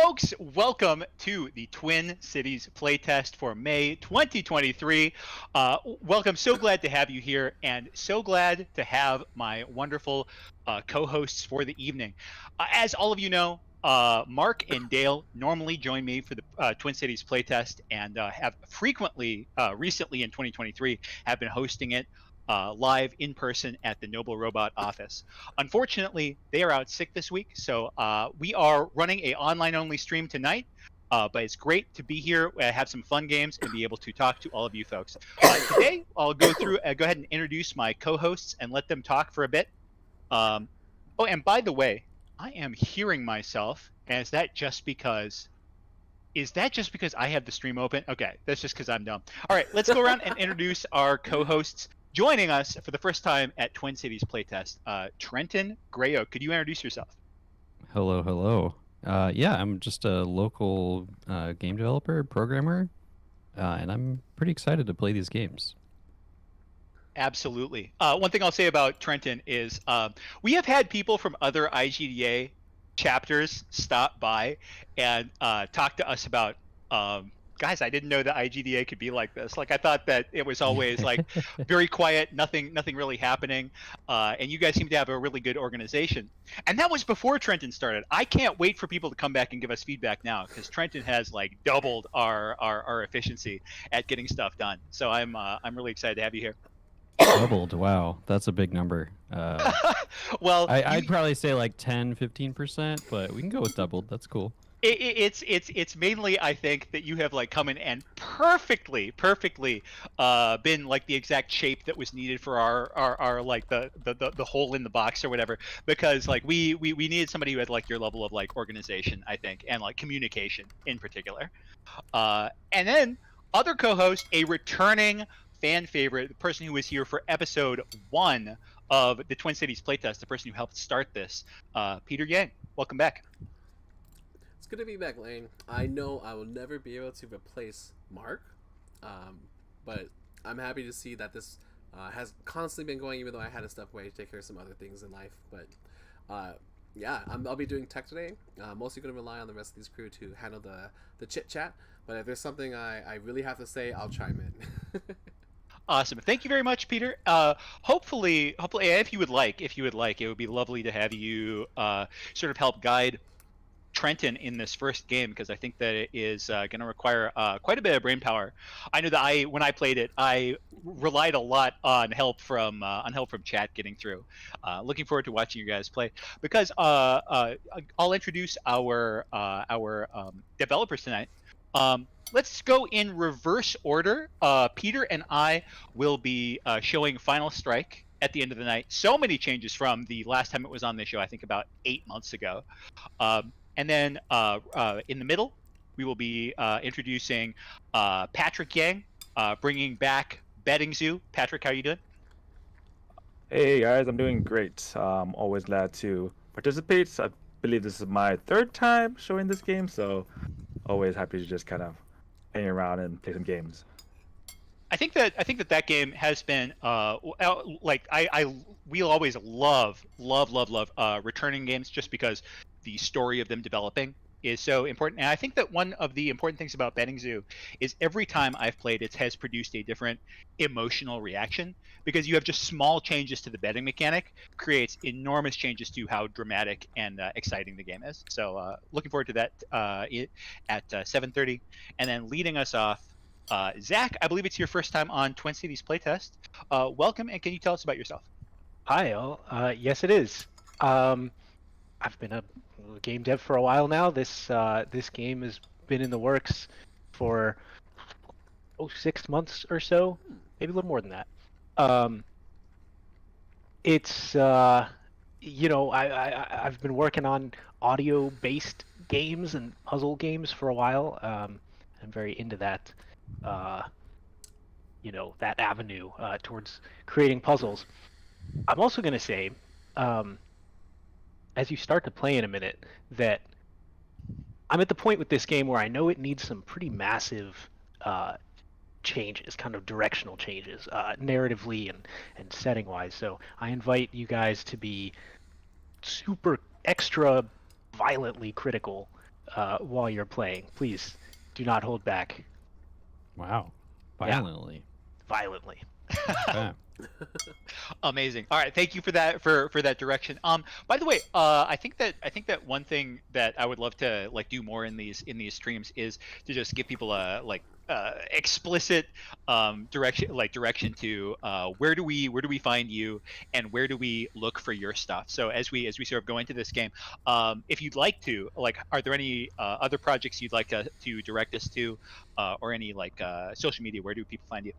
Folks, welcome to the Twin Cities Playtest for May 2023. Welcome, so glad to have you here, and so glad to have my wonderful co-hosts for the evening. As all of you know, Mark and Dale normally join me for the Twin Cities Playtest and have frequently, recently in 2023, have been hosting it live in person at the Noble Robot office. Unfortunately, they are out sick this week, so we are running a online-only stream tonight. But it's great to be here, have some fun games, and be able to talk to all of you folks. Today, I'll go ahead and introduce my co-hosts and let them talk for a bit. Oh, and by the way, I am hearing myself. And is that just because I have the stream open? Okay, that's just because I'm dumb. All right, let's go around and introduce our co-hosts. Joining us for the first time at Twin Cities Playtest, Trenton Grayo. Could you introduce yourself? Hello. Yeah, I'm just a local game developer, programmer, and I'm pretty excited to play these games. Absolutely. One thing I'll say about Trenton is we have had people from other IGDA chapters stop by and talk to us about guys, I didn't know the IGDA could be like this. Like, I thought that it was always like very quiet, nothing really happening. And you guys seem to have a really good organization. And that was before Trenton started. I can't wait for people to come back and give us feedback now, because Trenton has like doubled our efficiency at getting stuff done. So I'm really excited to have you here. Doubled, wow, that's a big number. Well, I'd probably say like 10-15%, but we can go with doubled. That's cool. It's mainly, I think, that you have like come in and perfectly been like the exact shape that was needed for our like the hole in the box or whatever, because like we needed somebody who had like your level of like organization, I think, and like communication in particular. And then other co-host, a returning fan favorite, the person who was here for episode 1 of the Twin Cities Playtest, the person who helped start this, Peter Yang. Welcome back. It's good to be back, Lane. I know I will never be able to replace Mark, but I'm happy to see that this has constantly been going, even though I had to step away to take care of some other things in life. But yeah, I'll be doing tech today. Mostly going to rely on the rest of this crew to handle the chit chat. But if there's something I really have to say, I'll chime in. Awesome. Thank you very much, Peter. Hopefully, if you would like, it would be lovely to have you sort of help guide Trenton in this first game, because I think that it is going to require quite a bit of brain power. I know that when I played it, I relied a lot on help from chat getting through. Looking forward to watching you guys play, because I'll introduce our developers tonight. Let's go in reverse order. Peter and I will be showing Final Strike at the end of the night. So many changes from the last time it was on this show, I think about 8 months ago. And then in the middle, we will be introducing Patrick Yang, bringing back Betting Zoo. Patrick, how are you doing? Hey guys, I'm doing great. Always glad to participate. I believe this is my 3rd time showing this game, so always happy to just kind of hang around and play some games. I think that game has been like we'll always love returning games, just because the story of them developing is so important. And I think that one of the important things about Betting Zoo is every time I've played, it has produced a different emotional reaction, because you have just small changes to the betting mechanic creates enormous changes to how dramatic and exciting the game is. So looking forward to that at 7:30. And then leading us off, Zach, I believe it's your first time on Twin Cities Playtest. Welcome, and can you tell us about yourself? Hi, all. Yes, it is. I've been a game dev for a while now. This game has been in the works for 6 months or so, maybe a little more than that. It's I've been working on audio-based games and puzzle games for a while. I'm very into that. That avenue towards creating puzzles. I'm also going to say, as you start to play in a minute, that I'm at the point with this game where I know it needs some pretty massive changes, kind of directional changes, narratively and setting-wise. So I invite you guys to be super extra violently critical while you're playing. Please do not hold back Wow. Yeah. Violently. violently. Okay. Amazing. All right, thank you for that for that direction. By the way, I think that one thing that I would love to like do more in these streams is to just give people a like explicit direction to where do we find you and where do we look for your stuff. So as we sort of go into this game, if you'd like to, like, are there any other projects you'd like to direct us to, or any like social media? Where do people find you?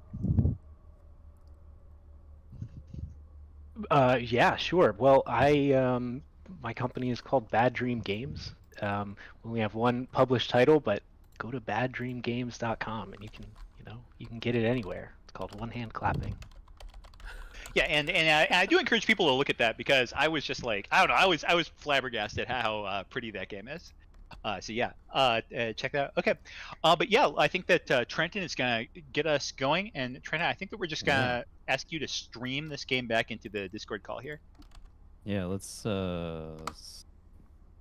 Yeah, sure. Well, my company is called Bad Dream Games. We only have one published title, but go to baddreamgames.com and you can get it anywhere. It's called One Hand Clapping. Yeah, and I do encourage people to look at that because I was just like, I don't know, I was flabbergasted how pretty that game is. So yeah, check that out. Okay, but yeah, I think that Trenton is gonna get us going, and Trenton, I think that we're just gonna ask you to stream this game back into the Discord call here. Yeah, let's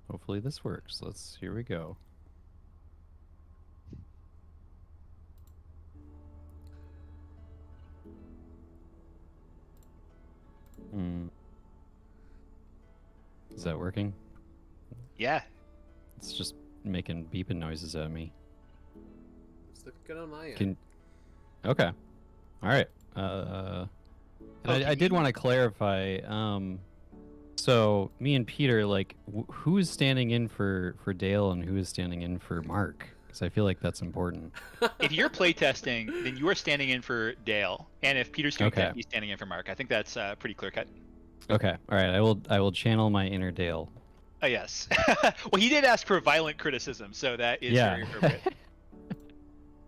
hopefully this works. Here we go. Is that working? Yeah. It's just making beeping noises at me. It's looking good on my end. Can Okay. All right. I did want to clarify. So me and Peter, like, who is standing in for Dale and who is standing in for Mark? Because I feel like that's important. If you're playtesting, then you are standing in for Dale, and if Peter's doing that, he's standing in for Mark. I think that's pretty clear cut. Okay. All right. I will channel my inner Dale. Oh yes. Well, he did ask for violent criticism, so that is very appropriate.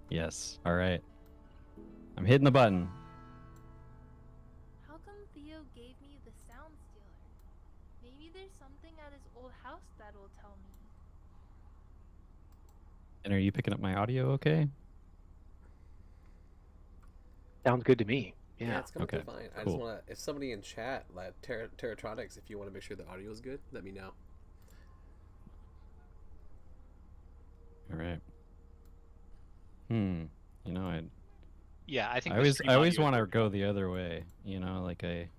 Yes. All right. I'm hitting the button. How come Theo gave me the sound stealer? Maybe there's something at his old house that'll tell me. And are you picking up my audio okay? Sounds good to me. Yeah. It's coming through fine. I cool. just want to, if somebody in chat, like Terratronics, if you want to make sure the audio is good, let me know. All right. You know, Yeah, I think I always want to go the other way. You know, like if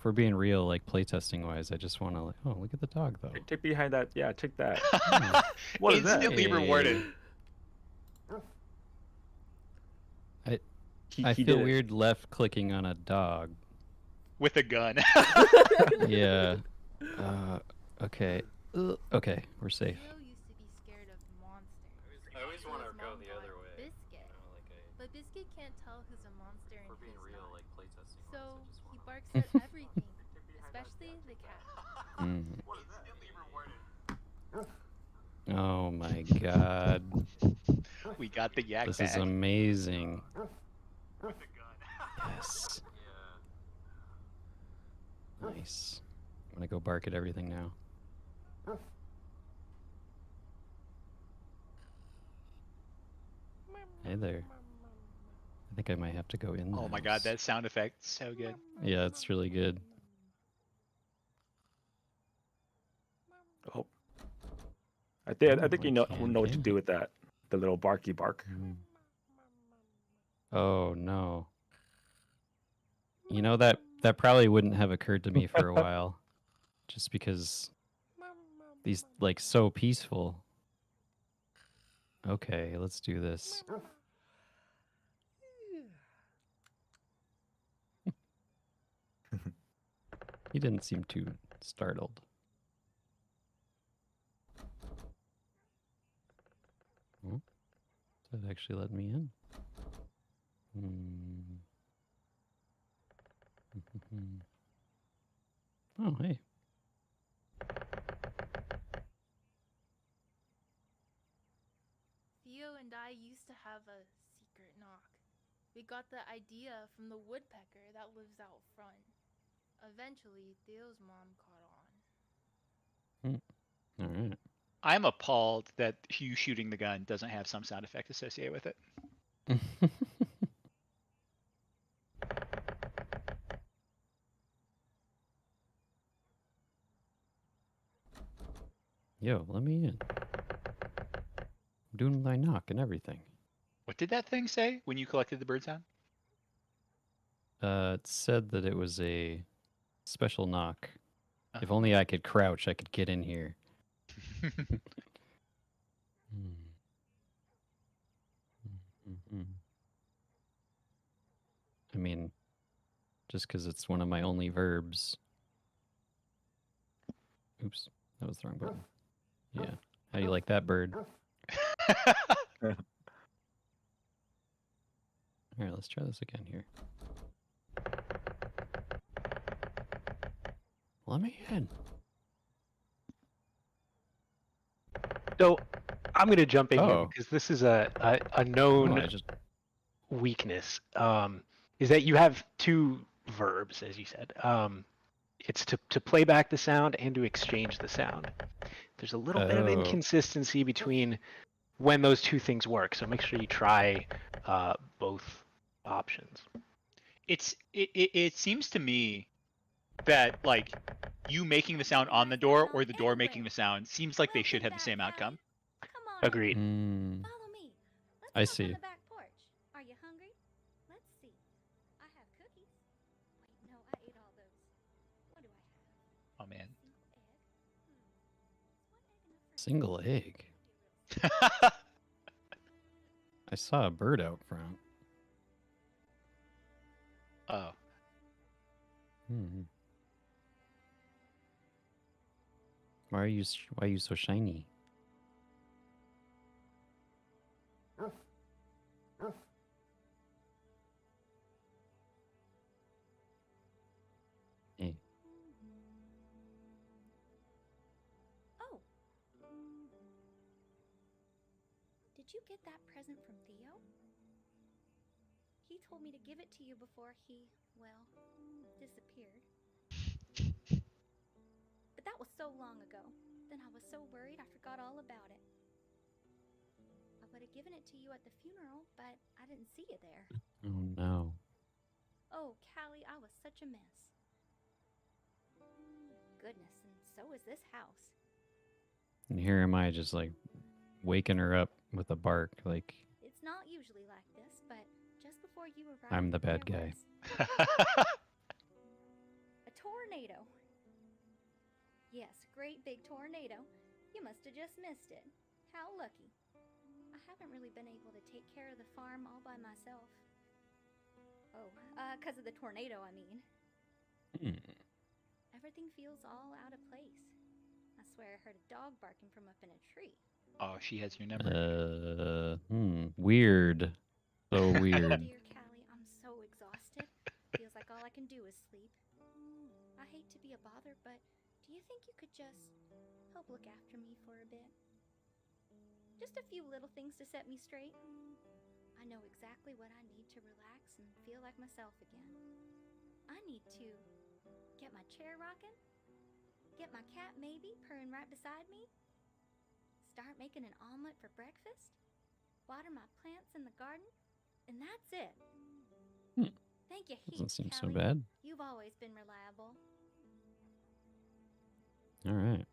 we're being real, like playtesting wise, I just want to like, oh, look at the dog though. Take behind that. Yeah, take that. What is that? Instantly rewarded. I feel weird left clicking on a dog with a gun. Yeah. Okay. Okay, we're safe. Theo used to be scared of monsters. I always So want to his go mom the got other way. Biscuit. But Biscuit can't tell who's a monster and who's not. like playtesting. So he barks at everything, especially the cat. Oh my god. We got the yak This bag. is amazing. Yes. Nice. I'm gonna go bark at everything now. Hey there. I think I might have to go in. Oh my god, that sound effect, so good. Yeah, it's really good. Oh. I think you know what to do with that. The little barky bark. Oh no. You know, that probably wouldn't have occurred to me for a while. Just because these like so peaceful. Okay, let's do this. He didn't seem too startled. Oh, that actually let me in. Oh, hey. Theo and I used to have a secret knock. We got the idea from the woodpecker that lives out front. Eventually, Theo's mom caught on. All right. I'm appalled that you shooting the gun doesn't have some sound effect associated with it. Yo, let me in. I'm doing my knock and everything. What did that thing say when you collected the bird sound? It said that it was a special knock. If Uh-huh. only I could crouch, I could get in here. I mean, just because it's one of my only verbs. Oops, that was the wrong button. Yeah. How do you like that, bird? All right, let's try this again here. Let me in. So I'm going to jump in here Oh. because this is a Oh, known I just weakness. Is that you have two verbs, as you said. It's to play back the sound and to exchange the sound. There's a little bit of Oh. inconsistency between when those two things work. So make sure you try both options. It seems to me that like you making the sound on the door or the door making the sound seems like they should have the same outcome. Come on in. Agreed. Follow me. Let's I talk on see. the back porch. Are you hungry? Let's see. I have cookies. Wait, no, I ate all those. What do I have? Oh man. Single egg? Is one egg enough for single egg. I saw a bird out front. Oh. Why are you so shiny? Hey. Oh. Did you get that present from Theo? He told me to give it to you before he, well, disappeared. But that was so long ago. Then I was so worried I forgot all about it. I would have given it to you at the funeral, but I didn't see you there. Oh no. Oh, Callie, I was such a mess. Goodness, and so is this house. And here am I just like waking her up with a bark like It's not usually like this, but just before you arrived, I'm the bad there guy. was a tornado. Yes, a great big tornado. You must have just missed it. How lucky. I haven't really been able to take care of the farm all by myself. Oh, 'cause of the tornado, I mean. Everything feels all out of place. I swear I heard a dog barking from up in a tree. Oh, she has your number. Weird. So Oh weird. dear, Callie, I'm so exhausted. Feels like all I can do is sleep. I hate to be a bother, but do you think you could just help look after me for a bit? Just a few little things to set me straight. I know exactly what I need to relax and feel like myself again. I need to get my chair rocking, get my cat maybe purring right beside me, start making an omelet for breakfast, water my plants in the garden, and that's it. Thank you, Doesn't heaps, seem so Callie. bad. You've always been reliable. All right.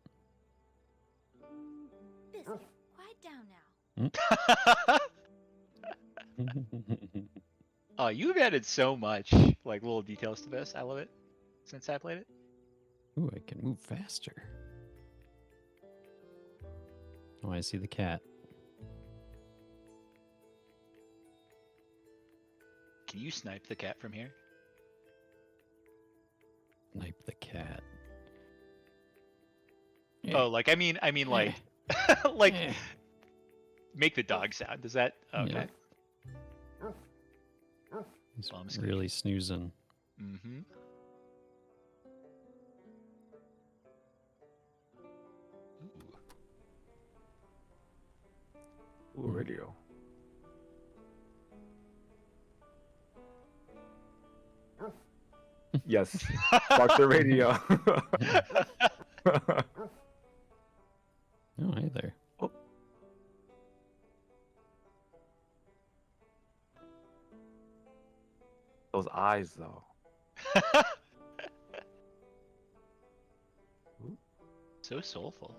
Biscuit, quiet down now. Oh, you've added so much like little details to this. I love it since I played it. Ooh, I can move faster. Oh, I see the cat. Can you snipe the cat from here? Snipe the cat. Oh, like I mean like like Eh. make the dog sound. Does that okay? He's Well, I'm just really snoozing. Mm-hmm. Ooh, radio. Yes. Fuck the radio. Oh, hey there. Those eyes, though. So soulful.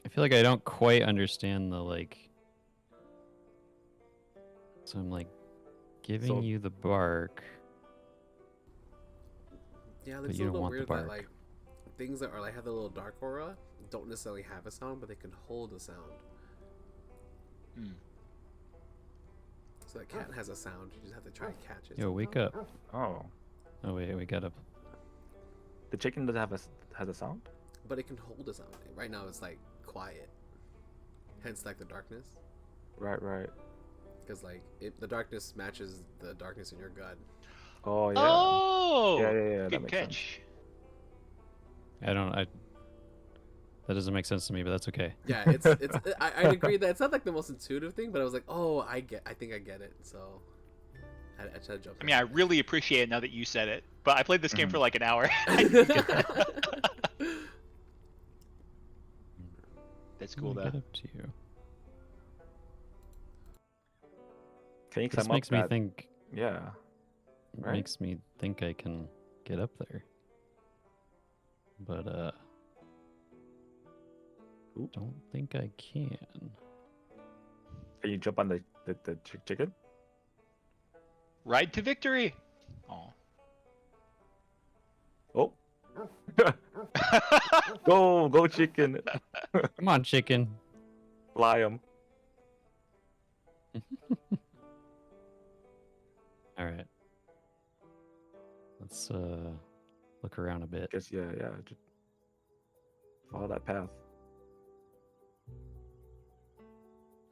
I feel like I don't quite understand the like. So I'm like giving you the bark. Yeah, But it's you a don't little want the weird that bark. like things that are like have the little dark aura don't necessarily have a sound, but they can hold a sound. Hmm. So that cat has a sound. You just have to try and catch it. Yo, wake up. Oh, Oh wait, we gotta. the chicken doesn't have has a sound. But it can hold a sound. Right now it's like quiet. Hence like the darkness. Right, right. Because like the darkness matches the darkness in your gut. Oh yeah. Oh, Yeah, yeah, yeah. That good makes sense. catch. That doesn't make sense to me, but that's okay. Yeah, it's I agree that it's not like the most intuitive thing, but I was like, oh, I think I get it. So I tried to jump. I mean, I really appreciate it now that you said it, but I played this game for like an hour. That's cool Let me though. get up to you. Can you This climb makes up me that? think. Yeah. It Right? makes me think I can get up there. But Ooh. don't think I can. Can you jump on the chicken? Ride to victory. Oh. Oh. Go chicken. Come on, chicken. Fly 'em. All right. Let's look around a bit. Guess yeah. Just follow that path.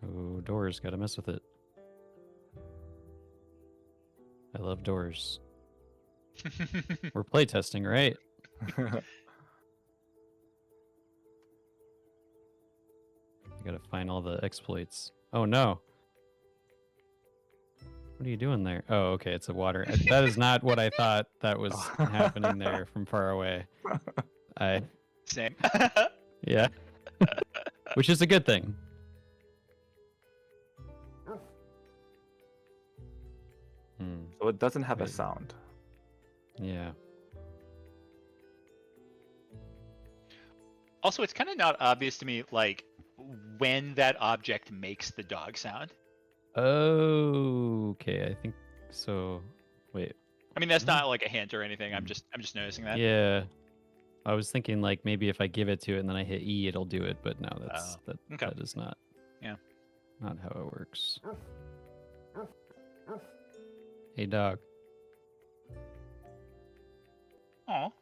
Oh, doors. Gotta mess with it. I love doors. We're playtesting, right? I gotta find all the exploits. Oh no. What are you doing there? Oh, okay, it's a water. That is not what I thought that was happening there from far away. Same. Yeah. Which is a good thing. So it doesn't have a Wait. sound. Yeah. Also, it's kind of not obvious to me, like, when that object makes the dog sound. Okay, I think so. Wait. I mean, that's not like a hint or anything. I'm just noticing that. Yeah. I was thinking like maybe if I give it to it and then I hit E, it'll do it, but no, okay. that is not. Yeah. Not how it works. Hey, dog. Oh.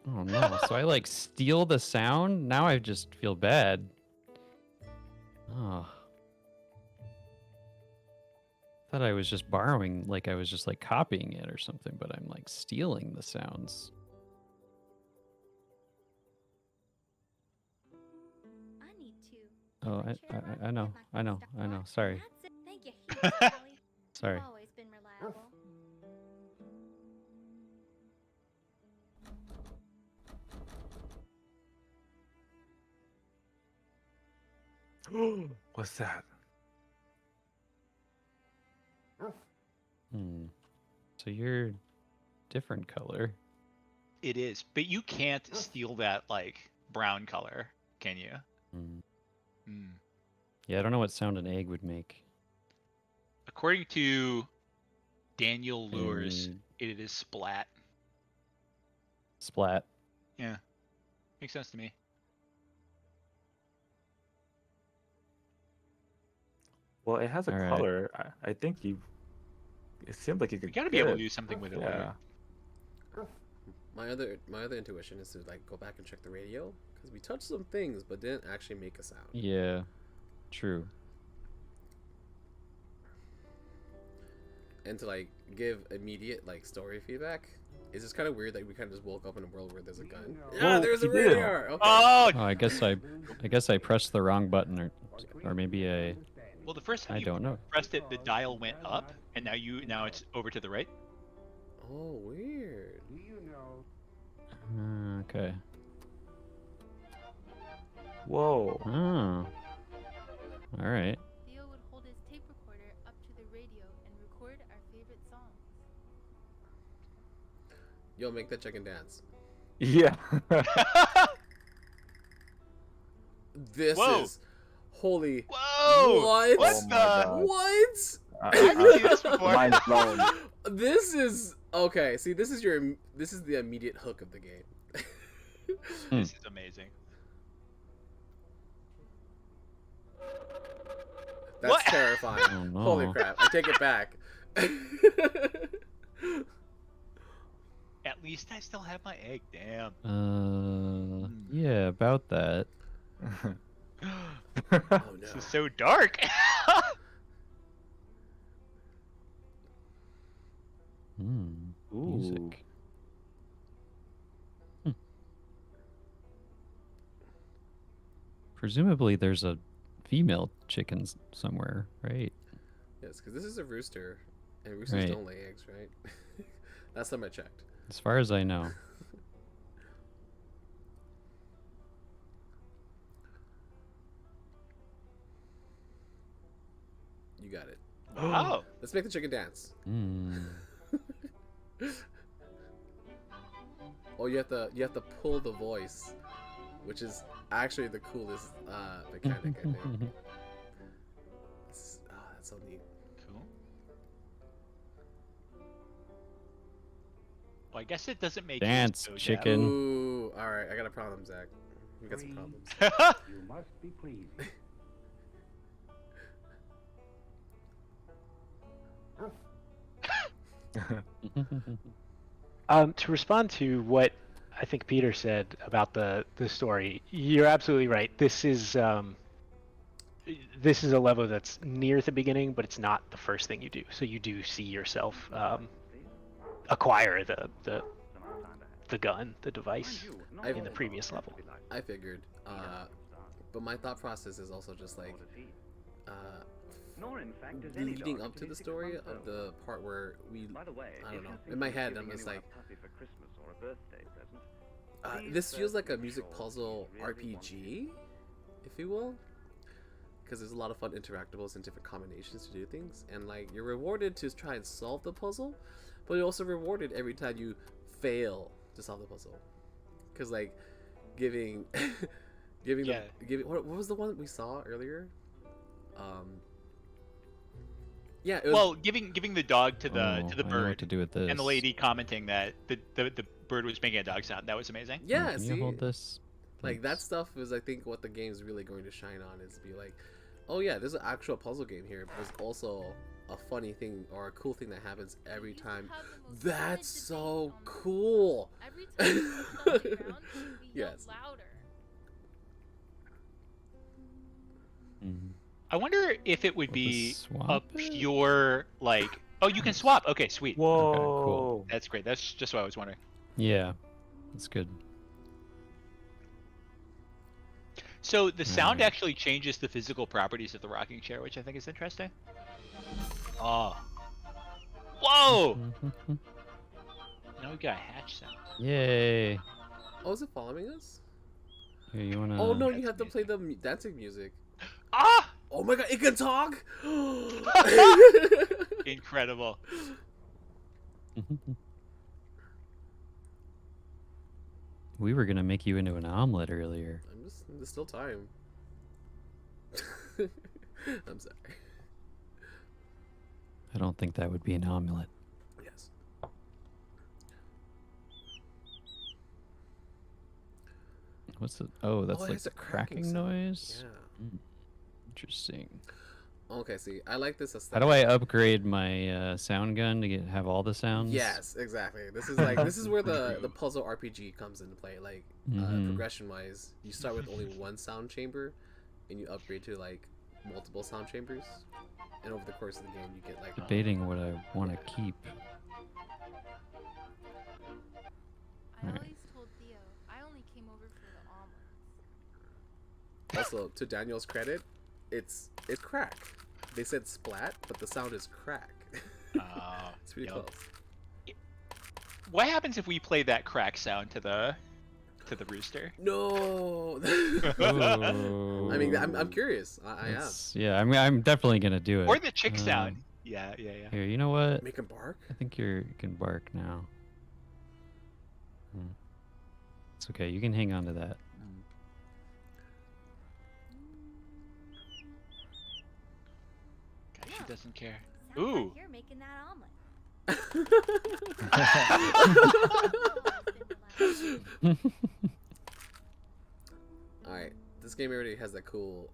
Oh no! So I like steal the sound. Now I just feel bad. Oh. Thought I was just borrowing, like I was just like copying it or something, but I'm like stealing the sounds. I need to. Oh, I know. Sorry. Thank you. Sally. Sorry. You've always been reliable. What's that? So you're different color. It is, but you can't steal that like brown color, can you? Yeah, I don't know what sound an egg would make. According to Daniel Lures, it is splat. Splat. Yeah, makes sense to me. Well, it has a All right. color. I think you. It seems like you could. You gotta be get able it. to do something with it. Yeah. My other intuition is to like go back and check the radio because we touched some things but didn't actually make a sound. Yeah. True. And to like give immediate like story feedback. It's just kind of weird that we kind of just woke up in a world where there's a gun. Yeah, Whoa, there's a you did. radar. Okay. Oh, Oh, I guess I pressed the wrong button, or maybe well, the first time I you don't know. pressed it, the dial went up, and now it's over to the right. Oh, weird. Okay. Whoa. Oh. All right. Theo would hold his tape recorder up to the radio and record our favorite songs. Yo, make that chicken dance. Yeah. This Whoa. is holy. Whoa! What? What Oh the? my God. What? I haven't seen this before. Mind's blown. This is okay. See, this is the immediate hook of the game. This is amazing. That's What? terrifying. Oh, no. Holy crap! I take it back. At least I still have my egg. Damn. Yeah, about that. Oh This no. is so dark. Music. Presumably there's a female chicken somewhere, right? Yes, because this is a rooster, and roosters Right. don't lay eggs, right? Last time I checked. As far as I know. You got it. Wow. Let's make the chicken dance. Oh, you have to pull the voice, which is actually the coolest mechanic, I think. That's so neat. Cool. Well, I guess it doesn't make Dance, sense, chicken. Ooh, all right. I got a problem, Zach. We got some problems. You must be pleased. To respond to what I think Peter said about the story, you're absolutely right. This is a level that's near the beginning, but it's not the first thing you do. So you do see yourself acquire the gun, the device in the previous level. I figured, but my thought process is also just like leading up to the story of the part where I don't know. In my head, I'm just like, this feels like a music puzzle RPG, if you will, because there's a lot of fun interactables and different combinations to do things, and like you're rewarded to try and solve the puzzle, but you're also rewarded every time you fail to solve the puzzle, because like giving what was the one we saw earlier? Yeah, it was, Well, giving the dog to the I know what bird to do with this. and the lady commenting that the bird was making a dog sound. That was amazing. yeah. Can See, you hold this? like that Thanks. stuff is, I think, what the game's really going to shine on, is be like, oh yeah, there's an actual puzzle game here, but there's also a funny thing or a cool thing that happens every time. That's so cool. Every time we put stuff on the ground, we yell Yes. louder. Mhm. I wonder if it would Will be this a swap it? pure like. Oh, you can swap. Okay, sweet. Whoa. cool. That's great. That's just what I was wondering. Yeah, that's good. So the sound Alright. actually changes the physical properties of the rocking chair, which I think is interesting. Oh. Whoa! Now we've got a hatch sound. Yay! Oh, is it following us? Here, you wanna? Oh no, you Dancing have to play the dancing music. Ah! Oh my god, it can talk! Incredible. We were gonna make you into an omelet earlier. There's still time. I'm sorry. I don't think that would be an omelet. Yes. What's the? Oh, that's it like has the a cracking cracking sound. noise. Yeah. Interesting. Okay, see, I like this How aesthetic. do I upgrade my sound gun to have all the sounds? Yes, exactly. This is like this is where the puzzle RPG comes into play. Like Mhm. progression wise, you start with only one sound chamber, and you upgrade to like multiple sound chambers, and over the course of the game, you get like Debating what I want to keep. I Alright. always told Theo I only came over for the omelets. Also, to Daniel's credit, it's crack. They said splat, but the sound is crack. Oh, It's pretty yep. close. What happens if we play that crack sound to the rooster? No. Ooh. I mean, I'm curious. I am. That's- Yeah, I'm definitely gonna do it. Or the chick Um, sound? Yeah. Here, you know what? Make him bark. I think you can bark now. It's okay. You can hang on to that. God, she doesn't care. Sounds Ooh. like you're making that omelet. Alright, this game already has that cool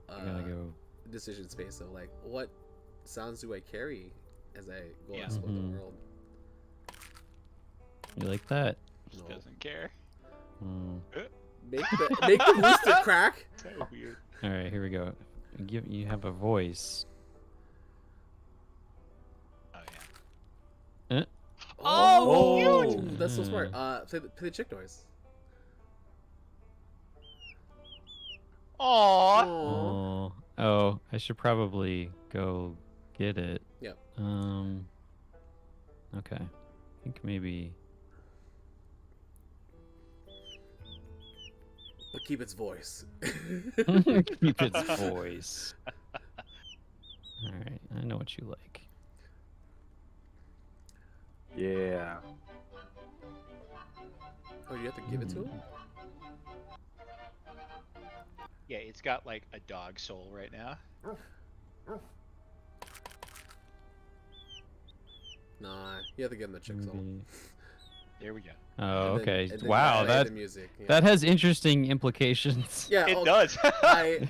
I gotta go. decision space of like, what sounds do I carry as I go Yeah. explore Mhm. the world? You like that? She No. doesn't care. Mm. Make the rooster crack. So weird. All right, here we go. You have a voice. Oh yeah. Oh, cute! that's so smart. Play the chick noise. Aww. Aww. Oh, I should probably go get it. Yep. Okay. I think maybe. But keep its voice. Keep its voice. All right, I know what you like. Yeah. Oh, you have to give it to him? Yeah, it's got like a dog soul right now. Nah, you have to give him the chick soul. Maybe- There we go. Oh, And then- okay. and then Wow, play that the music. Yeah. that has interesting implications. Yeah, It oh, does. I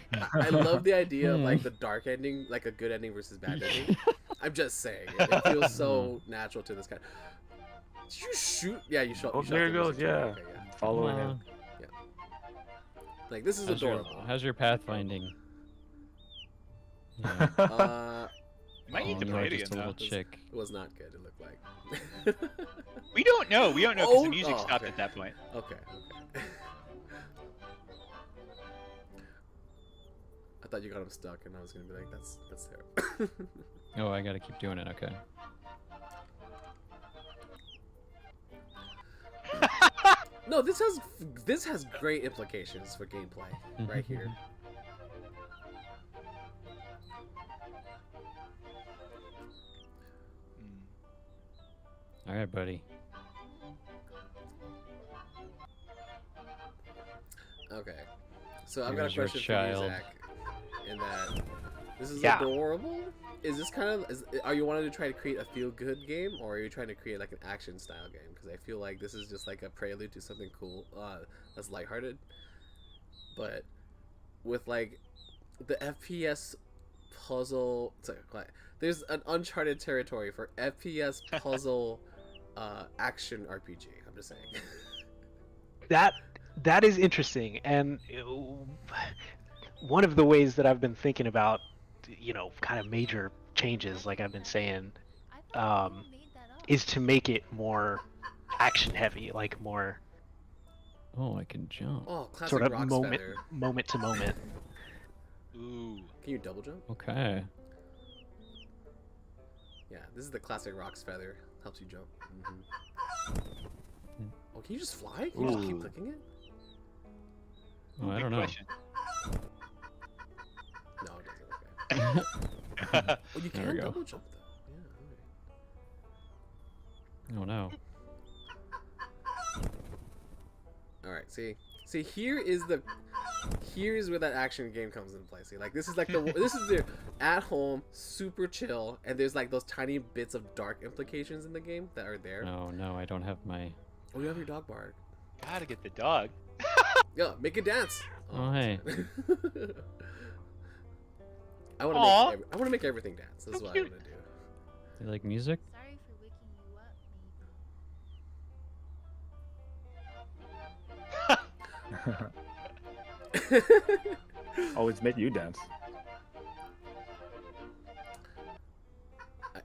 love the idea of like the dark ending, like a good ending versus bad ending. I'm just saying, it feels so natural to this guy. Did you shoot? Yeah, you shot. Oh, you shot there the it goes. music. Yeah. Okay, yeah. Following Wow. him. Like this is How's your, adorable. how's your pathfinding? Yeah. Might need to you play are it just again a though. little chick. It was not good. It looked like. We don't know. We don't know because Oh, the music oh, stopped okay. at that point. Okay. I thought you got him stuck, and I was gonna be like, "That's terrible." Oh, I gotta keep doing it. Okay. No, this has great implications for gameplay right here. Mm. All right, buddy. Okay, so I've got a Here's your question for child. you, Zach. In that this is Yeah. adorable. Is this kind of are you wanting to try to create a feel-good game, or are you trying to create like an action-style game? Because I feel like this is just like a prelude to something cool, that's lighthearted, but with like the FPS puzzle. Sorry, there's an uncharted territory for FPS puzzle action RPG. I'm just saying. That is interesting, and one of the ways that I've been thinking about, kind of major changes, like I've been saying, I thought Um, you made that up. is to make it more action heavy, like more Oh, I can jump. Oh, classic sort of Rock's moment feather. moment to moment. Ooh. Can you double jump? Okay. Yeah, this is the classic Rock's feather. Helps you jump. Oh, can you just fly? Can you just keep Ooh. clicking it? Oh, I Good don't know. question. No, it doesn't. Okay. Oh, you There can we go. double jump though. Yeah. Oh no. All right. See, here's where that action game comes into play. See, like this is like this is the at home super chill, and there's like those tiny bits of dark implications in the game that are there. Oh no, I don't have my. Oh, you have your dog bark. Gotta get the dog. Yeah, make it dance. Oh, hey. I want to make everything dance. This is what I want to do. You like music? Sorry for waking you up, maybe. Always make you dance.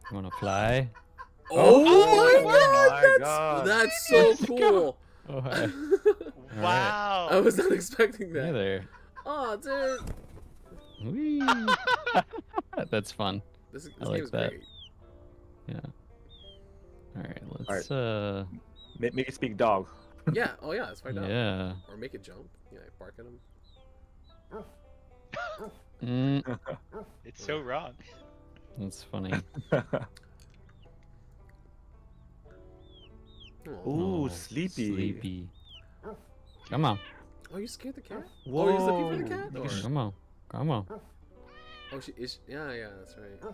You wanna fly? Oh, my my God. that's so cool. Oh hi. Wow. I was not expecting Hey that. there. Oh, dude. Whee! That's fun. This I like game is that. great. Yeah. All right. Let's Make it speak dog. Yeah. Oh, yeah. Let's find out. Yeah. Or make it jump. Yeah, bark at him. Mm, It's so wrong. that's funny. Aw. Ooh, Oh, sleepy. Sleepy. Come on. Oh, you scared the cat? Whoa. Oh, he's looking for the cat? Look at Or- Come on. Come on. Oh, she is. Yeah, that's right.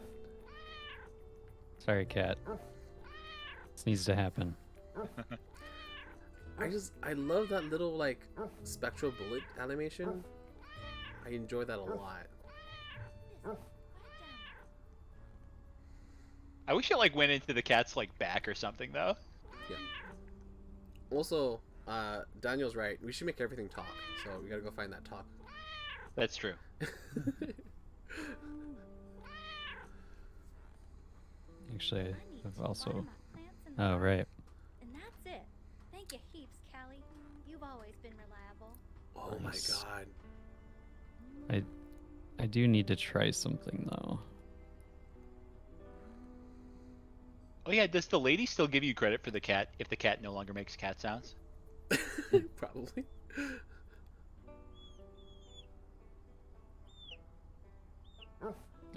Sorry, cat. This needs to happen. I love that little like spectral bullet animation. I enjoy that a lot. I wish it like went into the cat's like back or something though. Also, Daniel's right. We should make everything talk. So we gotta go find that talk. That's true. Actually, I've also. Water my plants in the Oh, garden. right. And that's it. Thank you heaps, Callie. You've always been reliable. Oh my Nice. god. I do need to try something though. Oh yeah, does the lady still give you credit for the cat if the cat no longer makes cat sounds? Probably.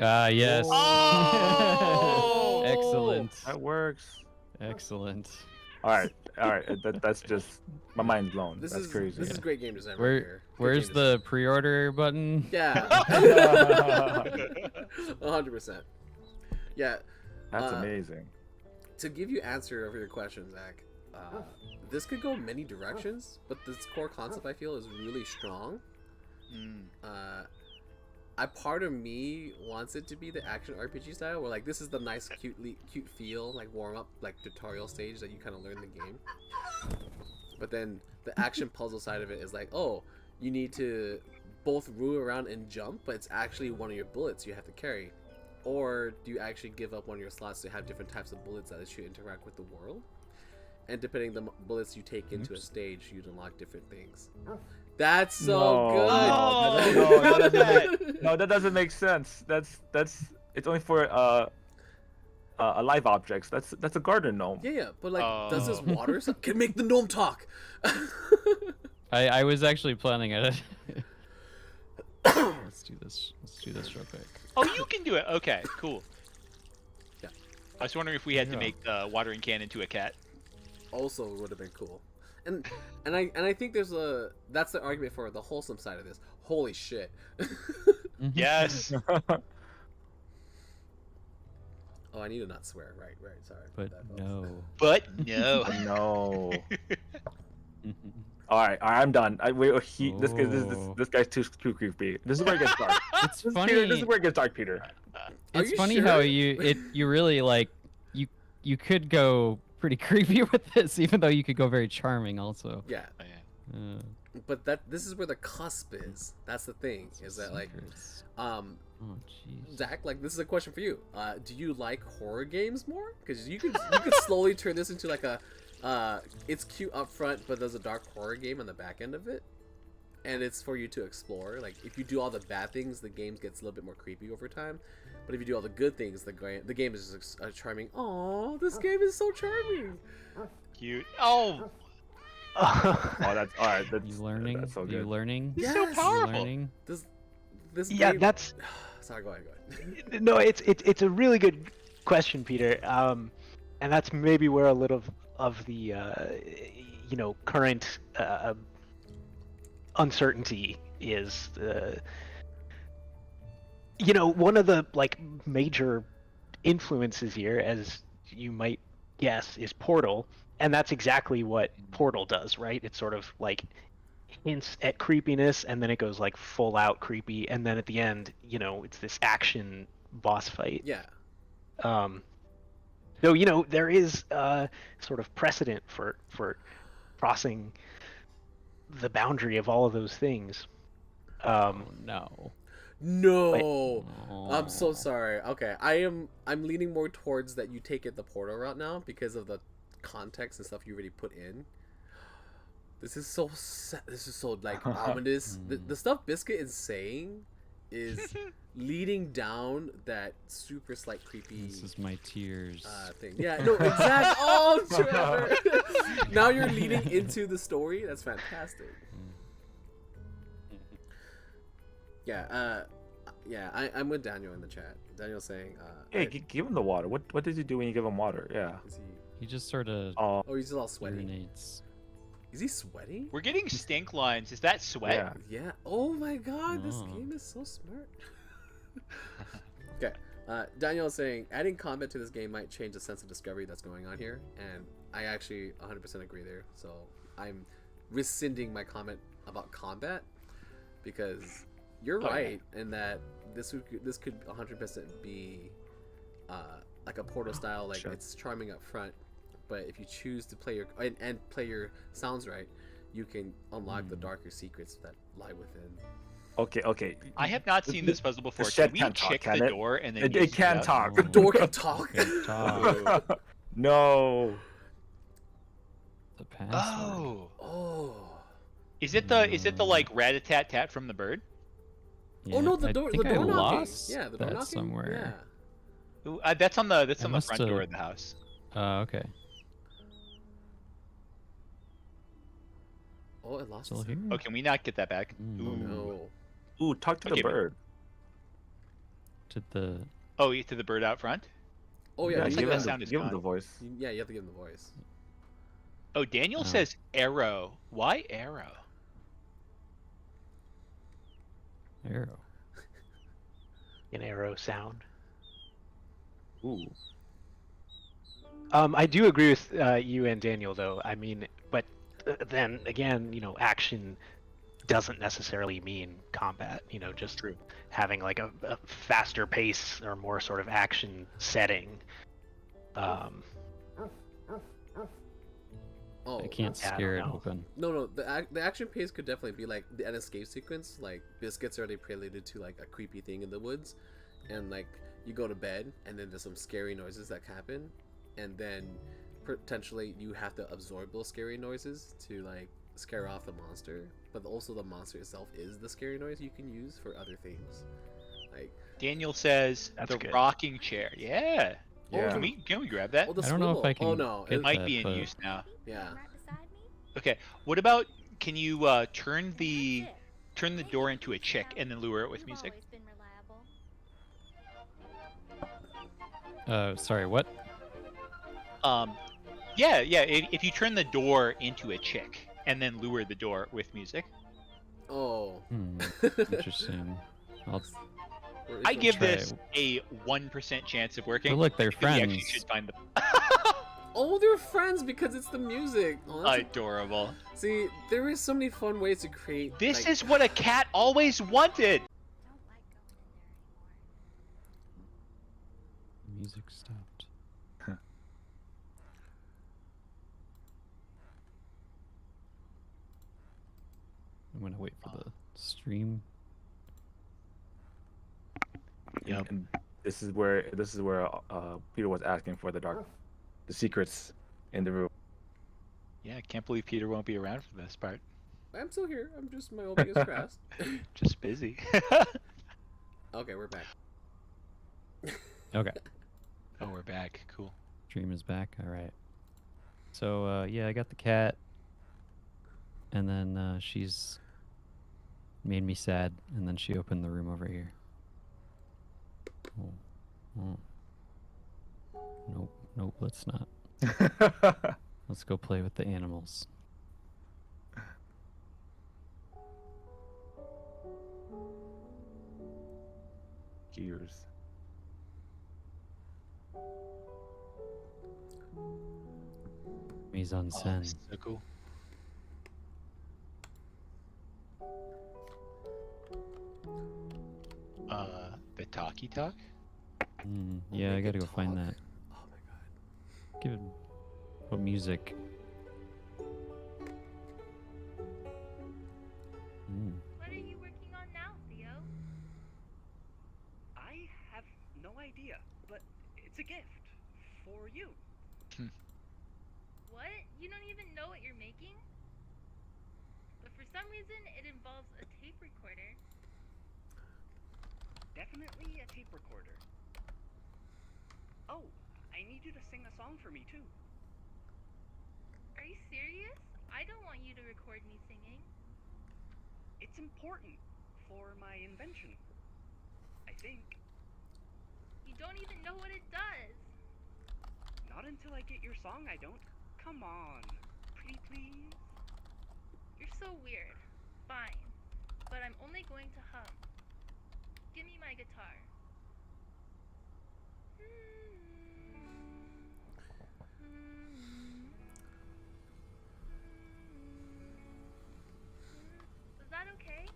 Ah, yes. Oh! Excellent. That works. Excellent. All right. That's just my mind's blown. This That's is crazy. this is great game design right Where, here. Good where's game the pre-order button? design. Yeah. 100%. Yeah. That's Uh, amazing. To give you answer over your question, Zach, this could go many directions, but this core concept I feel is really strong. A part of me wants it to be the action RPG style, where like this is the nice, cute feel, like warm up, like tutorial stage that you kind of learn the game. But then the action puzzle side of it is like, oh, you need to both root around and jump, but it's actually one of your bullets you have to carry. Or do you actually give up one of your slots to have different types of bullets that should interact with the world? And depending on the bullets you take into a stage, you'd unlock different things. That's so good. No, that doesn't make sense. That's it's only for alive objects. That's a garden gnome. Yeah, but like, does this water can make the gnome talk? I was actually planning it. Let's do this. Let's do this real quick. Oh, you can do it. Okay, cool. Yeah. I was wondering if we had to Yeah. make the watering can into a cat. Also would have been cool. And I think that's the argument for the wholesome side of this. Holy shit. Yes. Oh, I need to not swear. Right, sorry. But That folks. no. But no. No. All right, I'm done. Oh. This guy's too creepy. This is where it gets dark. It's Peter, funny. this is where it gets dark, Peter. Are It's you funny how sure? you really like you could go pretty creepy with this, even though you could go very charming also. Yeah, Uh, but this is where the cusp is. That's the thing. Is that like, secrets. Oh jeez. Zach, like this is a question for you. Do you like horror games more? Because you could slowly turn this into like a, it's cute up front, but there's a dark horror game on the back end of it, and it's for you to explore. Like if you do all the bad things, the game gets a little bit more creepy over time. But if you do all the good things, the game is just charming. Oh, this game is so charming. Cute. Oh, Oh, that's all right. That's, You learning? That's so You good. learning? he's so Yes. You powerful. learning? This Yeah, game... that's Sorry, go ahead. no. It's a really good question, Peter. And that's maybe where a little of the current uncertainty is. One of the like major influences here, as you might guess, is Portal, and that's exactly what Portal does, right? It's sort of like hints at creepiness, and then it goes like full out creepy, and then at the end, it's this action boss fight. Yeah. So there is sort of precedent for crossing the boundary of all of those things. Oh no. No. I'm so Oh. sorry. Okay, I'm leaning more towards that you take it the Portal route now because of the context and stuff you already put in. This is so like ominous. The stuff Biscuit is saying is leading down that super slight creepy This is my tears. thing. Yeah, no, exactly. Oh, Trevor. Now you're leading into the story. That's fantastic. Yeah, I'm with Daniel in the chat. Daniel's saying, Hey, give him the water. What does he do when you give him water? Yeah. is he... He just sort of Oh, Oh, he's all sweaty. urinates. Is he sweating? We're getting stink lines. Is that sweat? Yeah. Yeah. Oh my god, this Oh. game is so smart. Okay. Daniel is saying adding combat to this game might change the sense of discovery that's going on here, and I actually 100% agree there. So I'm rescinding my comment about combat because you're right in that this could 100% be like a Portal style, like Sure. it's charming up front, but if you choose to play your and play your sounds right, you can unlock the darker secrets that lie within. Okay. I have not seen this puzzle before. The Can shed we can't talk, check can the it? door and then It use can out? talk. The door can talk. Can talk. No. The password. Oh, Oh. is it the like rat-a-tat-tat from the bird? Yeah, Oh no, the I door think the I door knocking. lost Yeah, the door that knocking. somewhere. Yeah. Ooh, that's on the I must front door have- of the house. Okay. Oh, it lost. Still its- here? Oh, can we not get that back? Mm. Oh Ooh. no. Ooh, talk to the Okay, but- bird. To the. Oh, to the bird out front? Oh yeah. Looks you like give that him sound is give him gone. the voice. Yeah, you have to give him the voice. Oh, Daniel Oh. says arrow. Why arrow? Arrow. An arrow sound. Ooh. I do agree with you and Daniel, though. I mean, but then again, action doesn't necessarily mean combat. Just having like a faster pace or more sort of action setting. Oh. I can't I don't scare it know. open. No. The action pace could definitely be like an escape sequence. Like Biscuits already preluded to like a creepy thing in the woods, and like you go to bed, and then there's some scary noises that happen, and then potentially you have to absorb those scary noises to like scare off the monster. But also the monster itself is the scary noise you can use for other things. Like Daniel says That's the good. rocking chair. Yeah. Yeah. Can we grab that? oh the I don't know swivel. if I can Oh no. get It might that, be in but- use now. Yeah. Right beside me? Okay. What about can you turn the That's it. turn the Thank door you, into a Miss chick Callie. and then lure it with You've music? always been reliable. Sorry, what? Yeah. If you turn the door into a chick and then lure the door with music, Oh. Interesting. I'll... Where I is give it? try this it. a 1% chance of working. But look, they're because we actually friends. should find the Oh, they're friends because it's the music. Oh, that's adorable. See, there is so many fun ways to create. This like, is what a cat always wanted. Don't like going in there anymore. Music stopped. I'm gonna wait for the stream. Yep. And this is where Peter was asking for the secrets in the room. Yeah, I can't believe Peter won't be around for this part. I'm still here. I'm just my old biggest grass. Just busy. Okay, we're back. Okay. Oh, we're back. Cool. Stream is back. All right. So yeah, I got the cat, and then she's made me sad, and then she opened the room over here. Oh. Nope. Let's not. Let's go play with the animals. Gears. Mise en Oh, scène. this is so cool. The talkie talk? Yeah, I make gotta it go find talk. that. Oh my god. Give it. What music? What are you working on now, Theo? I have no idea, but it's a gift for you. What? You don't even know what you're making? But for some reason, it involves a tape recorder. Definitely a tape recorder. Oh, I need you to sing a song for me too. Are you serious? I don't want you to record me singing. It's important for my invention. I think. You don't even know what it does. Not until I get your song, I don't. Come on. Pretty please? only going to hum. Give me my guitar. Was that okay?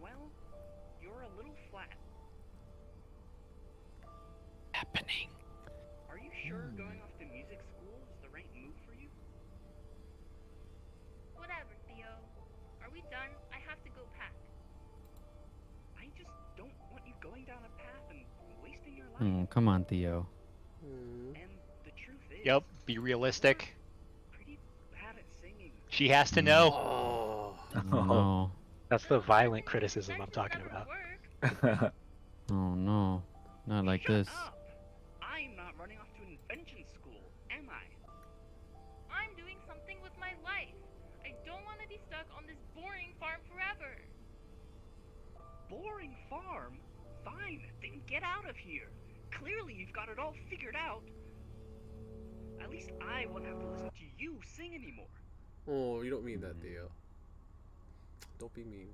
Well, you're a little flat. Happening. Are you sure going off to music school is the right move for you? Whatever, Theo. Are we done? I have to go pack. I just don't want you going down a path and wasting your life. Oh, come on, Theo. And the truth is, Yep, be realistic. pretty bad at singing. She has to know. Oh. Oh, no. That's the violent criticism I'm talking about. Work. Oh, no. Not like Shut this. up! I'm not running off to invention school, am I? I'm doing something with my life. I don't want to be stuck on this boring farm forever. Boring farm? Fine, then get out of here. Clearly you've got it all figured out. At least I won't have to listen to you sing anymore. Oh, you don't mean that, Theo. Don't be mean.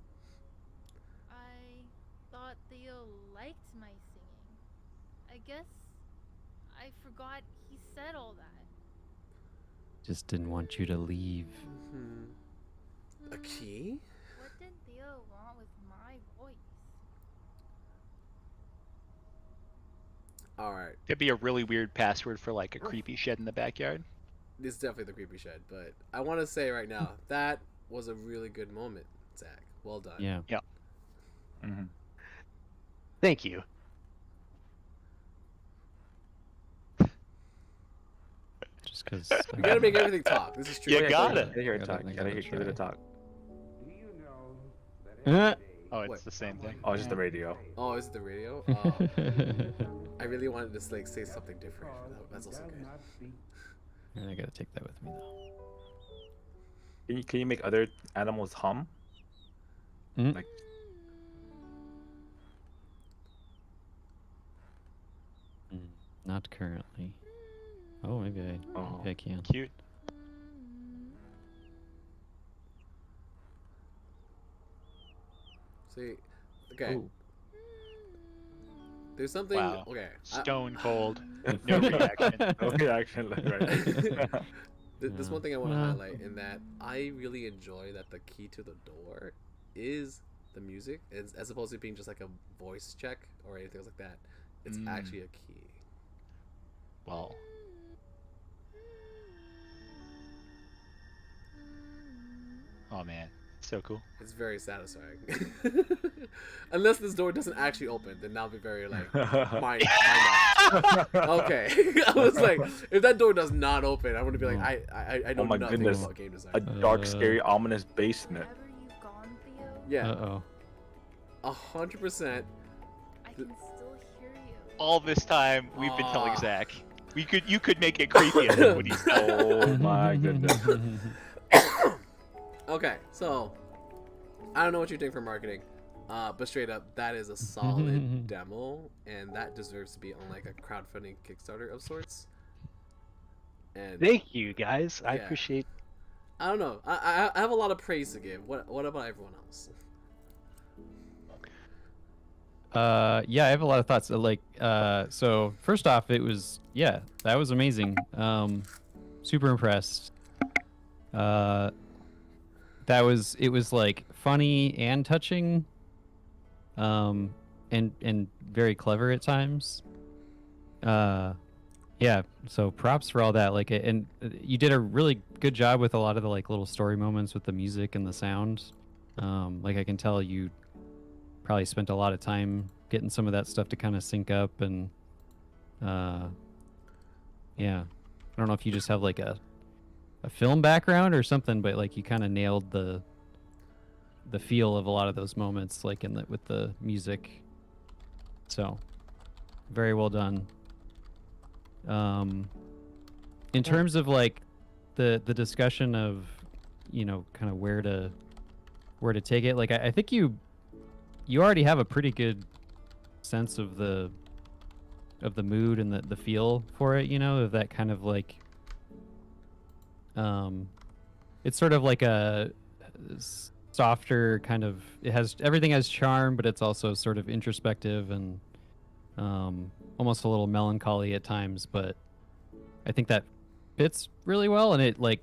I thought Theo liked my singing. I guess I forgot he said all that. Just didn't want you to leave. A key? What did Theo want with my voice? Alright. It'd be a really weird password for like a creepy shed in the backyard. This is definitely the creepy shed, but I want to say right now, that was a really good moment, Zach. Well done. Yeah. Mm-hmm. Thank you. Just because. You gotta make everything talk. This is true. You gotta. Gotta hear it Gotta- talk. I Gotta gotta hear it try. talk. Do you know that Uh. every day Oh, it's What? the same thing. Oh, it's just the radio. Oh, is it the radio? Oh, I really wanted to like say something different. That's also does good. not speak I gotta take that with me though. Can you make other animals hum? Mm. Like Not currently. Oh, maybe I can. Cute. See, okay. Ooh. There's something. Wow. Okay. Stone cold. No reaction. no reaction, right? There's Yeah. one thing I want to Well. highlight in that I really enjoy that the key to the door is the music, as opposed to being just like a voice check or anything like that. It's actually a key. Well, oh man, so cool. It's very satisfying. Unless this door doesn't actually open, then I'll be very like mind okay. I was like, if that door does not open, I'm gonna be like, I know Oh my nothing goodness. about game design. A dark, scary, ominous basement. Wherever you've gone, Theo, Yeah, Uh-oh. 100%. I can still hear you. All this time we've been telling Aw. Zach, you could make it creepy than what he's done. Oh my goodness. Okay, so I don't know what you're doing for marketing, but straight up, that is a solid demo, and that deserves to be on like a crowdfunding Kickstarter of sorts. And Thank you, guys. I Yeah. appreciate. I don't know. I have a lot of praise to give. What about everyone else? Yeah, I have a lot of thoughts. So first off, it was that was amazing. Super impressed. It was like funny and touching, and very clever at times. Yeah, so props for all that. Like, and you did a really good job with a lot of the like little story moments with the music and the sound. Like I can tell you probably spent a lot of time getting some of that stuff to kind of sync up, and yeah, I don't know if you just have like a film background or something, but like you kind of nailed the feel of a lot of those moments, like with the music. So very well done. In terms of like the discussion of, kind of where to take it, like I think you already have a pretty good sense of the mood and the feel for it, of that kind of like it's sort of like a softer kind of. Everything has charm, but it's also sort of introspective and almost a little melancholy at times. But I think that fits really well, and it like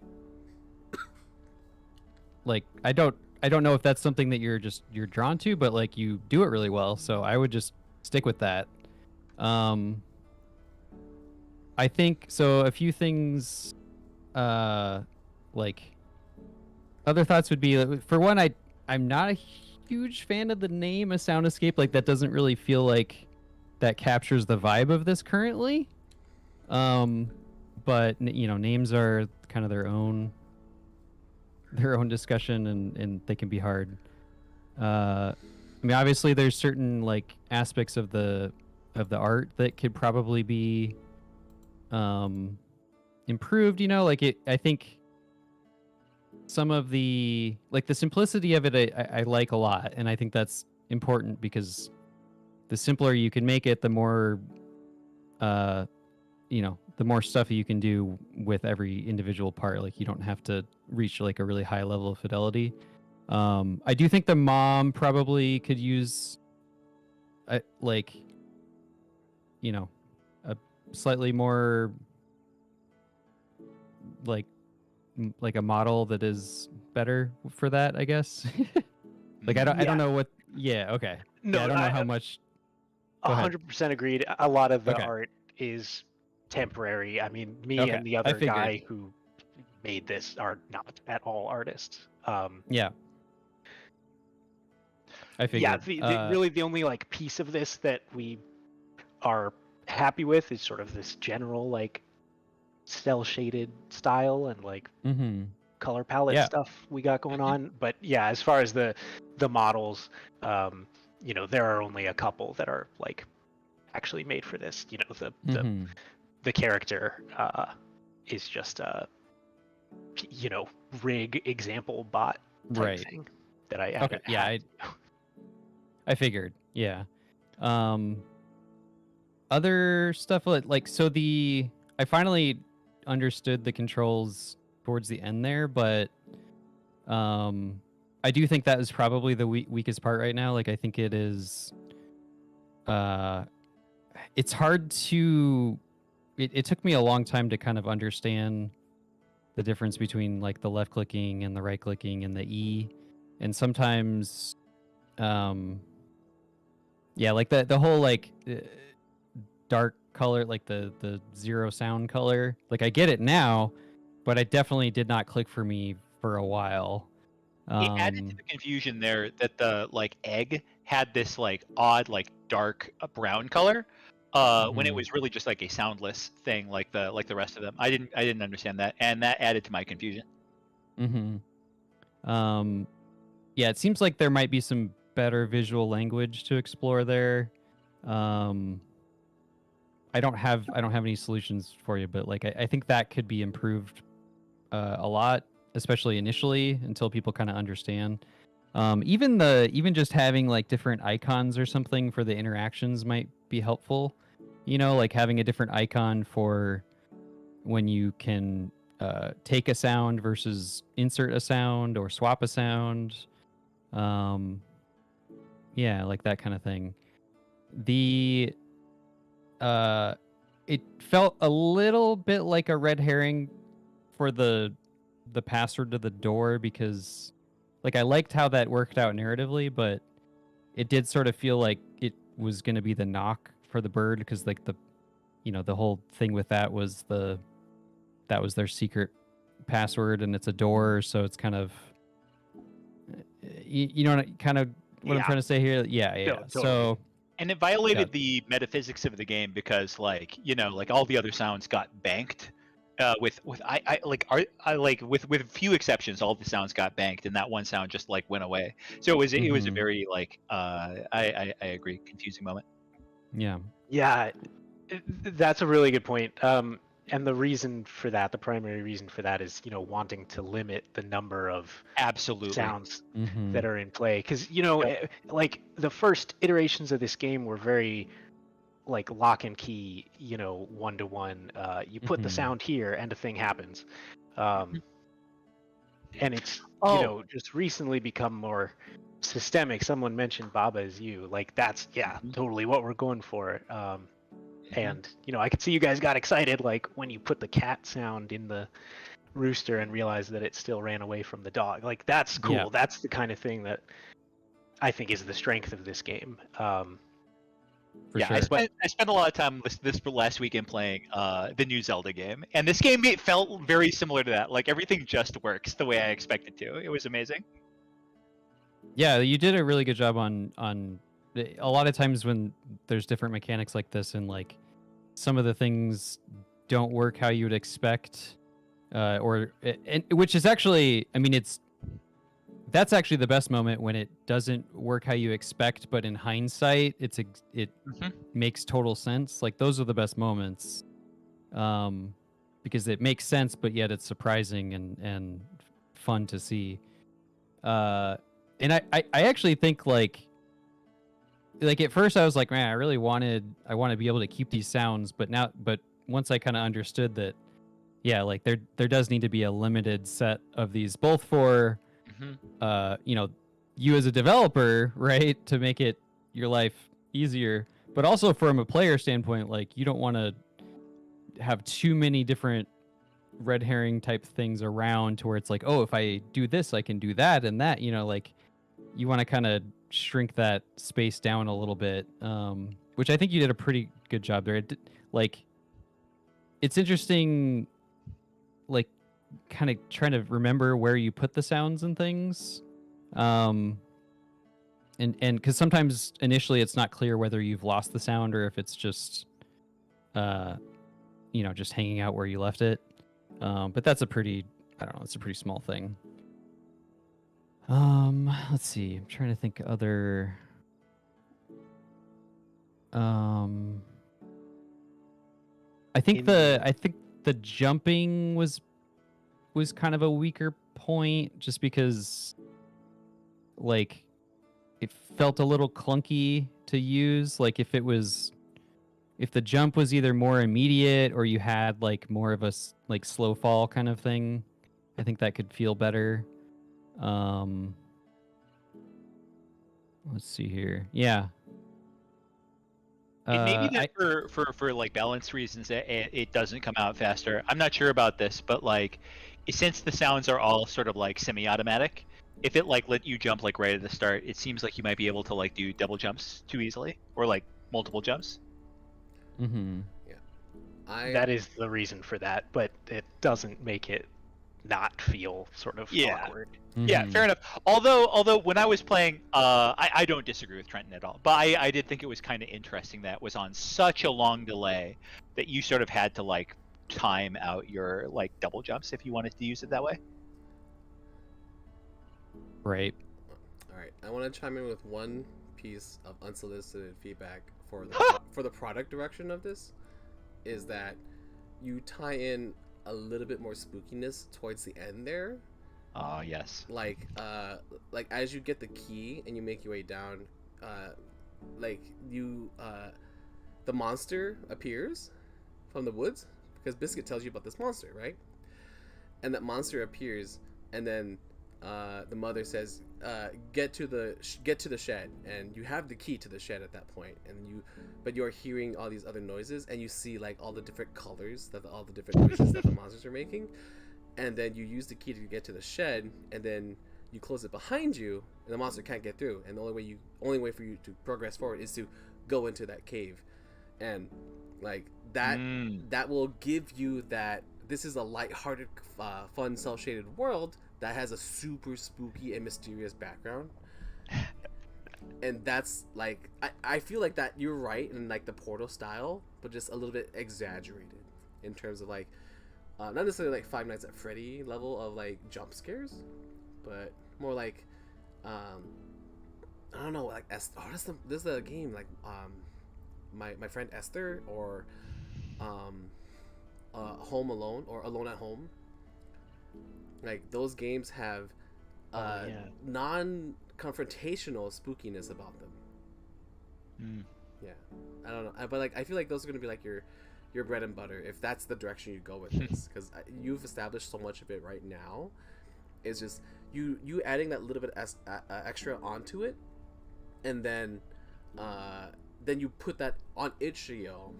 I don't know if that's something that you're drawn to, but like you do it really well. So I would just stick with that. I think so. A few things, like other thoughts would be, for one, I'm not a huge fan of the name A Sound Escape. Like that doesn't really feel like that captures the vibe of this currently. But you know, names are kind of their own discussion, and they can be hard. I mean, obviously, there's certain like aspects of the art that could probably be improved. You know, like I think some of the simplicity of it, I like a lot, and I think that's important because the simpler you can make it, the more the more stuff you can do with every individual part. Like you don't have to reach like a really high level of fidelity. I do think the mom probably could use a slightly more like a model that is better for that, I guess. Like I don't know what. Yeah. Okay. No, yeah, I don't know how much. Go ahead. 100% agreed. A lot of the Okay. art is temporary. I mean, me Okay, and the I other figured. guy who made this are not at all artists. Yeah. I figured. Yeah, really the only like piece of this that we are happy with is sort of this general like cell shaded style and like color palette Yeah. stuff we got going on. But yeah, as far as the models, there are only a couple that are like actually made for this. You know, the character is just a rig example bot type Right. thing that I added. Okay. Yeah, I figured. Yeah. Other stuff like so I finally understood the controls towards the end there, but I do think that is probably the weakest part right now. Like I think it is it's hard to it took me a long time to kind of understand the difference between like the left clicking and the right clicking and the E, and sometimes like the whole like dark color, like the zero sound color, like I get it now, but I definitely did not click for me for a while. It added to the confusion there that the like egg had this like odd like dark brown color when it was really just like a soundless thing like the rest of them. I didn't understand that, and that added to my confusion. Yeah, it seems like there might be some better visual language to explore there. I don't have any solutions for you, but like I think that could be improved a lot, especially initially until people kind of understand. Even just having like different icons or something for the interactions might be helpful. You know, like having a different icon for when you can take a sound versus insert a sound or swap a sound. Yeah, like that kind of thing. It felt a little bit like a red herring for the password to the door, because like I liked how that worked out narratively, but it did sort of feel like it was going to be the knock for the bird, because like the whole thing with that was their secret password, and it's a door, so it's kind of you know kind of what I'm trying to say here. Yeah. No, totally. So. And it violated the metaphysics of the game because, like, like all the other sounds got banked. With few exceptions, all the sounds got banked, and that one sound just like went away. So it was a very like I agree, confusing moment. Yeah. Yeah, that's a really good point. And the reason for that, the primary reason for that is, wanting to limit the number of sounds that are in play. Because, like the first iterations of this game were very like lock and key, 1-to-1. You put the sound here and a thing happens. and it's Oh. just recently become more systemic. Someone mentioned Baba is You, like that's totally what we're going for. And I could see you guys got excited like when you put the cat sound in the rooster and realized that it still ran away from the dog. Like that's cool. Yeah. That's the kind of thing that I think is the strength of this game. For Yeah, sure. I spent a lot of time this last weekend playing the new Zelda game, and this game it felt very similar to that. Like everything just works the way I expected to. It was amazing. Yeah, you did a really good job on a lot of times when there's different mechanics like this, and like some of the things don't work how you would expect, and which is actually, I mean, that's actually the best moment when it doesn't work how you expect, but in hindsight, it makes total sense. Like those are the best moments, because it makes sense, but yet it's surprising and fun to see. And I actually think like at first I was like, man, I want to be able to keep these sounds, but once I kind of understood that, yeah, like there does need to be a limited set of these, both for you as a developer, right, to make your life easier, but also from a player standpoint, like you don't want to have too many different red herring type things around to where it's like, oh, if I do this, I can do that and that, like you want to kind of shrink that space down a little bit, which I think you did a pretty good job there. Like, it's interesting, like, kind of trying to remember where you put the sounds and things, and because sometimes initially it's not clear whether you've lost the sound or if it's just, just hanging out where you left it. But that's a pretty small thing. Let's see. I'm trying to think other. I think the jumping was kind of a weaker point, just because, like, it felt a little clunky to use. Like if the jump was either more immediate or you had like more of a like slow fall kind of thing, I think that could feel better. Let's see here. Yeah. And maybe that for like balance reasons it doesn't come out faster. I'm not sure about this, but like since the sounds are all sort of like semi-automatic, if it like let you jump like right at the start, it seems like you might be able to like do double jumps too easily or like multiple jumps. Mm-hmm. Yeah. That is the reason for that, but it doesn't make it not feel sort of awkward. Mm-hmm. Yeah, fair enough. Although when I was playing, I don't disagree with Trenton at all, but I did think it was kind of interesting that it was on such a long delay that you sort of had to like time out your like double jumps if you wanted to use it that way. Right. All right, I want to chime in with one piece of unsolicited feedback for the product direction of this, is that you tie in a little bit more spookiness towards the end there. Yes. Like as you get the key and you make your way down, the monster appears from the woods, because Biscuit tells you about this monster, right? And that monster appears, and then the mother says, "Get to the shed," and you have the key to the shed at that point, but you're hearing all these other noises, and you see like all the different colors all the different noises that the monsters are making, and then you use the key to get to the shed, and then you close it behind you, and the monster can't get through, and the only way for you to progress forward is to go into that cave, and like that will give you that this is a lighthearted, fun, cel-shaded world that has a super spooky and mysterious background. And that's like I feel like that you're right in like the Portal style, but just a little bit exaggerated in terms of like not necessarily like Five Nights at Freddy level of like jump scares, but more like I don't know, like this is the game like my friend Esther, or Home Alone, or Alone at Home. Like those games have non-confrontational spookiness about them. Yeah, I don't know, but like I feel like those are gonna be like your bread and butter if that's the direction you go with this, because you've established so much of it right now, It's just you adding that little bit extra onto it, and then you put that on itch.io,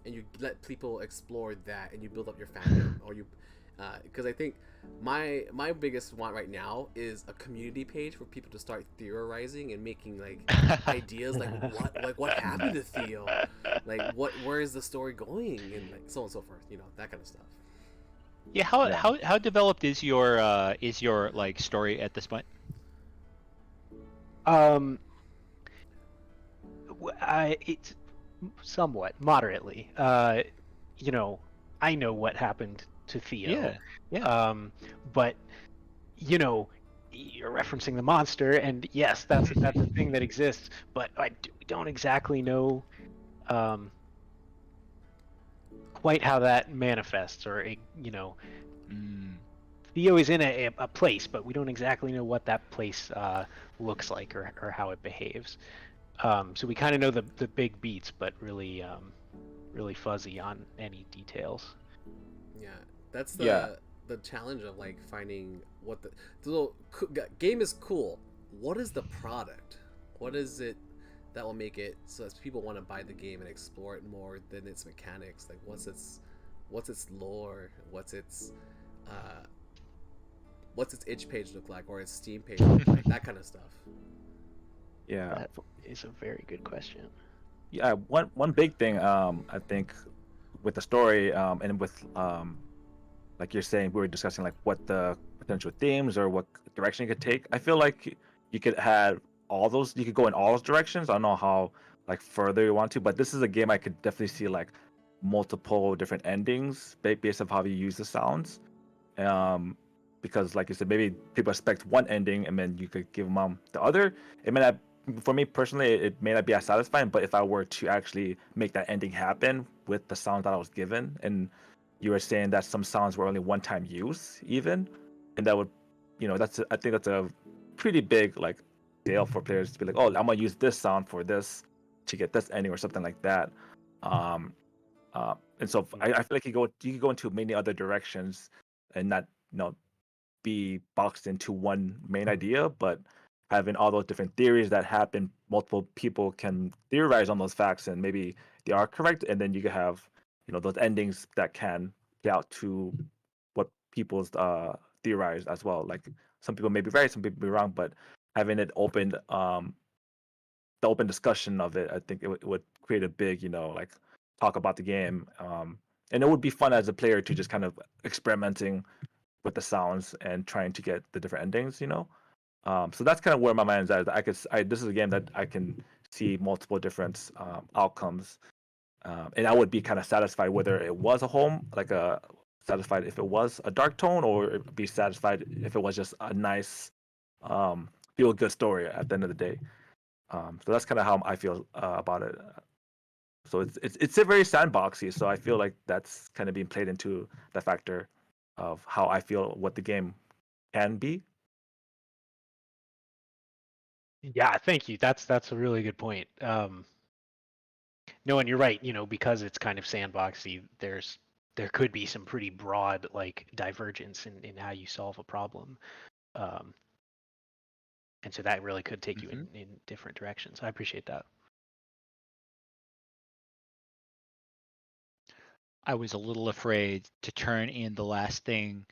and you let people explore that, and you build up your fandom, or you, because I think my biggest want right now is a community page for people to start theorizing and making like ideas, like what happened to Theo, like where is the story going, and like so on and so forth, that kind of stuff. Yeah, how developed is your like story at this point? It's somewhat moderately. I know what happened to Theo. Yeah. But you're referencing the monster, and yes, that's a thing that exists. But we don't exactly know quite how that manifests, or Theo is in a place, but we don't exactly know what that place looks like, or how it behaves. So we kind of know the big beats, but really fuzzy on any details. Yeah, that's the challenge of like finding what the little game is cool. What is the product? What is it that will make it so that people want to buy the game and explore it more than its mechanics? Like what's its lore? What's its itch page look like, or its Steam page look like? That kind of stuff. Yeah, that is a very good question. Yeah, one big thing I think with the story and with like you're saying, we were discussing like what the potential themes or what direction you could take. I feel like you could have all those. You could go in all those directions. I don't know how like further you want to, but this is a game I could definitely see like multiple different endings based on how you use the sounds. Because like you said, maybe people expect one ending and then you could give them the other. It may not, for me personally, it may not be as satisfying. But if I were to actually make that ending happen with the sounds that I was given, and you were saying that some sounds were only one-time use, even, and that would, I think that's a pretty big like deal for players to be like, oh, I'm gonna use this sound for this to get this ending or something like that. And so I feel like you could go into many other directions and not be boxed into one main idea, but having all those different theories that happen, multiple people can theorize on those facts and maybe they are correct, and then you can have those endings that can play out to what people's theorize as well. Like some people may be right, some people be wrong, but having it open, the open discussion of it, I think it would create a big like talk about the game, and it would be fun as a player to just kind of experimenting with the sounds and trying to get the different endings. So that's kind of where my mind is at. This is a game that I can see multiple different outcomes, and I would be kind of satisfied whether it was a home, satisfied if it was a dark tone, or be satisfied if it was just a nice, feel good story at the end of the day. So that's kind of how I feel about it. So it's a very sandboxy. So I feel like that's kind of being played into the factor of how I feel what the game can be. Yeah, thank you. That's a really good point. No, and you're right. Because it's kind of sandboxy, there could be some pretty broad like divergence in how you solve a problem, and so that really could take you in different directions. I appreciate that. I was a little afraid to turn in the last thing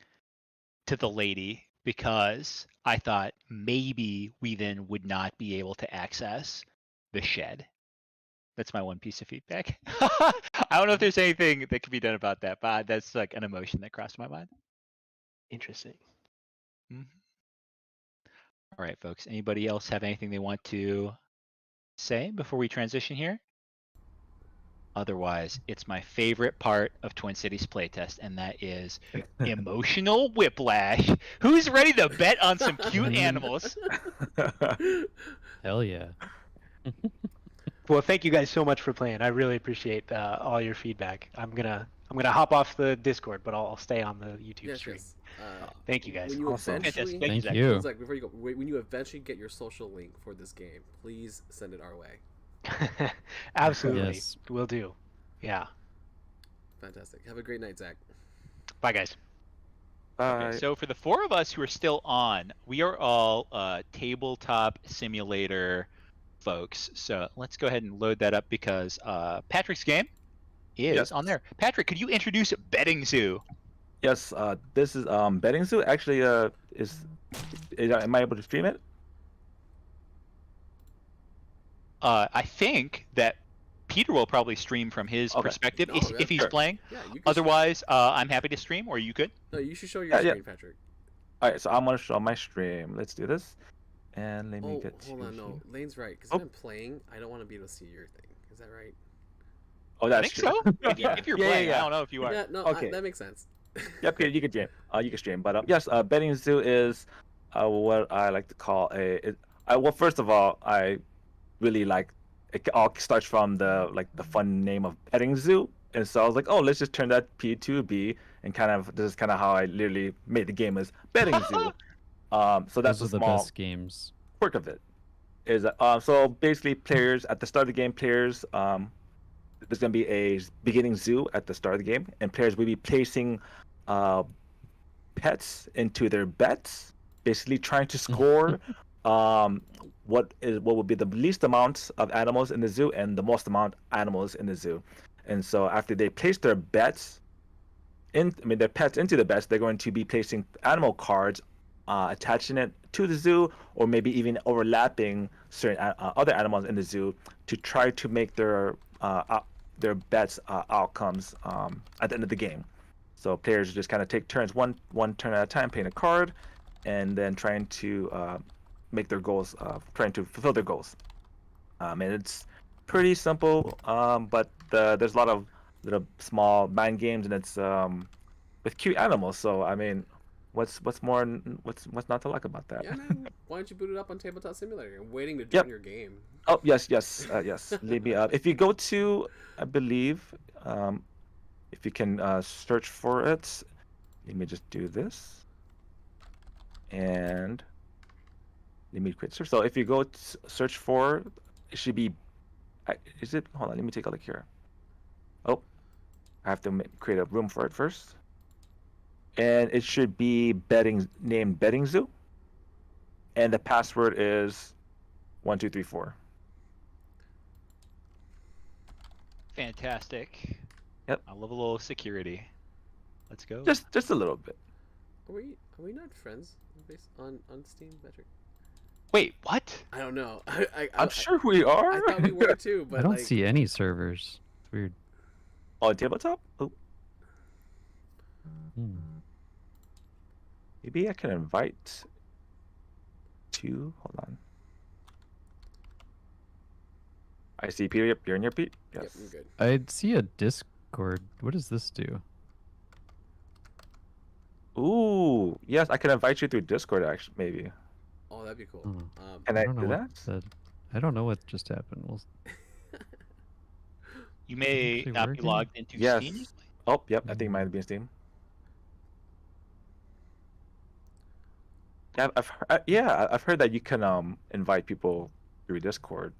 to the lady because I thought maybe we then would not be able to access the shed. That's my one piece of feedback. I don't know if there's anything that can be done about that, but that's like an emotion that crossed my mind. Interesting. All right, folks. Anybody else have anything they want to say before we transition here? Otherwise, it's my favorite part of Twin Cities playtest, and that is emotional whiplash. Who's ready to bet on some cute animals? Hell yeah. Well, thank you guys so much for playing. I really appreciate all your feedback. I'm gonna hop off the Discord, but I'll stay on the YouTube stream. Yes. Thank you guys. When you Awesome. eventually, Thank you. Zach, before you go, when you eventually get your social link for this game, please send it our way. Absolutely. Yes. Will do. Yeah. Fantastic. Have a great night, Zach. Bye, guys. Okay, so for the 4 of us who are still on, we are all tabletop simulator folks. So let's go ahead and load that up because Patrick's game is on there. Patrick, could you introduce Betting Zoo? Yes, this is Betting Zoo. Actually, am I able to stream it? I think that Peter will probably stream from his perspective if he's playing. Yeah, you can. Otherwise, I'm happy to stream, or you could. No, you should show your screen, Patrick. All right, so I'm gonna show my stream. Let's do this, and let me get. Hold on, no, Lane's right. Because if I'm playing, I don't want to be able to see your thing. Is that right? Oh, that's I think so. If you're playing, I don't know if you are. Yeah, no, Okay. that makes sense. Yeah, Peter, you can stream. You can stream, but yes, Betting Zoo is what I like to call well, first of all, I really like it. All starts from the fun name of Betting Zoo, and so I was like, oh, let's just turn that P to a B, and this is kind of how I literally made the game as Betting Zoo. So that's Those a are the small best games. quirk of it. Is so basically players at the start of the game, there's going to be a beginning zoo at the start of the game, and players will be placing pets into their bets, basically trying to score what would be the least amount of animals in the zoo and the most amount of animals in the zoo. And so after they place their bets their pets into the bets, they're going to be placing animal cards, attaching it to the zoo, or maybe even overlapping certain other animals in the zoo to try to make their bets outcomes at the end of the game. So players just kind of take turns, one turn at a time, playing a card, and then trying to make their goals, trying to fulfill their goals. And it's pretty simple, but there's a lot of little small mind games, and it's with cute animals. So I mean, what's not to like about that? Yeah, man. Why don't you boot it up on Tabletop Simulator? I'm waiting to join your game. Oh yes. Leave me up. If you go to, I believe, if you can search for it, let me just do this, and let me quit search. So if you go search for, it should be. Is it? Hold on. Let me take a look here. Oh, I have to create a room for it first, and it should be named Betting Zoo, and the password is 1234. Fantastic. Yep. I love a little security. Let's go. Just a little bit. Are we not friends based on Steam, Patrick? Wait, what? I don't know. I'm sure we are. I thought we were too, but I don't see any servers. It's weird. Oh, tabletop? Oh. Maybe I can invite two. Hold on. I see Peter. Yep, you're in your Pete. Yes. Yep, I'm good. I see a Discord. What does this do? Ooh, yes, I can invite you through Discord. Actually, maybe. Oh, that'd be cool. Can I don't do know that? what said. I don't know what just happened. You may actually not be working? logged into Yes. Steam. Oh, yep. I think it might have been Steam. Yeah, I've heard that you can invite people through Discord,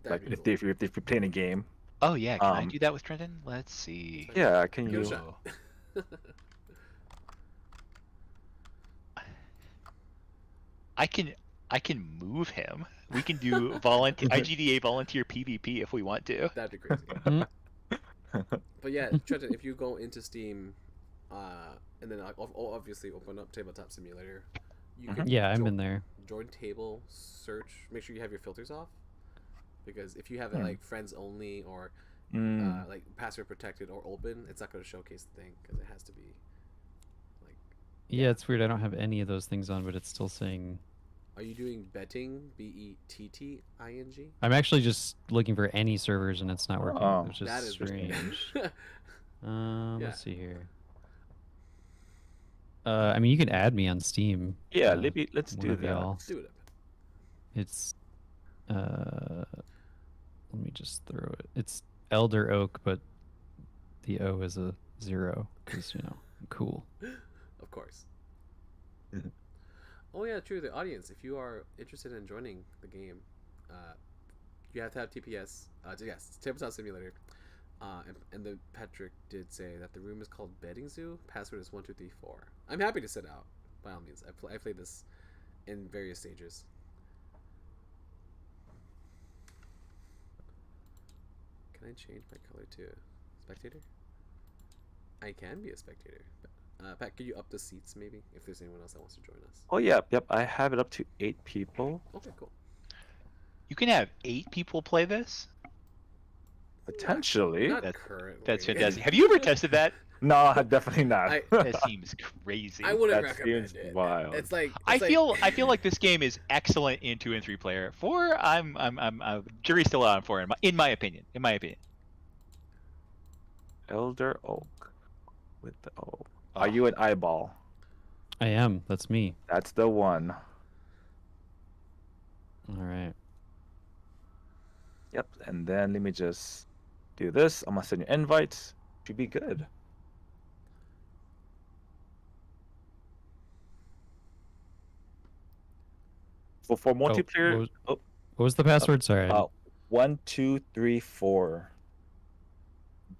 That'd like be if you're playing a game. Oh yeah, can I do that with Trenton? Let's see. Yeah, can Give you? it a shot. I can move him. We can do volunteer IGDA volunteer PvP if we want to. That'd be crazy. But yeah, Trenton, if you go into Steam, and then obviously open up Tabletop Simulator, you can Yeah, I'm in there. join table, search, make sure you have your filters off, because if you have it like friends only or like password protected or open, it's not going to showcase the thing because it has to be like. Yeah, it's weird. I don't have any of those things on, but it's still saying. Are you doing betting? BETTING? I'm actually just looking for any servers, and it's not working. Oh. Which is That is strange. Yeah. Let's see here. I mean, you can add me on Steam. Yeah, let's one do of that. y'all. Do it. It's let me just throw it. It's Elder Oak, but the O is a 0 because I'm cool. Of course. Oh yeah, true. The audience, if you are interested in joining the game, you have to have TPS. Yes, Tabletop Simulator. And the Patrick did say that the room is called Bedding Zoo. Password is 1234. I'm happy to sit out. By all means, I played this in various stages. Can I change my color to spectator? I can be a spectator. Pat, could you up the seats maybe if there's anyone else that wants to join us? Oh yeah, yep. I have it up to 8 people. Okay, cool. You can have 8 people play this? Potentially. Not That's- currently. That's fantastic. Have you ever tested that? No, definitely not. That seems crazy. I wouldn't That recommend seems it. wild. It's like I feel like this game is excellent in 2 and 3 player. 4, I'm jury's still out for in my opinion. Elder Oak with the O. Are you an eyeball? I am. That's me. That's the one. All right. Yep. And then let me just do this. I'm gonna send you invites. Should be good. For multiplayer, what was the password? Sorry. 1, 2, 3, 4.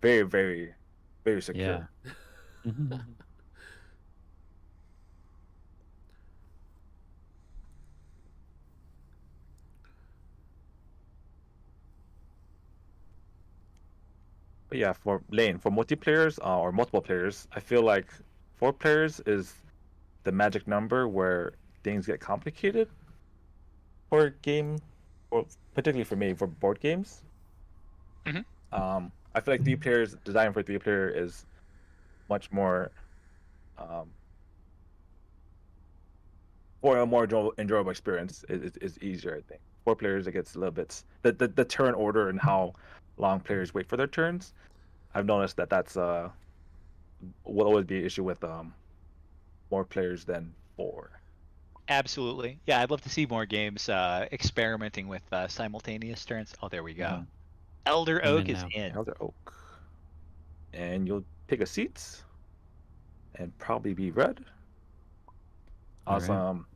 Very, very, very secure. Yeah. But yeah, for multiplayers or multiple players, I feel like 4 players is the magic number where things get complicated for a game, or particularly for me for board games. Mhm. I feel like 3 players, design for 3 player is much more for a more enjoyable experience. Is easier, I think. 4 players, it gets a little bit the turn order and how long players wait for their turns. I've noticed that's will always be an issue with more players than 4. Absolutely. Yeah, I'd love to see more games experimenting with simultaneous turns. Oh, there we go. Mhm. Elder I'm Oak in is now. in. Elder Oak. And you'll pick a seat and probably be red. All right. Awesome.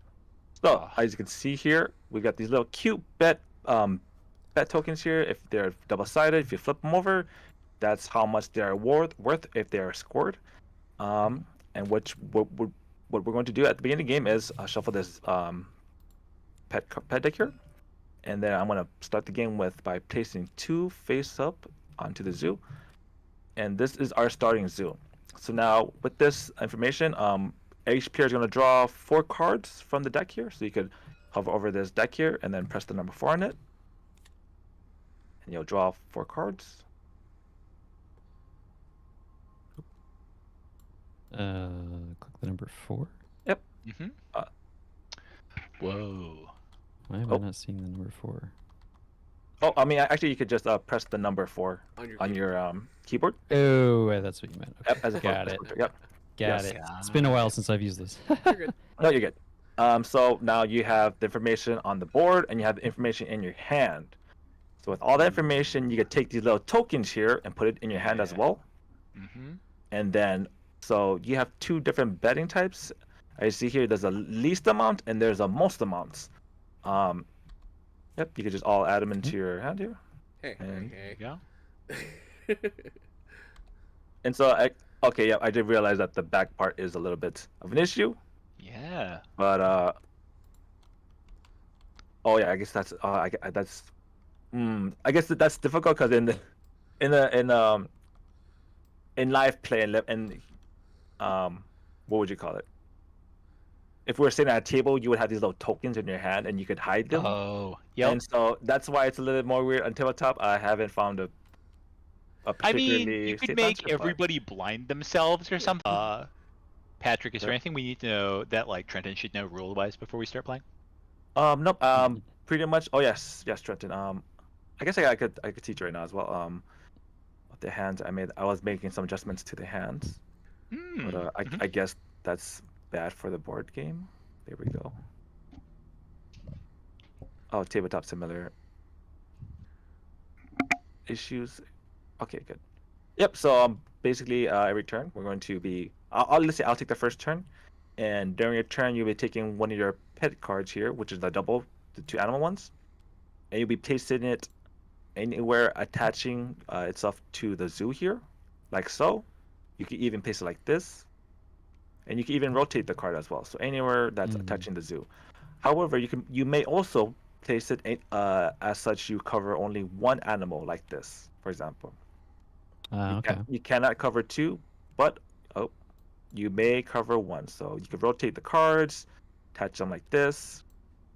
So as you can see here, we got these little cute bet tokens here. If they're double-sided, if you flip them over, that's how much they are worth if they are scored. And what we're going to do at the beginning of the game is shuffle this pet deck here, and then I'm gonna start the game by placing 2 face up onto the zoo, and this is our starting zoo. So now with this information, each player is gonna draw 4 cards from the deck here. So you could hover over this deck here and then press the number 4 on it, and you'll draw 4 cards. Click the number 4. Mm-hmm. Whoa. Why am I not seeing the number 4? Oh, I mean, actually, you could just press the number 4 on your keyboard. Oh, that's what you meant. Okay. Yep, as a Got it. Yep. Got Yes. it. It's been a while since I've used this. You're good. No, you're good. So now you have the information on the board and you have the information in your hand. So with all that information, you could take these little tokens here and put it in your hand as well. Mm-hmm. And then, so you have 2 different betting types. I see here there's a least amount and there's a most amounts. Yep, you could just all add them into your hand here. Hey, And- hey, Yeah. hey. And so, okay, yeah, I did realize that the back part is a little bit of an issue. Yeah. But oh yeah, I guess that's I guess that's difficult because in live play and what would you call it? If we were sitting at a table, you would have these little tokens in your hand and you could hide them. Oh. Yep. And so that's why it's a little bit more weird. On tabletop, I haven't found a I particularly mean, you could safe make answer, but- everybody blind themselves or something. Patrick, is there anything we need to know that like Trenton should know rule-wise before we start playing? Nope. Pretty much. Oh yes, Trenton. I guess I could teach you right now as well. With the hands, I was making some adjustments to the hands, but I guess that's bad for the board game. There we go. Oh, tabletop similar issues. Okay, good. Yep. So basically, every turn we're going to be. Let's say I'll take the first turn, and during your turn you'll be taking one of your pet cards here, which is the 2 animal ones, and you'll be placing it anywhere attaching itself to the zoo here, like so. You can even place it like this, and you can even rotate the card as well. So anywhere that's touching the zoo. However, you may also place it as such you cover only one animal like this, for example. Okay. You cannot cover two, but you may cover one. So you can rotate the cards, attach them like this,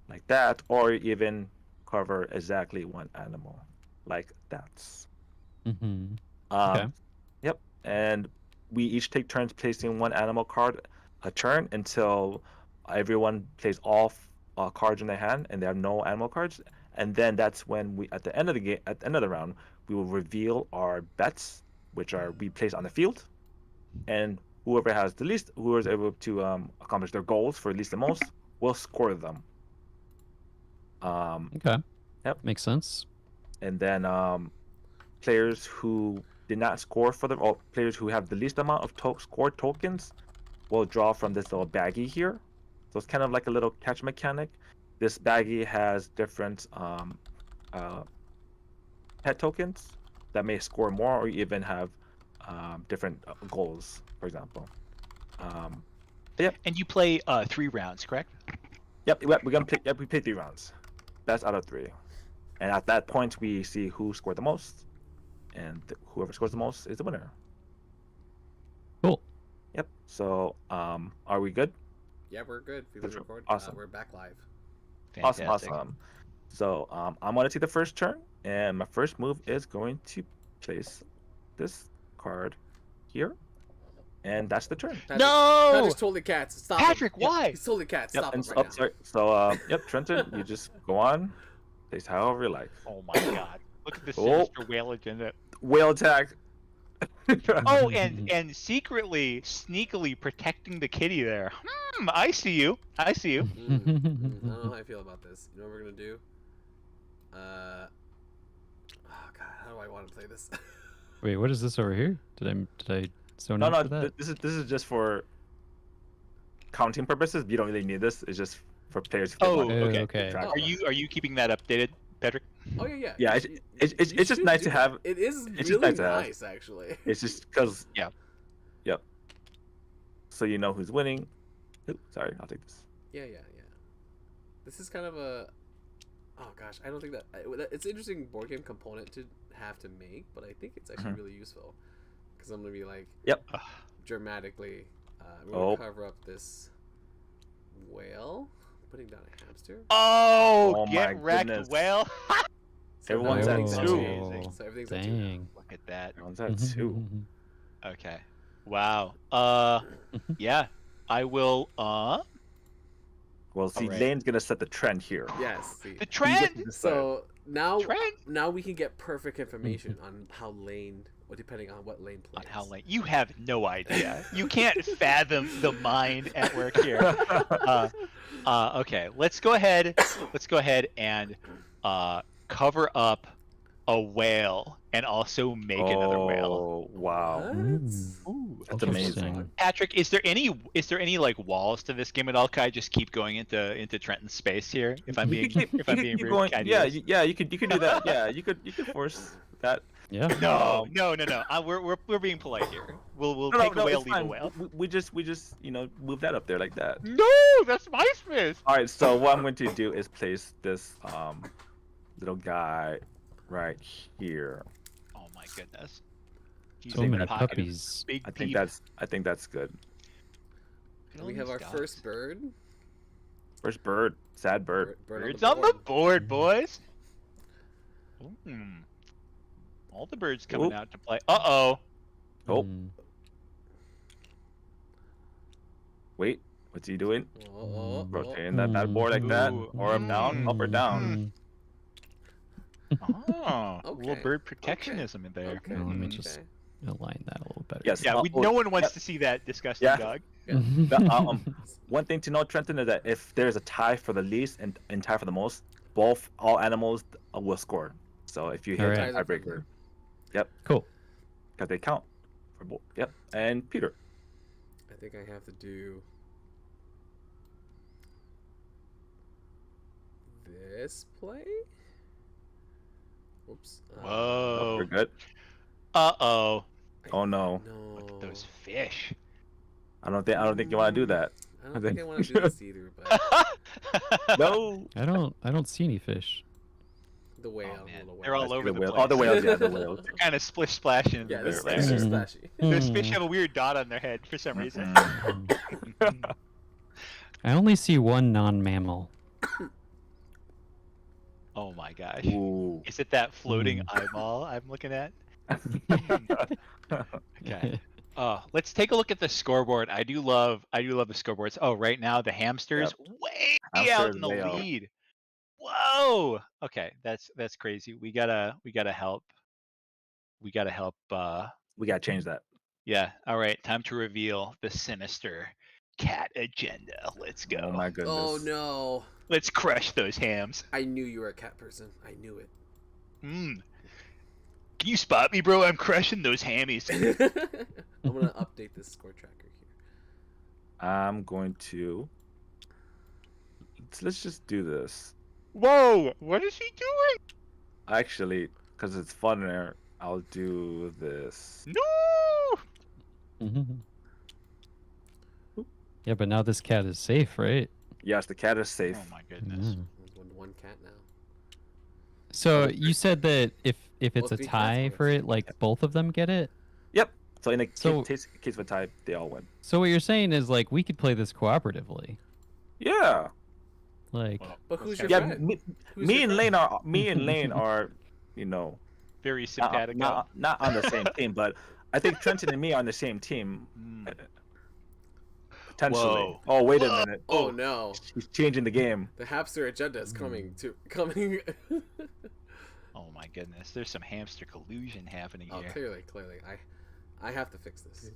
like that, or even cover exactly one animal like that. Okay. Yep. And we each take turns placing one animal card a turn until everyone plays all cards in their hand and they have no animal cards. And then that's when we, at the end of the game, at the end of the round, we will reveal our bets, which are we place on the field, and whoever has the least, whoever is able to accomplish their goals for at least the most, will score them. Okay. Yep. Makes sense. And then players who did not score for them, or players who have the least amount of scored tokens, will draw from this little baggie here. So it's kind of like a little catch mechanic. This baggie has different pet tokens that may score more or even have different goals, for example. Yep. And you play 3 rounds, correct? Yep. We're gonna play. Yep, we play 3 rounds. Best out of 3, and at that point we see who scored the most, and whoever scores the most is the winner. Cool. Yep. So, are we good? Yeah, we're good. Feeling record. Awesome. We're back live. Fantastic. Awesome. So, I'm gonna take the first turn, and my first move is going to place this card here, and that's the turn. No! Patrick's totally cats. Stop him. Patrick, why? He's totally cats. Yep. Stop And him right now. sorry. So, yep, Trenton, you just go on, place however you like. Oh my god. Look at the Oh. sinister whale agenda. Whale attack. Oh, and secretly, sneakily protecting the kitty there. I see you. I see you. I don't know how I feel about this. You know what we're gonna do? Oh god, how do I want to play this? Wait, what is this over here? Did I zone No, out no. for that? This is just for counting purposes. You don't really need this. It's just for players. Who Oh, want to okay. keep track of Are it. you keeping that updated, Patrick? Oh yeah. Yeah, it's You just should nice do to it. have. It is It's just really nice to have. nice, actually. It's just because. Yeah. Yep. So you know who's winning. Oops, sorry, I'll take this. Yeah. This is kind of a. Oh gosh, I don't think that it's an interesting board game component to have to make, but I think it's actually really useful because I'm gonna be like, Yep. dramatically, we're gonna cover up this whale, putting down a hamster. Oh, my get wrecked, goodness. whale. So Everyone's now at everything's 2. amazing. So everything's at 2 now. Dang. Look at that. Everyone's at 2. Okay. Wow. Yeah. I will. Well, see, Alright. Lane's gonna set the trend here. Yes. See. The trend. So now, Trend. we can get perfect information on how Lane, or depending on what Lane On plays. how late? You have no idea. You can't fathom the mind at work here. Okay. Let's go ahead. Let's go ahead and cover up a whale and also make another whale. Oh wow, What? Ooh, that's Interesting. amazing. Patrick, is there any like walls to this game at all? Can I just keep going into Trenton's space here? If I'm being You if I'm could being keep rude, going. can I do Yeah, this? you could do that. Yeah, you could force that. Yeah. No. We're being polite here. We'll No, take no, a whale, it's leave a fine. whale. We just move that up there like that. No, that's my space. All right, so what I'm going to do is place this little guy right here. Oh my goodness. He's So in many the pocket of puppies. Big I think peep. that's good. We have our first bird. First bird, sad bird. Birds on the board, boys. All the birds coming out to play. Uh-oh. Oh, Mm. wait, what's he doing? Oh. Rotating that bad board like that, Ooh. or up down, up or down. Oh, a little Okay, bird protectionism in there. Okay. Let me okay. just align that a little better. Yes. Yeah, no one wants to see that disgusting Yeah. dog. One thing to note, Trenton, is that if there's a tie for the least and tie for the most, all animals will score. So if you hit Alright. a tiebreaker, yep, Cool. because they count for both. Yep. And Peter. I think I have to do this play. Whoops. Whoa. We're good. Uh-oh. Oh no. No. Look at those fish. I don't think you want to do that. I don't think I want to do this either, but No. I don't see any fish. the whale. Oh, man. the whale. They're all over the whale. place. Oh, the whales. Yeah, the whales. They're kind of splish splashing in Yeah, the this dirt is there. extra Mm. splashy. Those fish have a weird dot on their head for some reason. I only see one non-mammal. Oh my gosh. Ooh. Is it that floating eyeball I'm looking at? Okay. Let's take a look at the scoreboard. I do love the scoreboards. Oh, right now the hamsters way out Hamsters in the way out. lead. Whoa. Okay, that's crazy. We gotta help. We gotta help. We gotta change that. Yeah. All right. Time to reveal the sinister cat agenda. Let's go. Oh my goodness. Oh no! Let's crush those hams. I knew you were a cat person. I knew it. Can you spot me, bro? I'm crushing those hammies. I'm gonna update this score tracker here. I'm going to. Let's just do this. Whoa! What is he doing? Actually, because it's funner, I'll do this. No! Yeah, but now this cat is safe, right? Yes, the cat is safe. Oh my goodness. Mhm. There's one cat now. So you said that if it's Well, a 3 cats tie win. for it, like both of them get it. Yep. So in a So- case of a tie, they all win. So what you're saying is like we could play this cooperatively. Yeah. Like Well, But who's that's your kinda friend? Me, Who's me your and friend? Lane are, you know, very not, simpatico. not on the same team, but I think Trenton and me are on the same team. Mm. Potentially. Whoa. Oh, wait a minute. Oh no! He's changing the game. The hamster agenda is coming. Oh my goodness. There's some hamster collusion happening Oh, here. clearly. I have to fix this.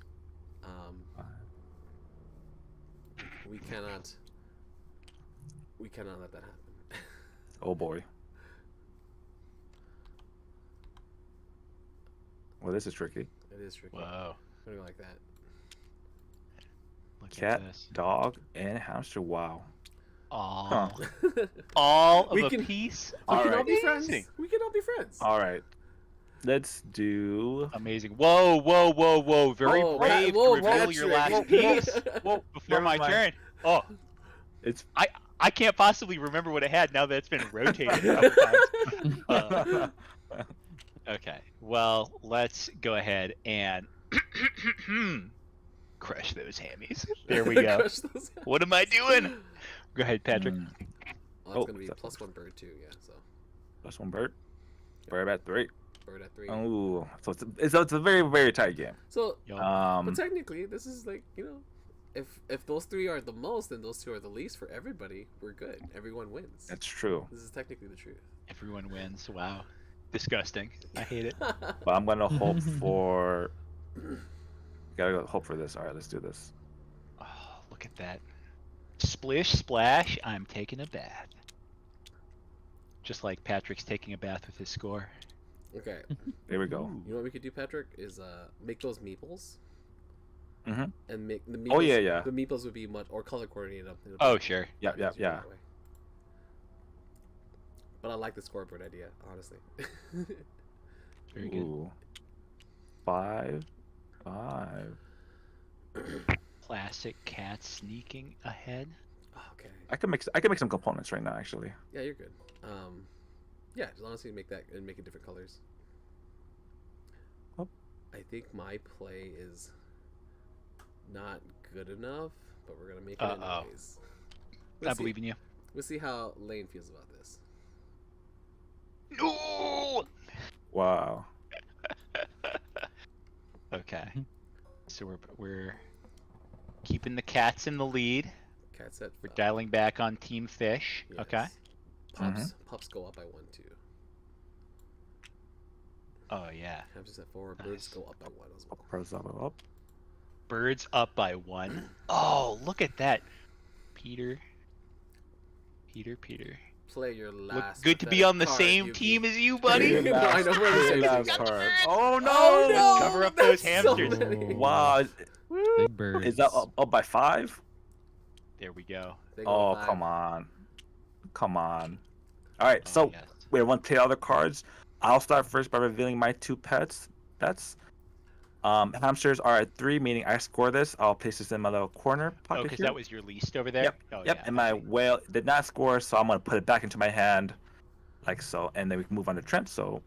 We cannot let that happen. Oh boy. Well, this is tricky. It is tricky. Whoa. Putting it like that. Look Cat, at this. dog, and hamster. Wow. All, Huh. all of We a can- piece. We can all Alright. be friends. Amazing. We can all be friends. All right. Let's do. Amazing. Whoa. Very Oh, brave whoa, to reveal your last Patrick. piece Whoa, before never my mind. turn. Oh, It's. I can't possibly remember what it had now that it's been rotated a couple times. Okay. Well, let's go ahead and crush those hammies. There we go. Crush those- What am I doing? Go ahead, Patrick. Mm, Oh, Oh, it's gonna be is that- +1 bird too. Yeah. So Plus one bird. Bird at 3. bird at 3. Oh, so it's a very, very tight game. So, Yo. but technically, this is like, if those 3 are the most and those 2 are the least for everybody, we're good. Everyone wins. That's true. This is technically the truth. Everyone wins. Wow. Disgusting. I hate it. But I'm gonna hope for. Gotta hope for this. All right, let's do this. Oh, look at that. Splish splash, I'm taking a bath. Just like Patrick's taking a bath with his score. Okay. There we go. You know what we could do, Patrick? Is make those meeples. Mhm. And make the meeples. Oh, yeah. The meeples would be much or color coordinated. It'll be Oh, sure. Yeah. easier that way. But I like the scoreboard idea, honestly. Very good. Ooh. 5. Classic cat sneaking ahead. Okay. I can make some components right now, actually. Yeah, you're good. Yeah, as long as you make that and make it different colors. Oh. I think my play is not good enough, but we're gonna make it Uh-oh. anyways. I believe in you. We'll see how Lane feels about this. No. Wow. Okay. So we're keeping the cats in the lead. Cat set. We're dialing back on Team Fish. Okay. Pups go up by 1 too. Oh yeah. Hamsters at 4. Nice. Birds go up by 1 as well. Press up. Birds up by 1. Oh, look at that. Peter. Play your Look last. good to be pathetic on the card, same Yuki. team as you, buddy. No, I know we're the same Last team. card. Oh no! Oh no! Cover up those That's so hamsters. many. Wow. big birds. Is that up by 5? There we go. They go Oh, 5. come on. All right, Oh, so yes. we want to play other cards. I'll start first by revealing my two pets. Pets. Hamsters are at 3, meaning I score this. I'll place this in my little corner Oh, pocket because here. that was your least over there? Yep. Oh, Yep. yeah. And I my see. whale did not score, so I'm gonna put it back into my hand, like so, and then we can move on to Trent. So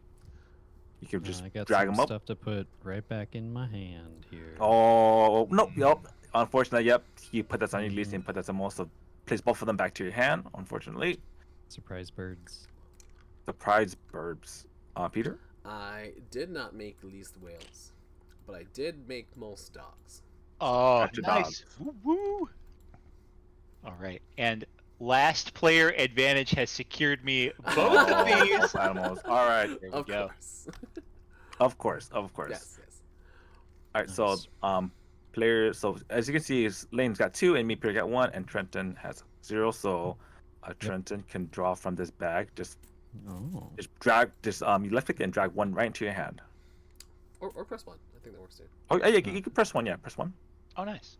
you can just I got drag some him up. stuff to put right back in my hand here. Oh no! Yep. Unfortunately, yep. You put that on your least Mhm. and put that on most of. Place both of them back to your hand. Unfortunately, Surprise birds. surprise burbs. Peter. I did not make least whales, but I did make most dogs. Oh, Got your nice. Woo woo. All right. And last player advantage has secured me both of these. Animals. All right. There we Of go. course. Of course. Of course. Yes. All right. So Nice. player. So as you can see, Lane's got 2, and me Peter got 1, and Trenton has 0. So Trenton can draw from this bag. Just Oh. drag. Just you left click and drag 1 right into your hand. Or press 1. I think that works too. Oh yeah, you can press 1. Yeah, press 1. Oh, nice.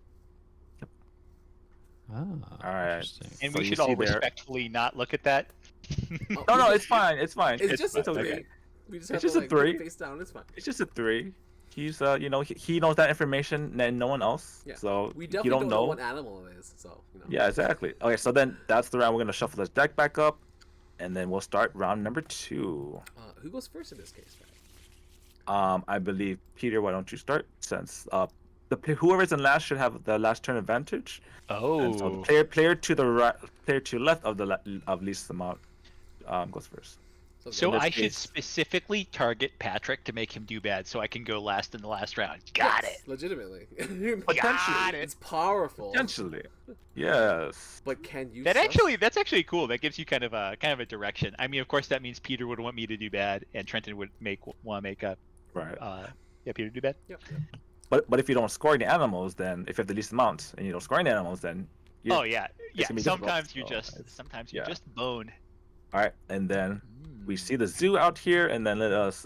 Ah. All right. Interesting. And So we you should see all there- respectfully not look at that. Oh, No, it's fine. It's fine. It's just a it's 3. okay. We just It's have just to a like 3. face down. It's fine. It's just a 3. He's he knows that information and no one else. Yeah. So We you definitely don't don't know. know what animal it is. So Yeah, exactly. Okay, so then that's the round. We're gonna shuffle this deck back up, and then we'll start round number 2. Who goes first in this case? I believe Peter. Why don't you start? Since whoever's in last should have the last turn advantage. And so Oh. the player to the right, player to left of of least amount goes first. So this I should case- specifically target Patrick to make him do bad so I can go last in the last round. Got Yes, it. Legitimately. Got it. It's powerful. Potentially, yes. But can you? That's sus- actually cool. That gives you kind of a direction. I mean, of course, that means Peter would want me to do bad, and Trenton would want to make a Right. Peter do bad. Yep. But if you don't score any animals, then if you have the least amount and you don't score any animals, then Oh yeah, it's gonna be difficult, Sometimes you so sometimes you yeah. just bone. all right. And then we see the zoo out here, and then let us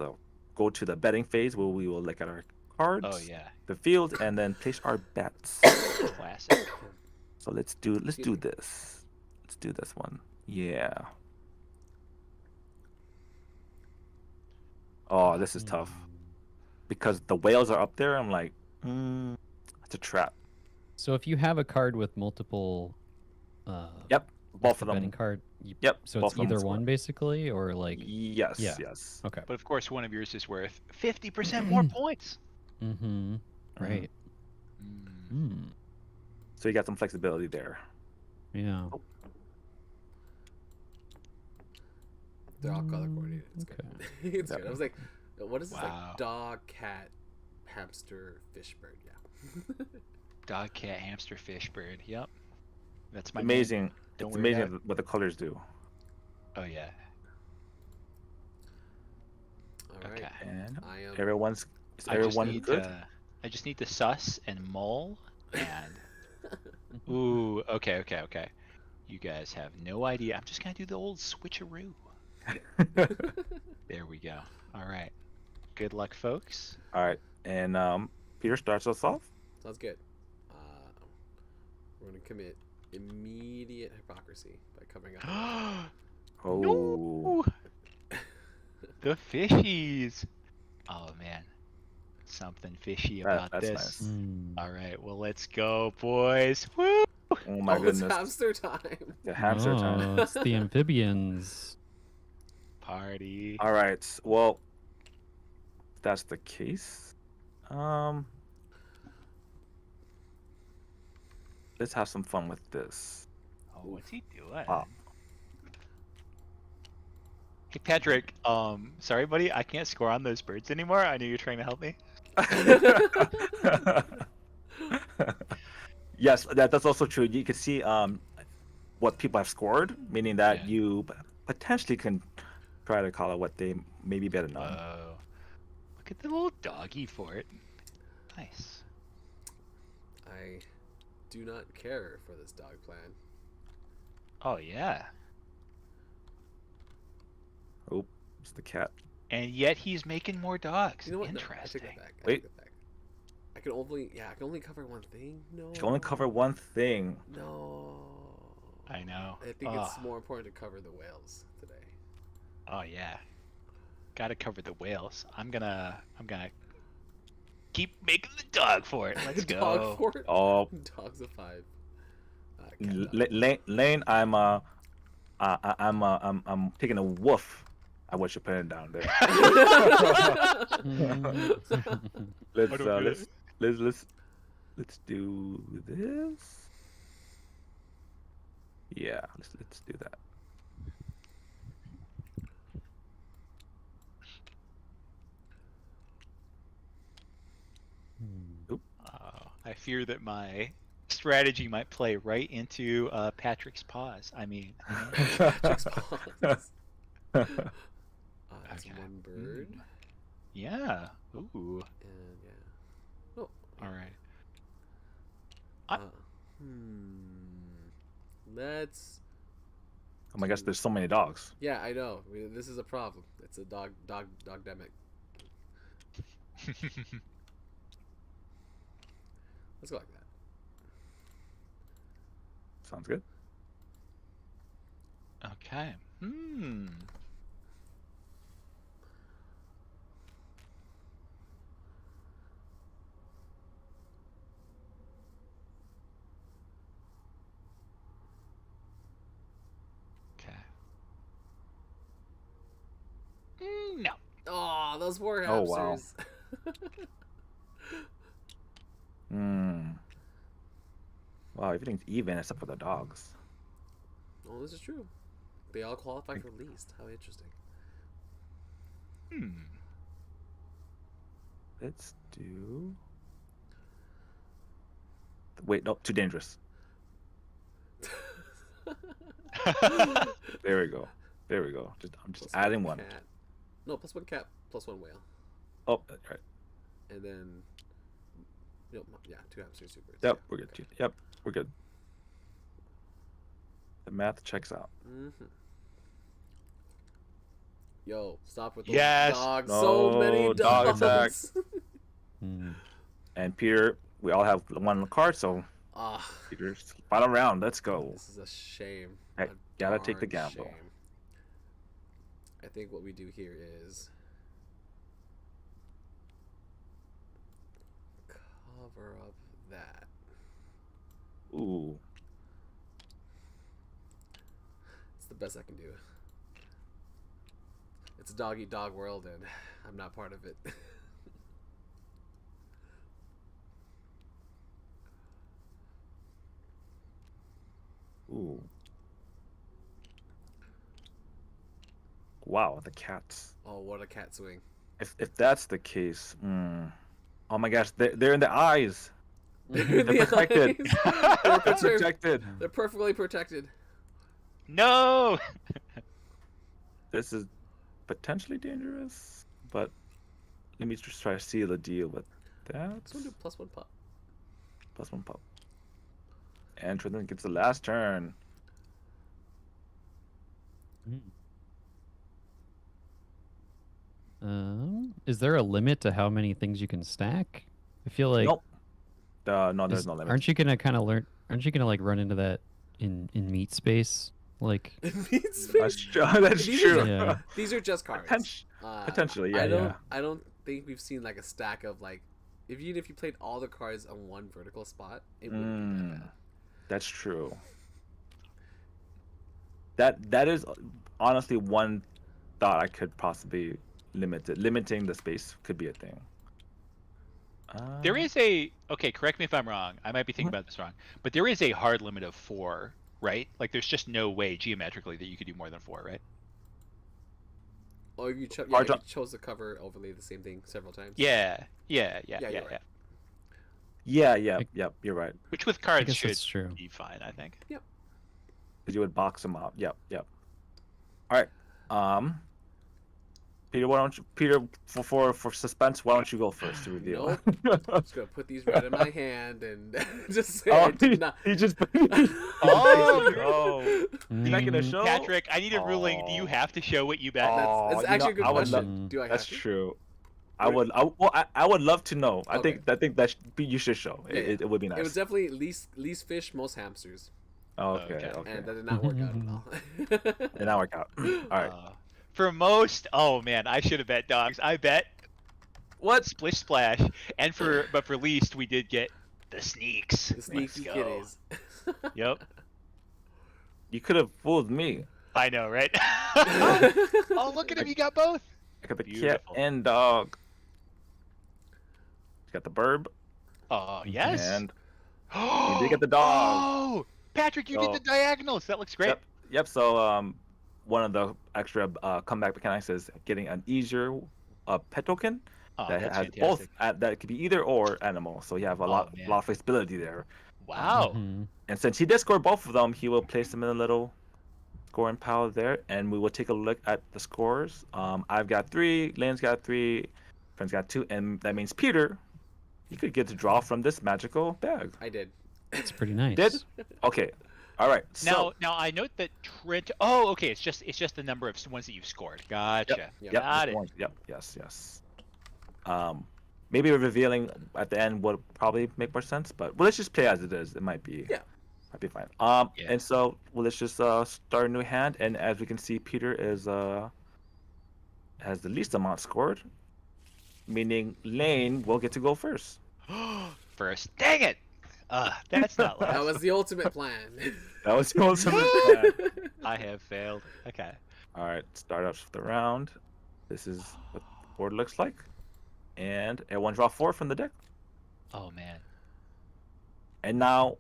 go to the betting phase where we will look at our cards, Oh yeah, the field, and then place our bets. classic. So let's do this. Let's do this one. Yeah. Oh, this is tough because the whales are up there. I'm like, it's a trap. So if you have a card with multiple, Yep, what's both the of them. betting card. Yep, So both it's of them either score. one basically, or like. Yes, Yeah. yes. Okay. But of course, one of yours is worth 50% more points. Mm-hmm. Right. Mm. So you got some flexibility there. Yeah. They're all color coordinated. It's good. It's good. I was like, what is this? Wow. Like dog, cat, hamster, fish, bird. Yeah. Dog, cat, hamster, fish, bird. Yep, that's my Amazing. Don't It's worry amazing about what the colors do. name. Oh yeah. All right. Okay. And I am. everyone's is I just everyone need good? I just need to suss and mull and. Ooh. Okay. You guys have no idea. I'm just gonna do the old switcheroo. There we go. All right. Good luck, folks. All right, and Peter starts us off. Sounds good. We're gonna commit immediate hypocrisy by covering up. Oh, No! The fishies. Oh man, something fishy about that's this. nice. Mm. All right, well let's go, boys. Woo! Oh my It's goodness, hamster time. the hamster time. Oh, it's the amphibians. Party. All right, well, if that's the case. Let's have some fun with this. Oh, what's he doing? Wow. Hey Patrick, sorry buddy, I can't score on those birds anymore. I knew you were trying to help me. Yes, that's also true. You can see what people have scored, meaning that Yeah. you potentially can try to call it what they maybe better know. Oh, look at the little doggy for it. Nice. I do not care for this dog plan. Oh yeah. Oh, it's the cat. And yet he's making more dogs. You know what? No, I Interesting. take that back. Wait. I can only cover one thing. No. You can only cover one thing. No. I know. I think it's more important to cover the whales today. Oh yeah. gotta cover the whales. I'm gonna keep making the dog for it. Let's go. Dog for it? Oh, Dog's a 5. Cat dog. Lane, I'm taking a woof. I want you putting it down there. Let's do this. Yeah, let's do that. I fear that my strategy might play right into Patrick's paws. I mean, Patrick's paws. That's Okay. one bird. yeah. Ooh. And yeah. Oh. All right. Let's. Oh my gosh, there's so many dogs. Yeah, I know. I mean, this is a problem. It's a dog-demic. Let's go like that. Sounds good. Okay. Okay. No. Oh, those poor Oh, wow. hamsters. Wow, everything's even except for the dogs. Oh, this is true. They all qualify for least. How interesting. Let's do. Wait, no, too dangerous. There we go. There we go. I'm just Plus adding one. Cat. No, plus 1 cat, plus 1 whale. Oh, right. And then. Yep, yeah, 2 hamsters, 2 birds. Yep, Yeah, we're good. okay. Yep, we're good. The math checks out. Yo, stop with those Yes. dogs. No, So many dog dogs. attack. And Peter, we all have one card, so Ah, Peter, final round. Let's go. this is a shame. I A gotta take the darn gamble. shame. I think what we do here is cover up that. Ooh. It's the best I can do. It's a dog-eat-dog world, and I'm not part of it. Ooh. Wow, the cats. Oh, what a cat swing. If that's the case, oh my gosh, they're in the eyes. They're protected. They're They're protected. They're perfectly protected. No. This is potentially dangerous, but let me just try to seal the deal with that. Let's do plus 1 pop. Plus 1 pop. And Tristan gets the last turn. Is there a limit to how many things you can stack? I feel like Nope. No, there's no limit. Aren't you gonna kind of learn? Aren't you gonna like run into that in meat space? Like That's true. That's These true. are- Yeah. These are just cards. Potentially, yeah, I don't think we've seen like a stack of like, even if you played all the cards on one vertical spot, it wouldn't be that bad. That's true. That is honestly one thought I could possibly limit it. Limiting the space could be a thing. There is a okay. Correct me if I'm wrong. I might be thinking about this wrong, but there is a hard limit of 4, right? Like there's just no way geometrically that you could do more than 4, right? Or you, if Hard you to- chose to cover overlay the same thing several times. Yeah. you're right. Yep. You're right. Which with I cards guess should that's true. be fine, I think. Because you would box them up. Yep. All right. Peter, why don't you? Peter, for suspense, why don't you go first to reveal? I'm just gonna put these right in my hand and just say Oh, I did not. he just. Oh, no. You're not gonna show. Patrick, I need a ruling. Do you have to show what you bet? Oh, That's you actually a know, good I would question. love- Do I That's have to? true. I would love to know. I think that you should show. Yeah, It would be nice. It was definitely least fish, most hamsters, Okay. Okay. and that did not work out at all. And now work out. All right. for most. Oh man, I should have bet dogs. I bet What? Splish Splash, and for least we did get the sneaks. The sneaky Let's go. kitties. Yep. You could have fooled me. I know, right? Oh, look at him! You got both. I got the cat Beautiful. and dog. You got the burb. Oh yes. And you did get the dog. Oh, Patrick, you So- did the diagonals. That looks great. Yep. So one of the extra comeback mechanics is getting an easier pet token Oh, that that's has fantastic. both. That could be either or animal. So you have a lot man. of flexibility there. Wow. Mhm. And since he did score both of them, he will place them in a little scoring pile there, and we will take a look at the scores. I've got 3, Lane's got 3, Friend's got 2, and that means Peter, you could get to draw from this magical bag. I did. It's pretty nice. Did? Okay. All right. So, Now I note that Trent. Oh, okay. It's just the number of ones that you've scored. Gotcha. Yep. Got this it. one- Yep. Yes. Maybe revealing at the end would probably make more sense, but let's just play as it is. It might be. Yeah. Might be fine. Yeah. And so let's just start a new hand, and as we can see, Peter is has the least amount scored, meaning Lane will get to go first. First. Dang it. That's not That last. was the ultimate plan. That was the ultimate plan. I have failed. Okay. All right, start out the round. This is what the board looks like, and everyone draw 4 from the deck. Oh man. And now,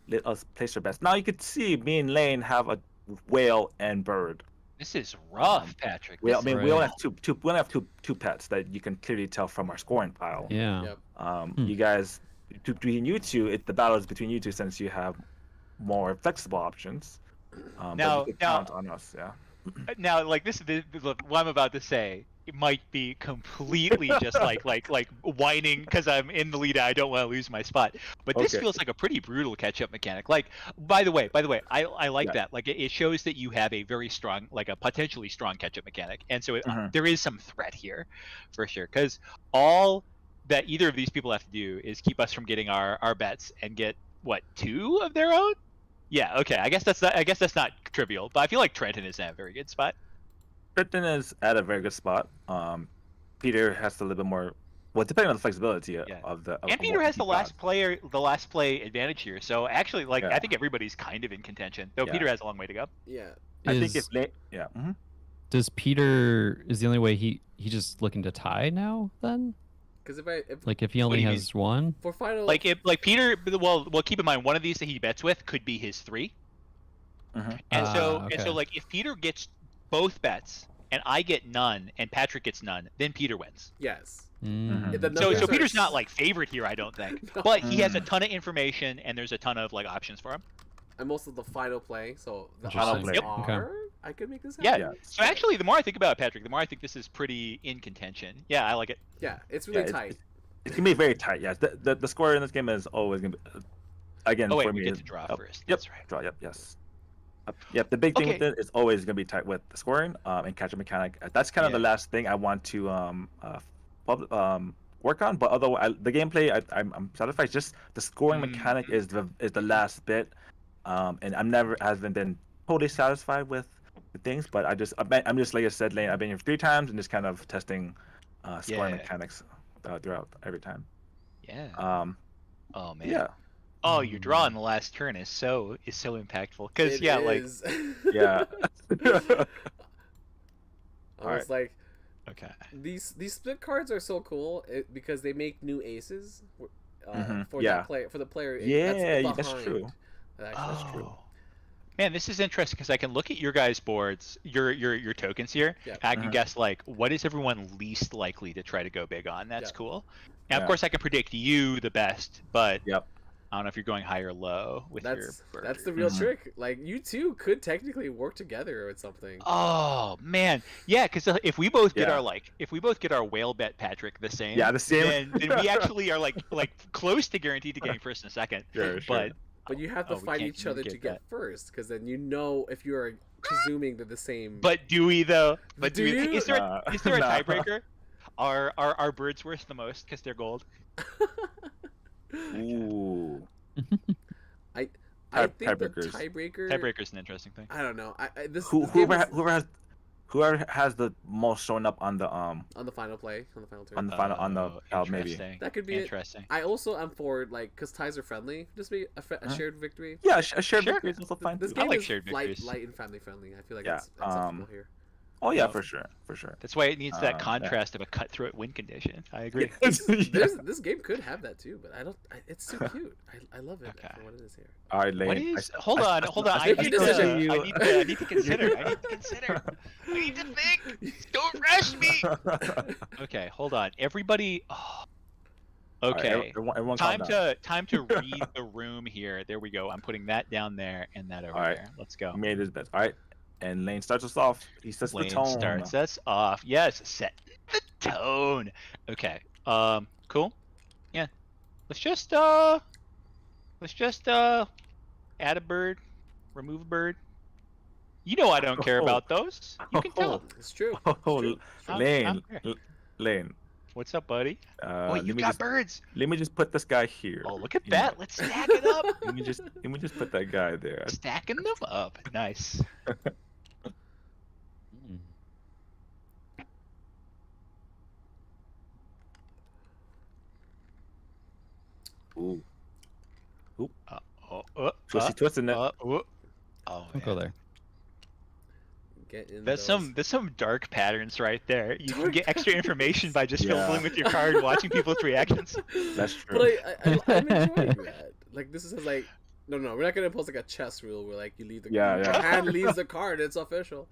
let us place our bets. Now you can see me and Lane have a whale and bird. This is rough, Patrick. We This only Right. have we only have two pets that you can clearly tell from our scoring pile. Yeah. Yep. You guys, between you two, the battle is between you two since you have more flexible options. But Now- you can now- count on us, yeah. Now, like what I'm about to say, it might be completely just like whining because I'm in the lead. I don't want to lose my spot. But this Okay. feels like a pretty brutal catch-up mechanic. Like, by the way, I like Yeah. that. Like, it shows that you have a very strong, like a potentially strong catch-up mechanic, and so Mhm. there is some threat here, for sure. Because all that either of these people have to do is keep us from getting our bets and get what 2 of their own. Yeah. Okay. I guess that's not trivial, but I feel like Trenton is in a very good spot. Trenton is at a very good spot. Peter has a little bit more. Well, depending on the flexibility Yeah. of the. And Peter has the last play advantage here. So actually, like, Yeah. I think everybody's kind of in contention. Though Yeah. Peter has a long way to go. Yeah. I think Is- if Lane, yeah. mhm. Does Peter is the only way he just looking to tie now then? Because if Like if he What only do you has one? for final Like Peter, well, keep in mind one of these that he bets with could be his 3. Mhm. And so okay. like if Peter gets both bets and I get none and Patrick gets none, then Peter wins. yes. Mm. The So numbers are Peter's not like favorite here, I don't think. No. But he has a ton of information and there's a ton of like options for him. I'm also the final play, so the Interesting. odds Yep. are Okay. I could make this Yeah. happen. Yeah. So actually, the more I think about it, Patrick, the more I think this is pretty in contention. Yeah, I like it. Yeah, it's really Yeah, tight. It's gonna be very tight. Yes, the score in this game is always gonna be. Again, Oh wait, for we me, get is- to draw yep, first. Yep. That's right. Draw. Yep. Yes. Yep. The big thing Okay. with it is always gonna be tight with the scoring and catch up mechanic. That's kind of the Yeah. last thing I want to work on. But otherwise, the gameplay I'm satisfied. Just the scoring mechanic is the last bit, and haven't been totally satisfied with the things. But I'm just like I said, Lane. I've been here 3 times and just kind of testing scoring Yeah. mechanics throughout every time. Yeah. Oh man. Yeah. Oh, your draw in the last turn is so impactful. Because It yeah, like is. Yeah. I was like, okay. these split cards are so cool because they make new aces for Yeah. that player for the player. Yeah, that's behind. true. That's true. Oh. Man, this is interesting because I can look at your guys' boards, your tokens here. Yeah. And I can guess like what is everyone least likely to try to go big on. That's Yeah. cool. And Yeah. of course, I can predict you the best, but Yep. I don't know if you're going high or low with That's your. that's the real Mhm. trick. Like you two could technically work together with something. Oh man, yeah, because if we both get Yeah. our whale bet, Patrick, the same. Yeah, the same. Then we actually are like close to guaranteed to getting first and second. Sure. But But you have to Oh, we fight can't each other to communicate get first, because then you know if you are presuming they're the same. do we though? But Do you? is there Nah. is there a Nah. tiebreaker? Are birds worth the most because they're gold? Ooh. I think the tiebreakers. tiebreaker. Tiebreaker's an interesting thing. I don't know. I this Who, this game whoever, is- whoever has whoever has the most showing up on the On the final play, on the final turn. on the final on the maybe. Interesting. That could be it. interesting. I also am for like because ties are friendly. Just be a shared victory. Yeah, a shared Sure. victory is also fine This too. I game like is shared victories. light and family friendly. I feel like Yeah, it's acceptable here. Oh yeah, No. for sure, for sure. That's why it needs that Yeah. contrast of a cutthroat win condition. I agree. This game could have that too, but I don't. It's too cute. I love it Okay. for what it is here. All right, Lane. What is? Hold on. I think need you to. decision you- I need to consider. I need to consider. I need to think. Don't rush me. Okay, hold on. Everybody. Oh. All right, Okay. everyone calm down. Time to read the room here. There we go. I'm putting that down there and that over All right. there. Let's go. He made his best. All right, and Lane starts us off. He sets Lane the tone. starts us off. Yes, set the tone. Okay. Cool. Yeah. Let's just add a bird, remove a bird. You know I don't care about those. You can tell. It's true. Oh, It's true. Lane, I'm Lane. What's up, buddy? Oh, let you me got just birds. let me just put this guy here. Oh, look at you that. know. Let's stack it up. Let me just put that guy there. Stacking them up. Nice. Mm. Ooh, Twisty twisting it. Oh, Don't man. go there. Get in There's some dark patterns right there. You can Dark get extra information by just Yeah. fiddling with your card, and watching people's reactions. That's But true. I'm enjoying that. Like this is like no, we're not gonna impose like a chess rule where like you leave the Yeah, your yeah. hand leaves the card. It's official.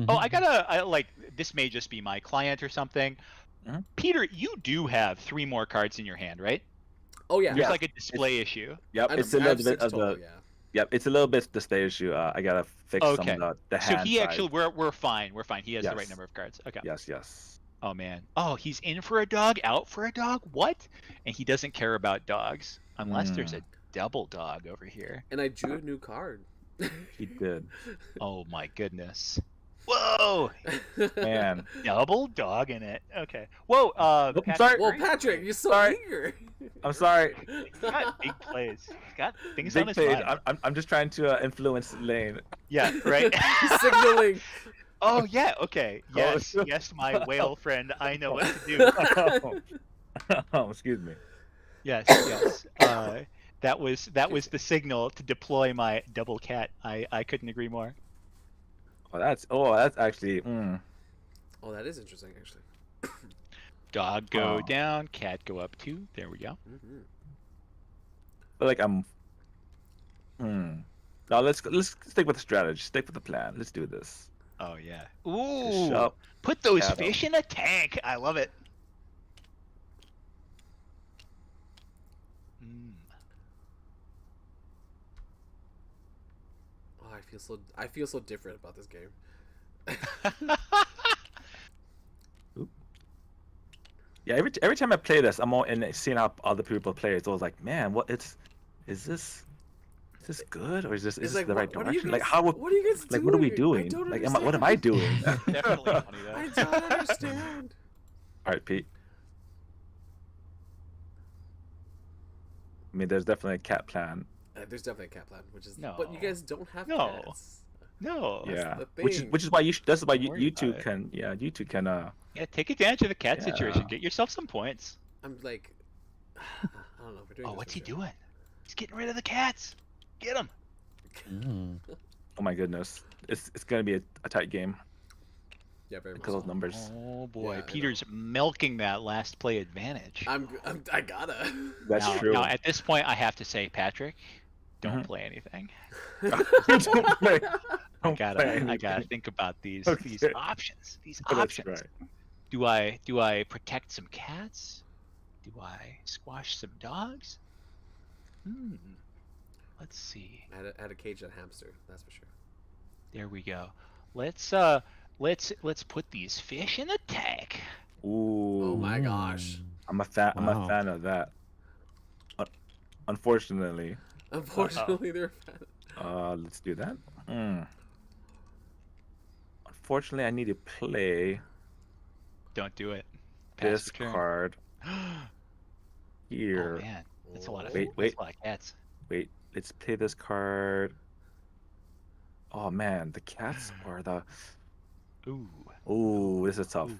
Oh, I like this may just be my client or something. Mhm. Peter, you do have 3 more cards in your hand, right? Oh yeah. There's like a display issue. Yep, I'm- it's a I have little bit 6 of the. total, yeah. Yep, it's a little bit the stay issue. I gotta fix Okay. some of the So hand he side. actually we're fine. We're fine. He has the right Yes. number of cards. Okay. Yes, yes. Oh man. Oh, he's in for a dog, out for a dog. What? And he doesn't care about dogs unless there's a double dog over here. And I drew a new card. He did. Oh my goodness. Whoa! Man. Double dog in it. Okay. Whoa. I'm Patrick, sorry. Well, great. Patrick, you're so Sorry. eager. I'm sorry. He's got big plays. He's got things Big on his page. mind. I'm just trying to influence Lane. Yeah. Right. He's signaling. Oh yeah. Okay. Oh, Yes. sure. Yes, my whale friend. I know what to do. Oh, excuse me. Yes. Yes. That was the signal to deploy my double cat. I couldn't agree more. Oh, that's actually. Oh, that is interesting, actually. Dog go Oh. down, cat go up 2. There we go. Mm-hmm. But like I'm. Now let's stick with the strategy. Stick with the plan. Let's do this. Oh yeah. Just Ooh. shove Put those cat up. fish in a tank. I love it. Oh, I feel so different about this game. Yeah, every time I play this, I'm all in seeing how other people play. It's always like, man, is this good or is this like, the right what are you direction? Like guys- how what are you guys like what are we doing? I doing? don't Like what am I doing? Definitely funny though. I don't understand. All right, Pete. I mean, there's definitely a cat plan. There's definitely a cat plan, which is No. but you guys don't have No. cats. No. Yeah, the which thing. is why that's why Don't worry you two about it. can you two can Yeah, take advantage of the cat Yeah. situation. Get yourself some points. I'm like, I don't know. If we're doing Oh, this what's for he sure. doing? He's getting rid of the cats. Get him. Mm. Oh my goodness, it's gonna be a tight game Yeah, very much. because of those So. numbers. Oh boy, Yeah, I Peter's milking that last play advantage. I gotta. That's now, true. Now at this point, I have to say, Patrick, don't Mhm. play anything. Don't play. I Don't gotta play think about these Okay. options. These Oh, that's options. right. Do I protect some cats? Do I squash some dogs? Let's see. I had to cage that hamster. That's for sure. There we go. Let's put these fish in the tank. Ooh. Oh my gosh. I'm a fan. I'm a Wow. fan of that. Unfortunately, Unfortunately, they're. let's do that. Unfortunately, I need to play Don't do it. Pass this the turn. card Oh here. man, that's a lot of Wait, that's wait. a lot of cats. Wait, let's play this card. Oh man, the cats or the. Ooh. Ooh, this is tough. Ooh.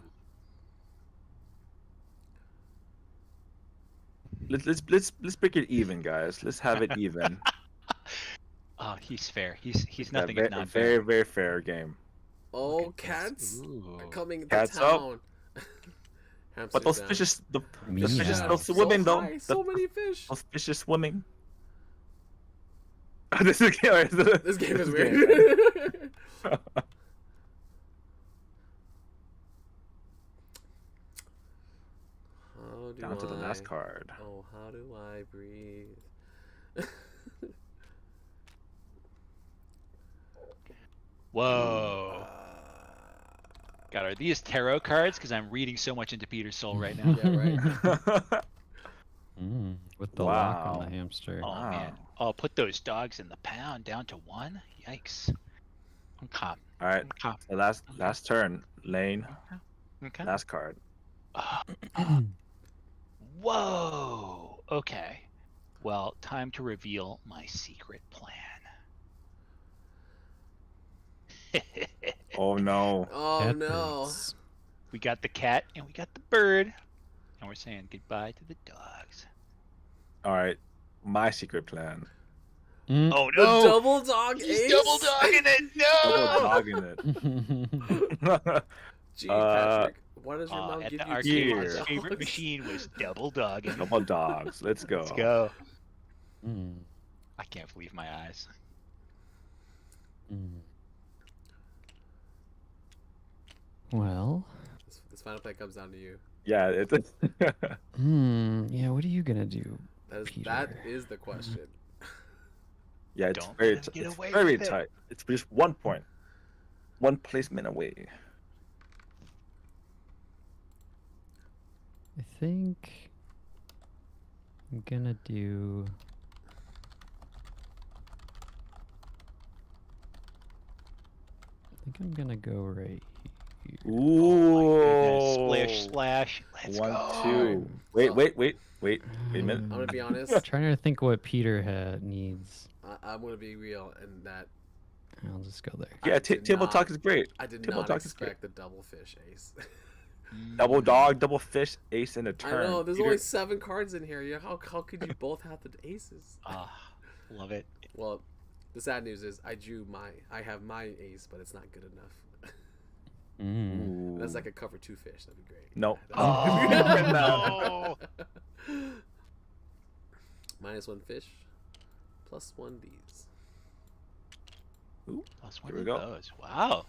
Let's break it even, guys. Let's have it even. Oh, he's fair. He's Yeah, nothing if very, not very, fair. very fair game. Oh, Look at this. cats Ooh. are coming to Cats up. town. But Hamsters those down. fishes, the Meow. fish is still So swimming though. high, so many fish. Those fish is swimming. This is game. This game is game, weird. How do Down to the last I- card. Oh, how do I breathe? Whoa. God, are these tarot cards? Because I'm reading so much into Peter's soul right now. Yeah, right. With the lock on Wow. the hamster. Oh man. Wow. Oh, put those dogs in the pound down to 1. Yikes. Okay. All right, Okay. the last turn, Lane. Okay. Last card. Whoa. Okay. Well, time to reveal my secret plan. Oh no. Oh Cat no. birds. We got the cat and we got the bird, and we're saying goodbye to the dogs. All right, my secret plan. Oh The no! double dog He's ace. double dogging it. Double dogging it. Gee, Uh, Patrick, why does your mom At give the you arcade, two Here. his hot favorite dogs? machine was double dogging. Double dogs. Let's go. Let's go. Mm, I can't believe my eyes. mm. Well, This final play comes down to you. Yeah, it's. yeah, what are you gonna do? That Peter. is the question. Yeah, it's Don't very, let him get it's away very with it. tight. It's just 1 point, 1 placement away. I think I'm gonna do. I think I'm gonna go right here. Goodness, Ooh. splish splash. Let's 1, go. 2. Wait a minute. I'm gonna be Mm, honest. trying to think what Peter needs. I'm gonna be real in that I'll just go there. Yeah, I did table not- talk is great. I did Table not talk is great. expect the double fish ace. Double dog, double fish, ace in a I turn. know there's Peter- only 7 cards in here. Yeah, how could you both have the aces? Ah, love it. Well, the sad news is I have my ace, but it's not good enough. Mm. That's Ooh. like a cover 2 fish. That'd be great. Nope. Oh, no. -1 fish, +1 these. Plus one Here we of go. those. Wow.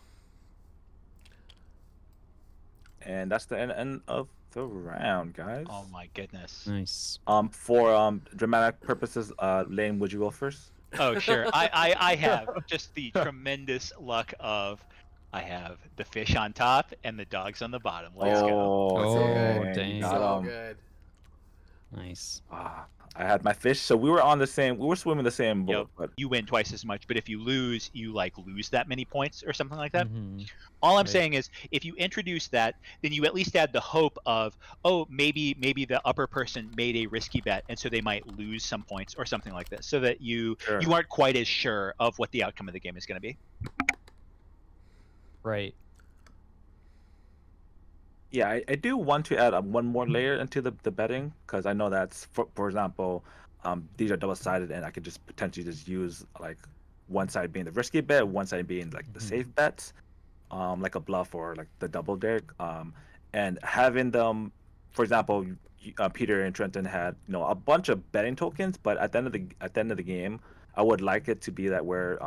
And that's the end of the round, guys. Oh my goodness. Nice. For dramatic purposes, Lane, would you go first? Oh sure. I have just the tremendous luck of I have the fish on top and the dogs on the bottom. Let's go. Oh, dang. dang. Got So 'em. good. Nice. I had my fish, so we were swimming the same boat. Yep. But You win twice as much, but if you lose, you like lose that many points or something like that. Mhm. All I'm Right. saying is, if you introduce that, then you at least add the hope of, oh, maybe the upper person made a risky bet, and so they might lose some points or something like this, so that you Sure. aren't quite as sure of what the outcome of the game is going to be. Right. yeah, I do want to add one more layer into the betting, because I know that's for example, these are double-sided, and I could just potentially just use like one side being the risky bet, one side being like the Mhm. safe bets, like a bluff or like the double dare, and having them, for example, Peter and Trenton had a bunch of betting tokens, but at the end of the game, I would like it to be that where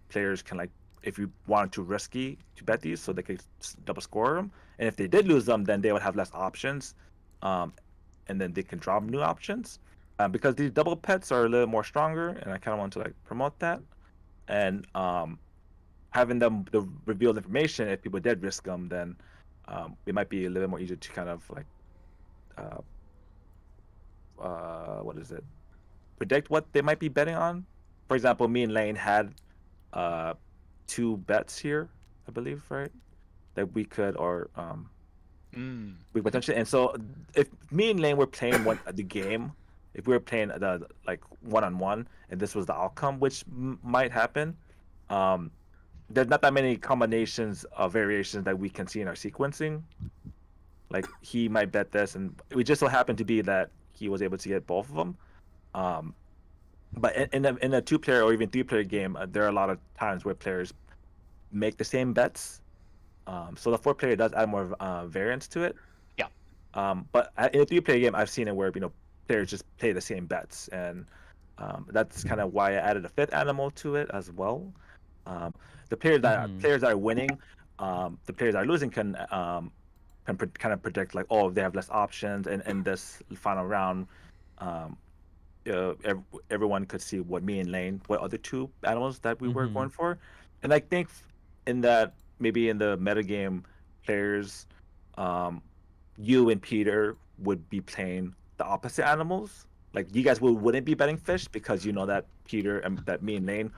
players can, like, if you wanted to risky to bet these, so they could double score them, and if they did lose them, then they would have less options, and then they can draw new options, because these double pets are a little more stronger, and I kind of want to like promote that, and having them the revealed information, if people did risk them, then it might be a little more easier to kind of like what is it, predict what they might be betting on. For example, me and Lane had 2 bets here, I believe, right? That we could, or we potentially, and so if me and Lane were playing the game, if we were playing the like one-on-one, and this was the outcome, which might happen, there's not that many combinations of variations that we can see in our sequencing. Like he might bet this, and we just so happened to be that he was able to get both of them. But in a 2-player or even 3-player game, there are a lot of times where players make the same bets. So the 4-player does add more variance to it. Yeah. But in a 3-player game, I've seen it where players just play the same bets, and that's kind of why I added a 5th animal to it as well. The players that are winning, the players that are losing can kind of predict like, oh, they have less options, and in this final round, everyone could see what me and Lane, what other 2 animals that we were going for, and I think in that maybe in the metagame, players, you and Peter would be playing the opposite animals. Like you guys wouldn't be betting fish because you know that Peter and that me and Lane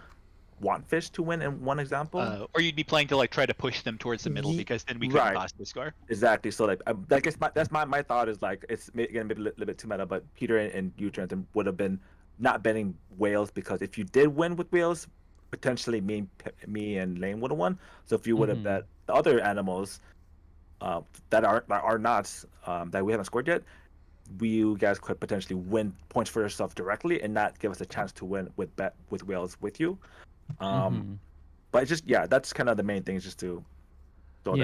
want fish to win in one example. Or you'd be playing to like try to push them towards the middle because then we couldn't possibly score. Exactly. So like I guess that's my thought is like it's again maybe a little bit too meta, but Peter and you, Trenton, would have been not betting whales because if you did win with whales, potentially me and Lane would have won. So if you would have bet the other animals that are not that we haven't scored yet, you guys could potentially win points for yourself directly and not give us a chance to win with whales with you. But it's just that's kind of the main thing, is just to so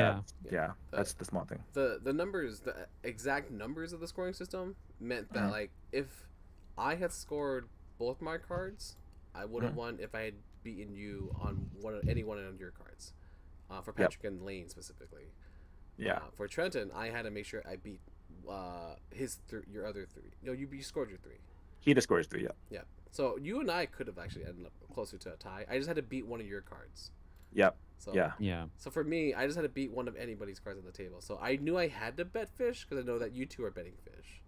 that's the small thing. The numbers, the exact numbers of the scoring system meant that like if I had scored both my cards, I would have won if I had beaten you on any one of your cards. For Patrick and Lane specifically. For Trenton, I had to make sure I beat your other 3. No, you scored your 3. He just scores 3. Yeah. So you and I could have actually ended up closer to a tie. I just had to beat one of your cards. Yep. So yeah. So for me, I just had to beat one of anybody's cards on the table. So I knew I had to bet fish because I know that you 2 are betting fish.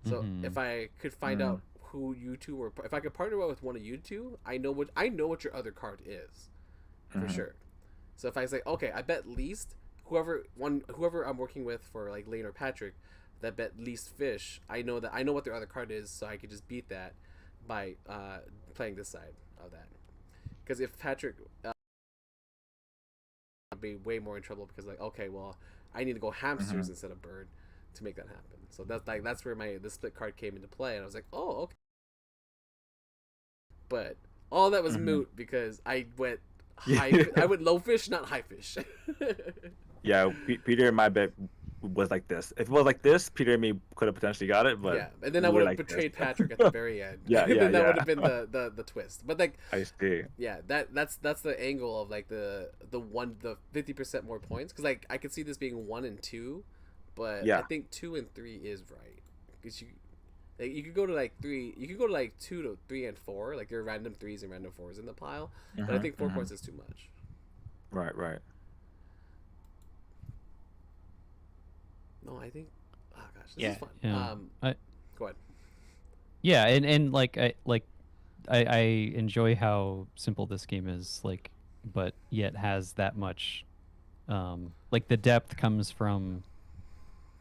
So if I could find out who you 2 were, if I could partner up with one of you 2, I know what your other card is, for sure. So if I say, okay, I bet least whoever I'm working with for like Lane or Patrick, that bet least fish, I know what their other card is, so I could just beat that by playing this side of that. Because if Patrick I'd be way more in trouble because like, okay, well, I need to go hamsters instead of bird to make that happen. So that's where the split card came into play, and I was like, oh, okay. But all that was moot because I went I went low fish, not high fish. Yeah, Peter and my bet was like this. If it was like this, Peter and me could have potentially got it, but and then I would have betrayed Patrick at the very end. Then that would have been the twist. But like, I see. Yeah, that's the angle of like the 50% more points, because like I could see this being 1 and 2, but I think 2 and 3 is right, because you could go to like 3, you could go to like 2 to 3 and 4, like there are random 3s and random 4s in the pile, but I think 4 points is too much. Right. No, I think. Oh gosh, this is fun. Yeah. Go ahead. Yeah, and I enjoy how simple this game is, like, but yet has that much, like the depth comes from.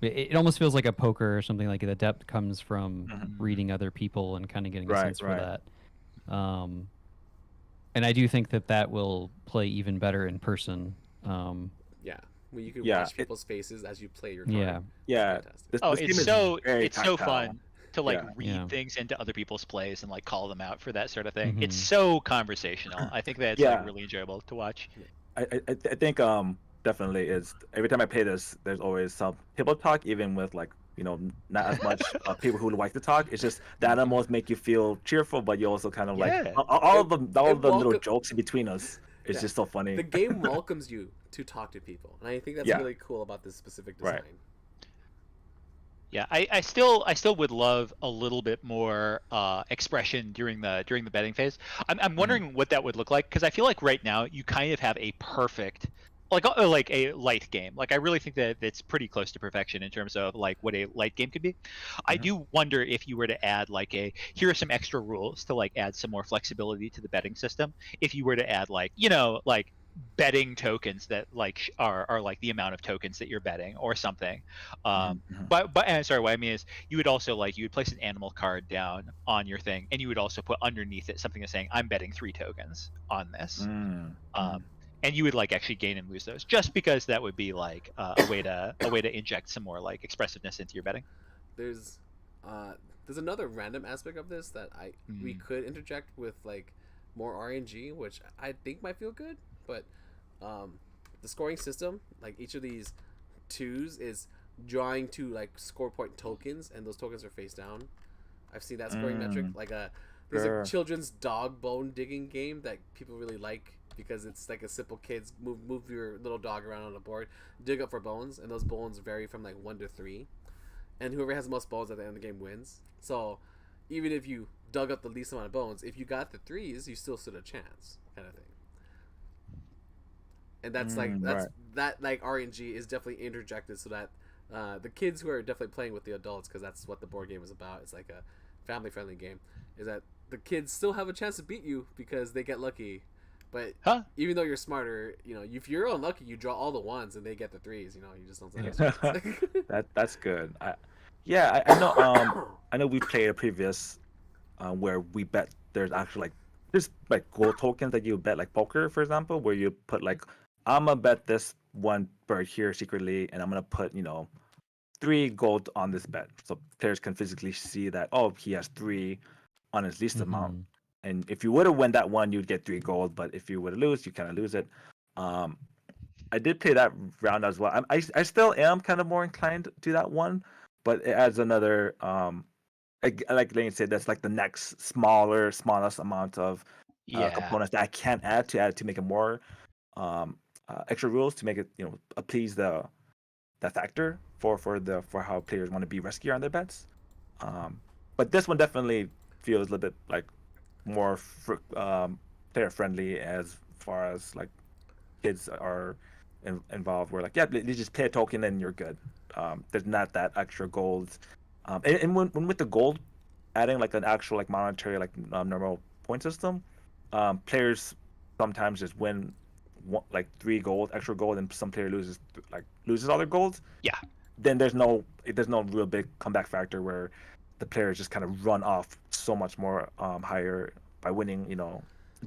It almost feels like a poker or something. Like the depth comes from reading other people and kind of getting a sense for that. And I do think that will play even better in person. Well, you can watch people's faces as you play your card. Yeah. It's so fun to like read things into other people's plays and like call them out for that sort of thing. It's so conversational. I think that's like really enjoyable to watch. I think definitely is. Every time I play this, there's always some people talk, even with like, you know, not as much people who like to talk. It's just the animals make you feel cheerful, but you also kind of like all of the little jokes in between us. It's just so funny. The game welcomes you to talk to people, and I think that's really cool about this specific design. Yeah, I still would love a little bit more expression during the betting phase. I'm wondering what that would look like, because I feel like right now you kind of have a perfect like a light game. Like I really think that it's pretty close to perfection in terms of like what a light game could be. I do wonder if you were to add like here are some extra rules to like add some more flexibility to the betting system. If you were to add like, you know, like betting tokens that like are like the amount of tokens that you're betting or something. But sorry, what I mean is you would also like, you would place an animal card down on your thing, and you would also put underneath it something that's saying I'm betting 3 tokens on this. and you would like actually gain and lose those, just because that would be like a way to inject some more like expressiveness into your betting. There's another random aspect of this that we could interject with like more RNG, which I think might feel good, but the scoring system, like each of these twos is drawing to like score point tokens, and those tokens are face down. I've seen that scoring metric. Like there's a children's dog bone digging game that people really like because it's like a simple kids move your little dog around on a board, dig up for bones, and those bones vary from like 1 to 3, and whoever has the most bones at the end of the game wins. So even if you dug up the least amount of bones, if you got the 3s, you still stood a chance, kind of thing. And that's that like RNG is definitely interjected so that the kids who are definitely playing with the adults, because that's what the board game is about, it's like a family friendly game, is that the kids still have a chance to beat you because they get lucky. But even though you're smarter, if you're unlucky, you draw all the 1s and they get the 3s. You just don't say that's good. I know. I know we played a previous where we bet there's actually like there's like gold tokens that you bet, like poker, for example, where you put like, I'm gonna bet this one bird here secretly, and I'm gonna put 3 gold on this bet, so players can physically see that he has 3 on his least amount. And if you would have won that one, you'd get 3 gold. But if you would have lose, you kind of lose it. I did play that round as well. I still am kind of more inclined to that one, but it adds another like Lane said, that's like the next smallest amount of components that I can add to make it more extra rules to make it appease that factor for how players want to be riskier on their bets. But this one definitely feels a little bit like more player friendly as far as like kids are involved. Where like, you just pay a token and you're good. There's not that extra gold. And when with the gold, adding like an actual like monetary like normal point system, players sometimes just win like 3 gold, extra gold, and some player loses all their gold. Yeah. Then there's no real big comeback factor where the players just kind of run off so much more higher by winning,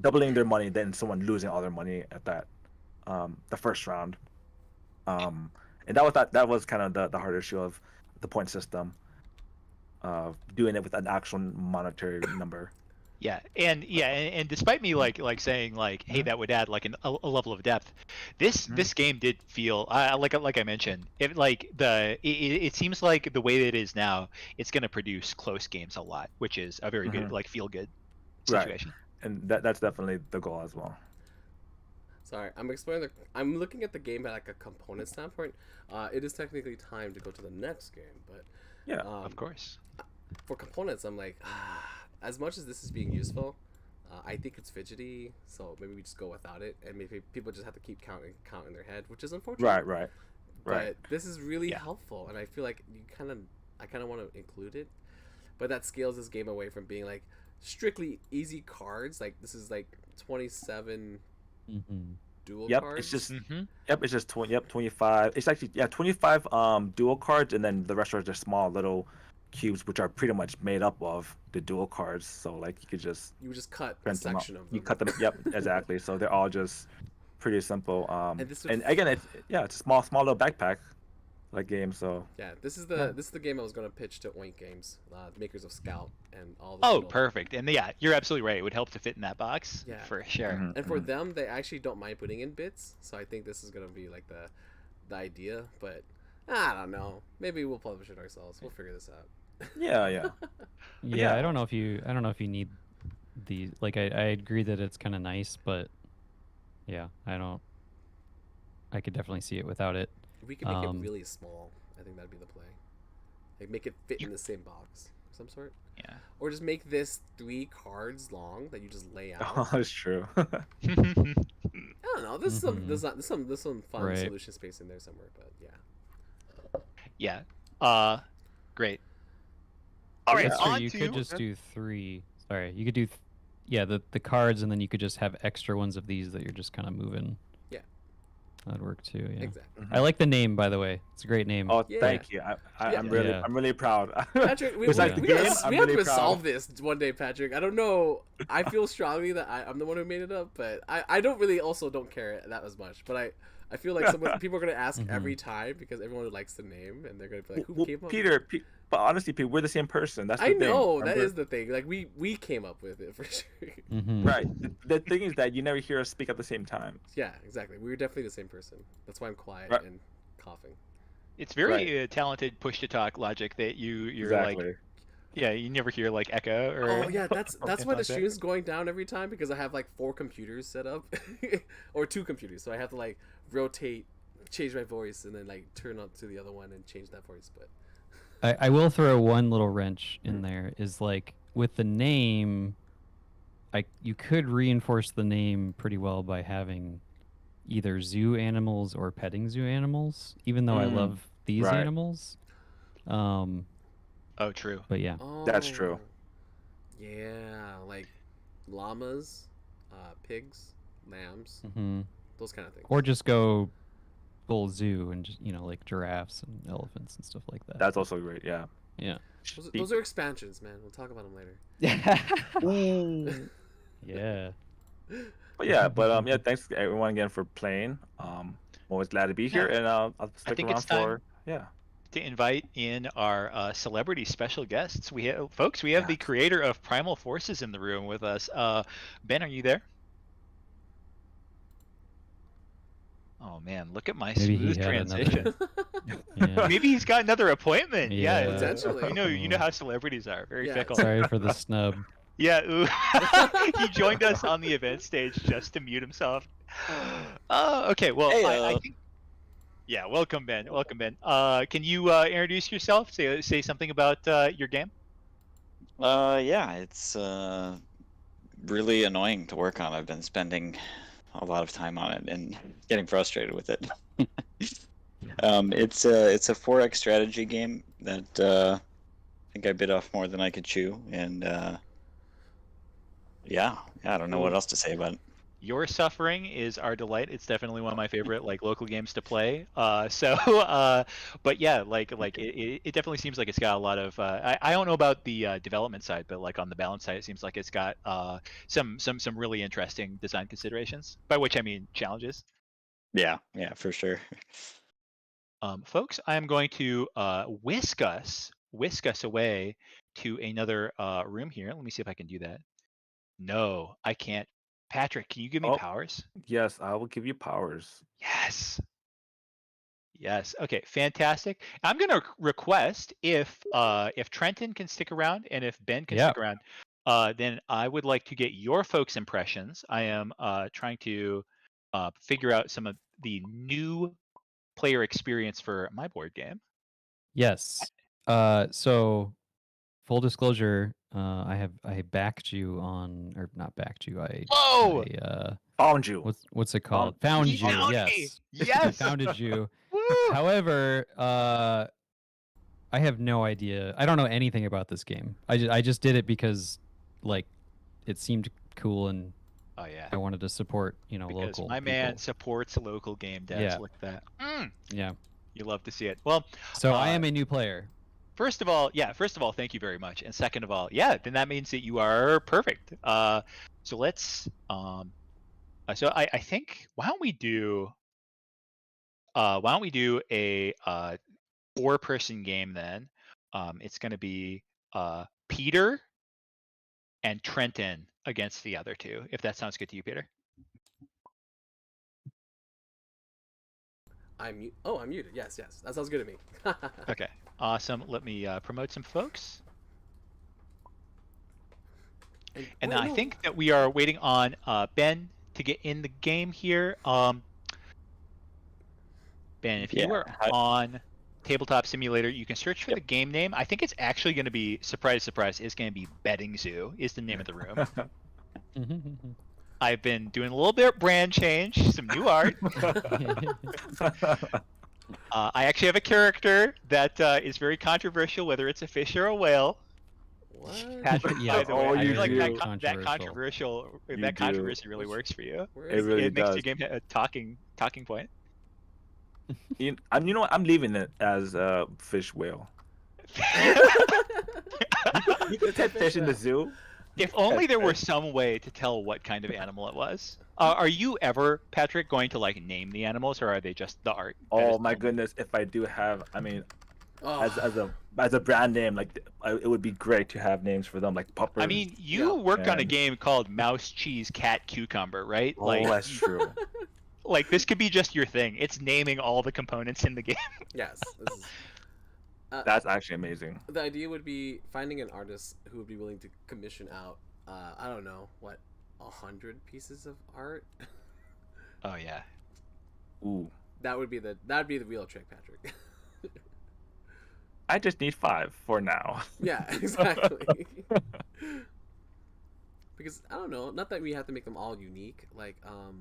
doubling their money than someone losing all their money at that the first round. And that was kind of the hard issue of the point system, doing it with an actual monetary number. And despite me like saying like, hey, that would add like a level of depth, this game did feel like I mentioned, it seems like the way that it is now, it's going to produce close games a lot, which is a very good like feel good situation. Right. And that's definitely the goal as well. Sorry, I'm looking at the game at like a component standpoint. It is technically time to go to the next game, but yeah, of course. For components, I'm like, as much as this is being useful, I think it's fidgety, so maybe we just go without it, and maybe people just have to keep counting in their head, which is unfortunate. Right. But this is really helpful, and I feel like I kind of want to include it, but that scales this game away from being like strictly easy cards. Like this is like 27 dual cards. It's just it's just 25. It's actually 25 dual cards, and then the rest are just small little cubes, which are pretty much made up of the dual cards. So like you would just cut a section of them. You cut them. Exactly. So they're all just pretty simple. And again, it's a small little backpack like game. So this is the game I was going to pitch to Oink Games, makers of Scout and all. The perfect. And you're absolutely right. It would help to fit in that box for sure. And for them, they actually don't mind putting in bits. So I think this is going to be like the idea, but I don't know. Maybe we'll publish it ourselves. We'll figure this out. Yeah. I don't know if you need these. Like, I agree that it's kind of nice, but I could definitely see it without it. If we can make it really small, I think that'd be the play. Like make it fit in the same box of some sort. Yeah. Or just make this 3 cards long that you just lay out. Oh, that's true. I don't know. There's some fun solution space in there somewhere, but great. All right, you could just do 3. Sorry, you could do the cards, and then you could just have extra ones of these that you're just kind of moving. Yeah. That'd work too. Yeah. Exactly. I like the name, by the way. It's a great name. Oh, Yeah. thank you. I'm really proud. Patrick, we Besides have the game, I'm to really resolve proud. this one day, Patrick. I don't know. I feel strongly that I'm the one who made it up, but I don't really also don't care that as much. But I feel like people are gonna ask every time because everyone likes the name and they're gonna be like, "Who came up?" Peter, but honestly, Pete, we're the same person. That's the I thing. know Remember? that is the thing. Like we came up with it for sure. Right. The thing is that you never hear us speak at the same time. Yeah, exactly. We were definitely the same person. That's why I'm quiet Right. and coughing. It's very talented push to talk logic that you're Exactly. like, yeah, you never hear like echo or. Oh yeah, that's why the contact. stream's going down every time because I have like 4 computers set up, or 2 computers, so I have to like rotate, change my voice, and then like turn on to the other one and change that voice. But I will throw one little wrench in there. Is like with the name, you could reinforce the name pretty well by having either zoo animals or petting zoo animals. Even though I love these Right. animals. Oh, true. But yeah. That's true. Yeah, like llamas, pigs, lambs, those kind of things. Or just go full zoo and just like giraffes and elephants and stuff like that. That's also great. Yeah. Yeah. Those are expansions, man. We'll talk about them later. Yeah. But yeah, yeah, thanks everyone again for playing. I'm always glad to be here, and I'll stick think around it's time for to invite in our celebrity special guests. We have the creator of Primal Forces in the room with us. Ben, are you there? Oh man, look at my Maybe he smooth had transition. Yeah. Maybe he's got another appointment. Yeah, Potentially. You know how celebrities are, very fickle. Sorry for the snub. Yeah, ooh. He joined us on the event stage just to mute himself. Okay, well, I think. Yeah, welcome, Ben. Welcome, Ben. Can you introduce yourself? Say something about your game. Yeah, it's really annoying to work on. I've been spending a lot of time on it and getting frustrated with it. It's a 4X strategy game that I think I bit off more than I could chew, and yeah, I don't know what else to say about it. Your suffering is our delight. It's definitely one of my favorite local games to play. But yeah, it definitely seems like it's got a lot of. I don't know about the development side, but like on the balance side, it seems like it's got some really interesting design considerations. By which I mean challenges. Yeah, for sure. Folks, I am going to whisk us away to another room here. Let me see if I can do that. No, I can't. Patrick, can you give me powers? Yes, I will give you powers. Yes. Okay, fantastic. I'm gonna request if Trenton can stick around and if Ben can stick around, then I would like to get your folks' impressions. I am trying to figure out some of the new player experience for my board game. Yes. So full disclosure, I backed you on, or not backed you. Whoa! Found you. What's it called? Found you. Found Yes. me. Yes. Founded you. Woo! However, I have no idea. I don't know anything about this game. I just did it because, like, it seemed cool and Oh yeah. I wanted to support Because local. my man people. supports local game devs. Yeah. Look at that. Yeah. You love to see it. Well, So I am a new player. First of all, thank you very much. And second of all, then that means that you are perfect. So let's so I think why don't we do a 4-person game then? It's gonna be Peter and Trenton against the other 2, if that sounds good to you, Peter. I'm muted. Yes, that sounds good to me. Okay, awesome. Let me promote some folks. And I think that we are waiting on Ben to get in the game here. Ben, if you are on Tabletop Simulator, you can search for the game name. I think it's actually going to be, surprise, surprise, it's going to be Betting Zoo is the name of the room. I've been doing a little bit of brand change, some new art. I actually have a character that is very controversial, whether it's a fish or a whale. What? Patrick, Yeah, by the way, I feel like that controversial. controversy really works for you. Where It is really It makes does. your game a talking point. You know what? I'm leaving it as a fish whale. You could pet fish in the zoo. If only there were some way to tell what kind of animal it was. Are you ever, Patrick, going to like name the animals, or are they just the art? Oh my goodness! If I do have, I mean, as a brand name, like it would be great to have names for them, like puppers. I mean, you worked on a game called Mouse, Cheese, Cat, Cucumber, right? Oh, Like, that's true. Like this could be just your thing. It's naming all the components in the game. Yes. This is, that's actually amazing. the idea would be finding an artist who would be willing to commission out, I don't know, 100 pieces of art. Oh yeah. Ooh. That'd be the real trick, Patrick. I just need 5 for now. Yeah, exactly. Because I don't know, not that we have to make them all unique. Like,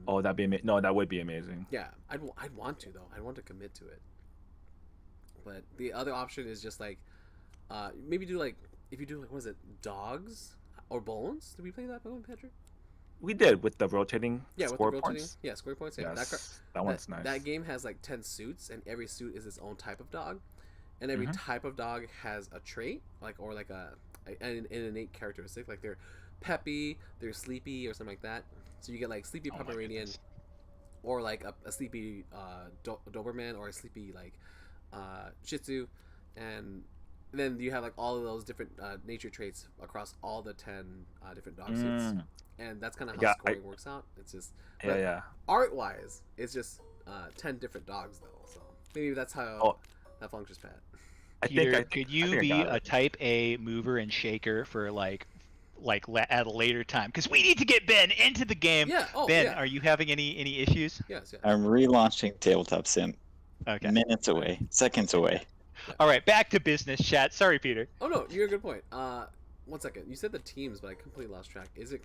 Oh, that'd be no, that would be amazing. yeah, I'd want to though. I'd want to commit to it. But the other option is just like, maybe do like if you do like what is it, dogs or bones? Did we play that one, Patrick? We did with the rotating Yeah, with score the rotating. points. Yeah, score points. Yeah, Yes, that one's nice. That game has like 10 suits, and every suit is its own type of dog, and every type of dog has a trait, like or like an innate characteristic. Like they're peppy, they're sleepy, or something like that. So you get like sleepy Pomeranian, or like a sleepy Doberman, or a sleepy like Shih Tzu, and then you have like all of those different nature traits across all the 10 different dog suits. And that's kind of how scoring works out. It's just art wise, it's just 10 different dogs though. So maybe that's how that functions, Pat. Peter, could you be a Type A mover and shaker for like at a later time? Because we need to get Ben into the game. Yeah. Oh, Ben, yeah. are you having any issues? Yes. Yeah. I'm relaunching Tabletop Sim. Okay. Minutes away, seconds away. All right, back to business, chat. Sorry, Peter. Oh no, you're a good point. 1 second. You said the teams, but I completely lost track. Is it?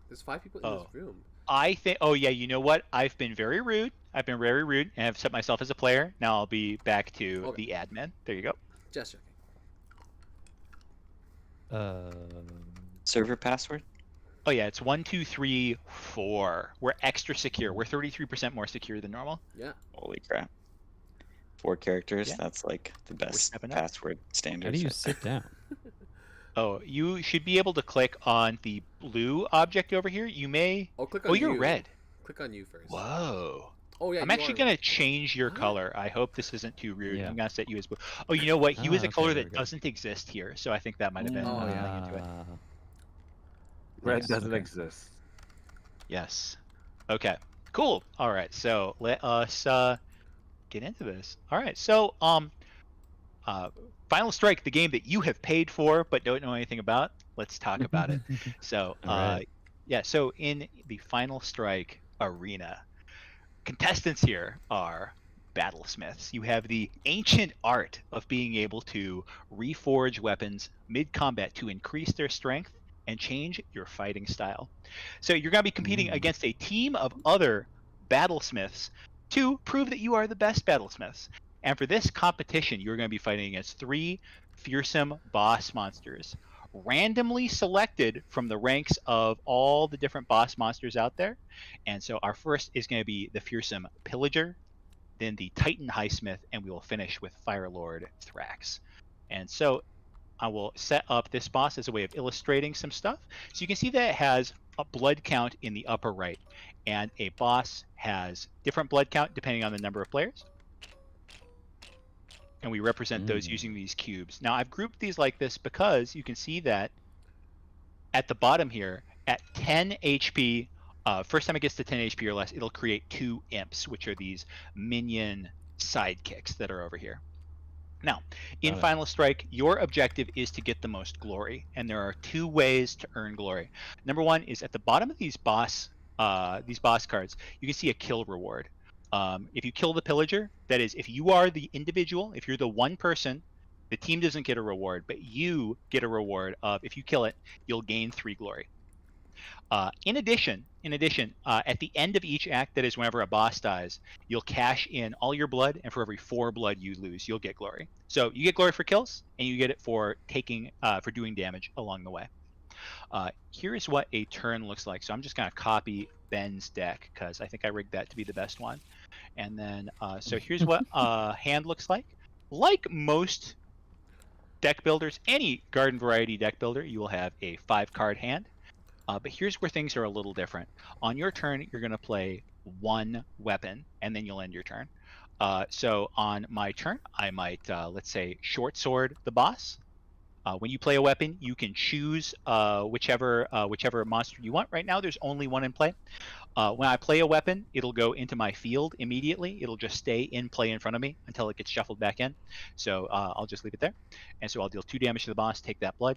There's 5 people in this room. I think. Oh yeah, you know what? I've been very rude. And I've set myself as a player. Now I'll be back to the admin. There you go. Just checking. Server password? Oh yeah, it's 1, 2, 3, 4. We're extra secure. We're 33% more secure than normal. Yeah. Holy crap. 4 characters. That's like the best password standard. How do you sit down? Oh, you should be able to click on the blue object over here. You may. Oh, click on Oh, you're you. red. Click on you first. Whoa. Oh yeah. I'm actually gonna change your color. I hope this isn't too rude. Yeah. I'm gonna set you as blue. Oh, you know what? He was a color there that we go. doesn't exist here, so I think that might have been playing into it. Red doesn't exist. Yes. Okay. Cool. All right. So let us get into this. All right. So Final Strike, the game that you have paid for but don't know anything about. Let's talk about it. So yeah. So in the Final Strike arena, contestants here are battlesmiths. You have the ancient art of being able to reforge weapons mid-combat to increase their strength and change your fighting style. So you're going to be competing against a team of other battlesmiths to prove that you are the best battlesmiths. And for this competition, you're going to be fighting against 3 fearsome boss monsters, randomly selected from the ranks of all the different boss monsters out there. And so our first is going to be the fearsome Pillager, then the Titan Highsmith, and we will finish with Firelord Thrax. And so I will set up this boss as a way of illustrating some stuff. So you can see that it has a blood count in the upper right, and a boss has different blood count depending on the number of players. And we represent those using these cubes. Now I've grouped these like this because you can see that at the bottom here, at 10 HP, first time it gets to 10 HP or less, it'll create 2 imps, which are these minion sidekicks that are over here. Now, in Final Strike, your objective is to get the most glory, and there are 2 ways to earn glory. Number 1 is at the bottom of these boss cards, you can see a kill reward. If you kill the Pillager, that is, if you are the individual, if you're the one person, the team doesn't get a reward, but you get a reward of, if you kill it, you'll gain 3 glory. In addition, at the end of each act, that is whenever a boss dies, you'll cash in all your blood, and for every 4 blood you lose, you'll get glory. So you get glory for kills, and you get it for doing damage along the way. Here's what a turn looks like. So I'm just going to copy Ben's deck because I think I rigged that to be the best one. And then, so here's what a hand looks like. Like most deck builders, any garden variety deck builder, you will have a 5-card hand. But here's where things are a little different. On your turn, you're going to play 1 weapon, and then you'll end your turn. So on my turn, I might, let's say, short sword the boss. When you play a weapon, you can choose whichever monster you want. Right now, there's only 1 in play. When I play a weapon, it'll go into my field immediately. It'll just stay in play in front of me until it gets shuffled back in. So I'll just leave it there. And so I'll deal 2 damage to the boss, take that blood.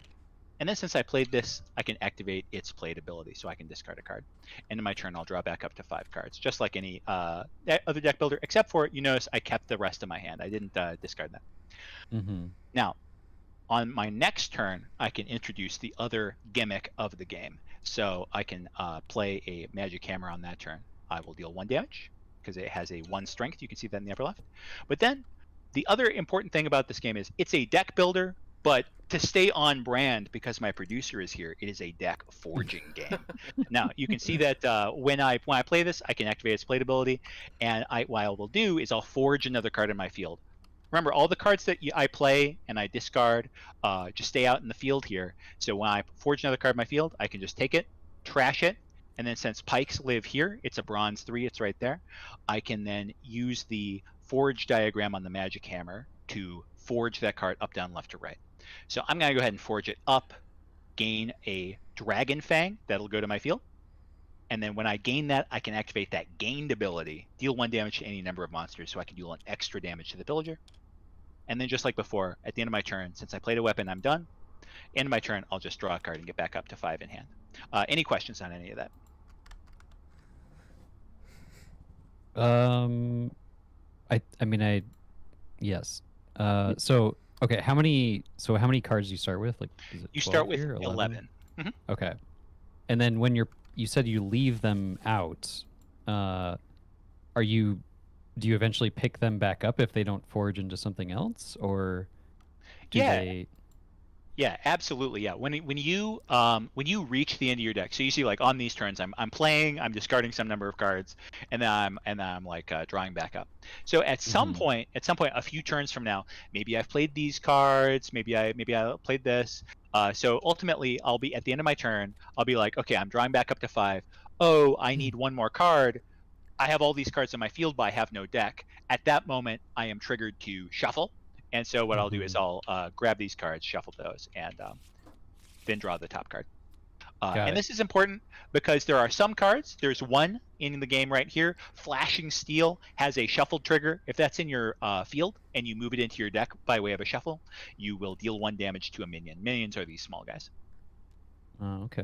And then since I played this, I can activate its played ability, so I can discard a card. And in my turn, I'll draw back up to 5 cards, just like any other deck builder, except for, you notice I kept the rest of my hand. I didn't discard that. Mm-hmm. Now, on my next turn, I can introduce the other gimmick of the game. So I can play a magic hammer on that turn. I will deal 1 damage, because it has a 1 strength. You can see that in the upper left. But then, the other important thing about this game is it's a deck builder, but to stay on brand, because my producer is here, it is a deck forging game. Now you can see that when I play this, I can activate its played ability, and what I will do is I'll forge another card in my field. Remember, all the cards that I play and I discard just stay out in the field here. So when I forge another card in my field, I can just take it, trash it, and then since pikes live here, it's a bronze 3, it's right there. I can then use the forge diagram on the magic hammer to forge that card up, down, left, or right. So I'm going to go ahead and forge it up, gain a Dragon Fang. That'll go to my field. And then when I gain that, I can activate that gained ability, deal 1 damage to any number of monsters, so I can deal an extra damage to the villager. And then just like before, at the end of my turn, since I played a weapon, I'm done. End of my turn, I'll just draw a card and get back up to 5 in hand. Any questions on any of that? Yes. So okay, how many cards do you start with? Like, is it You start with here, 11. Mm-hmm. Okay. And then when you said you leave them out, do you eventually pick them back up if they don't forge into something else, or do they? Yeah, absolutely. Yeah, when you reach the end of your deck, so you see like on these turns, I'm playing, I'm discarding some number of cards, and then I'm like drawing back up. So at some point, a few turns from now, maybe I've played these cards, maybe I played this. So ultimately, I'll be at the end of my turn, I'll be like, okay, I'm drawing back up to 5. Oh, I need 1 more card. I have all these cards in my field, but I have no deck. At that moment, I am triggered to shuffle. And so what I'll do is I'll grab these cards, shuffle those, and then draw the top card. And this is important because there are some cards. There's one in the game right here. Flashing Steel has a shuffle trigger. If that's in your field and you move it into your deck by way of a shuffle, you will deal 1 damage to a minion. Minions are these small guys. Oh, okay.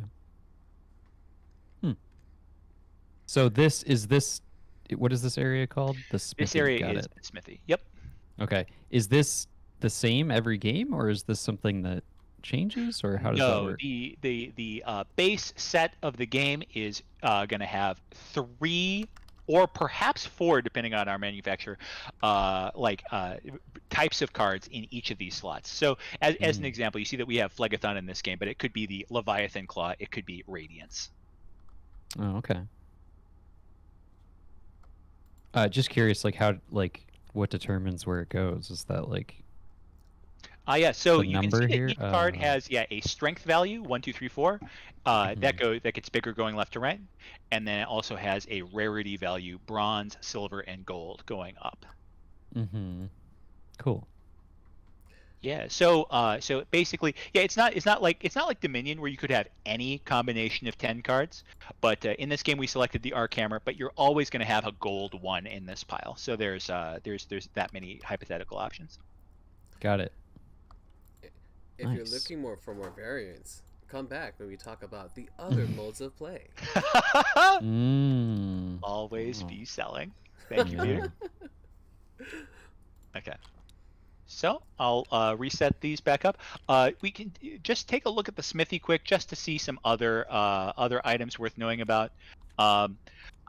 So what is this area called? The smithy. This area is the smithy. Yep. Okay. Is this the same every game, or is this something that changes, or how does that work? The base set of the game is going to have 3 or perhaps 4, depending on our manufacturer, types of cards in each of these slots. So as an example, you see that we have Phlegathon in this game, but it could be the Leviathan Claw, it could be Radiance. Oh, okay. Just curious, what determines where it goes? Is that yeah. So the you can number see here? that each card has a strength value 1, 2, 3, 4. That gets bigger going left to right, and then it also has a rarity value: bronze, silver, and gold going up. Cool. Yeah. So basically, yeah, it's not like Dominion where you could have any combination of 10 cards, but in this game we selected the Arc Hammer, but you're always going to have a gold 1 in this pile. So there's that many hypothetical options. Got it. If you're looking for more variants, come back when we talk about the other modes of play. Always be selling. Thank you, Peter. Okay. So I'll reset these back up. We can just take a look at the smithy quick, just to see some other items worth knowing about. I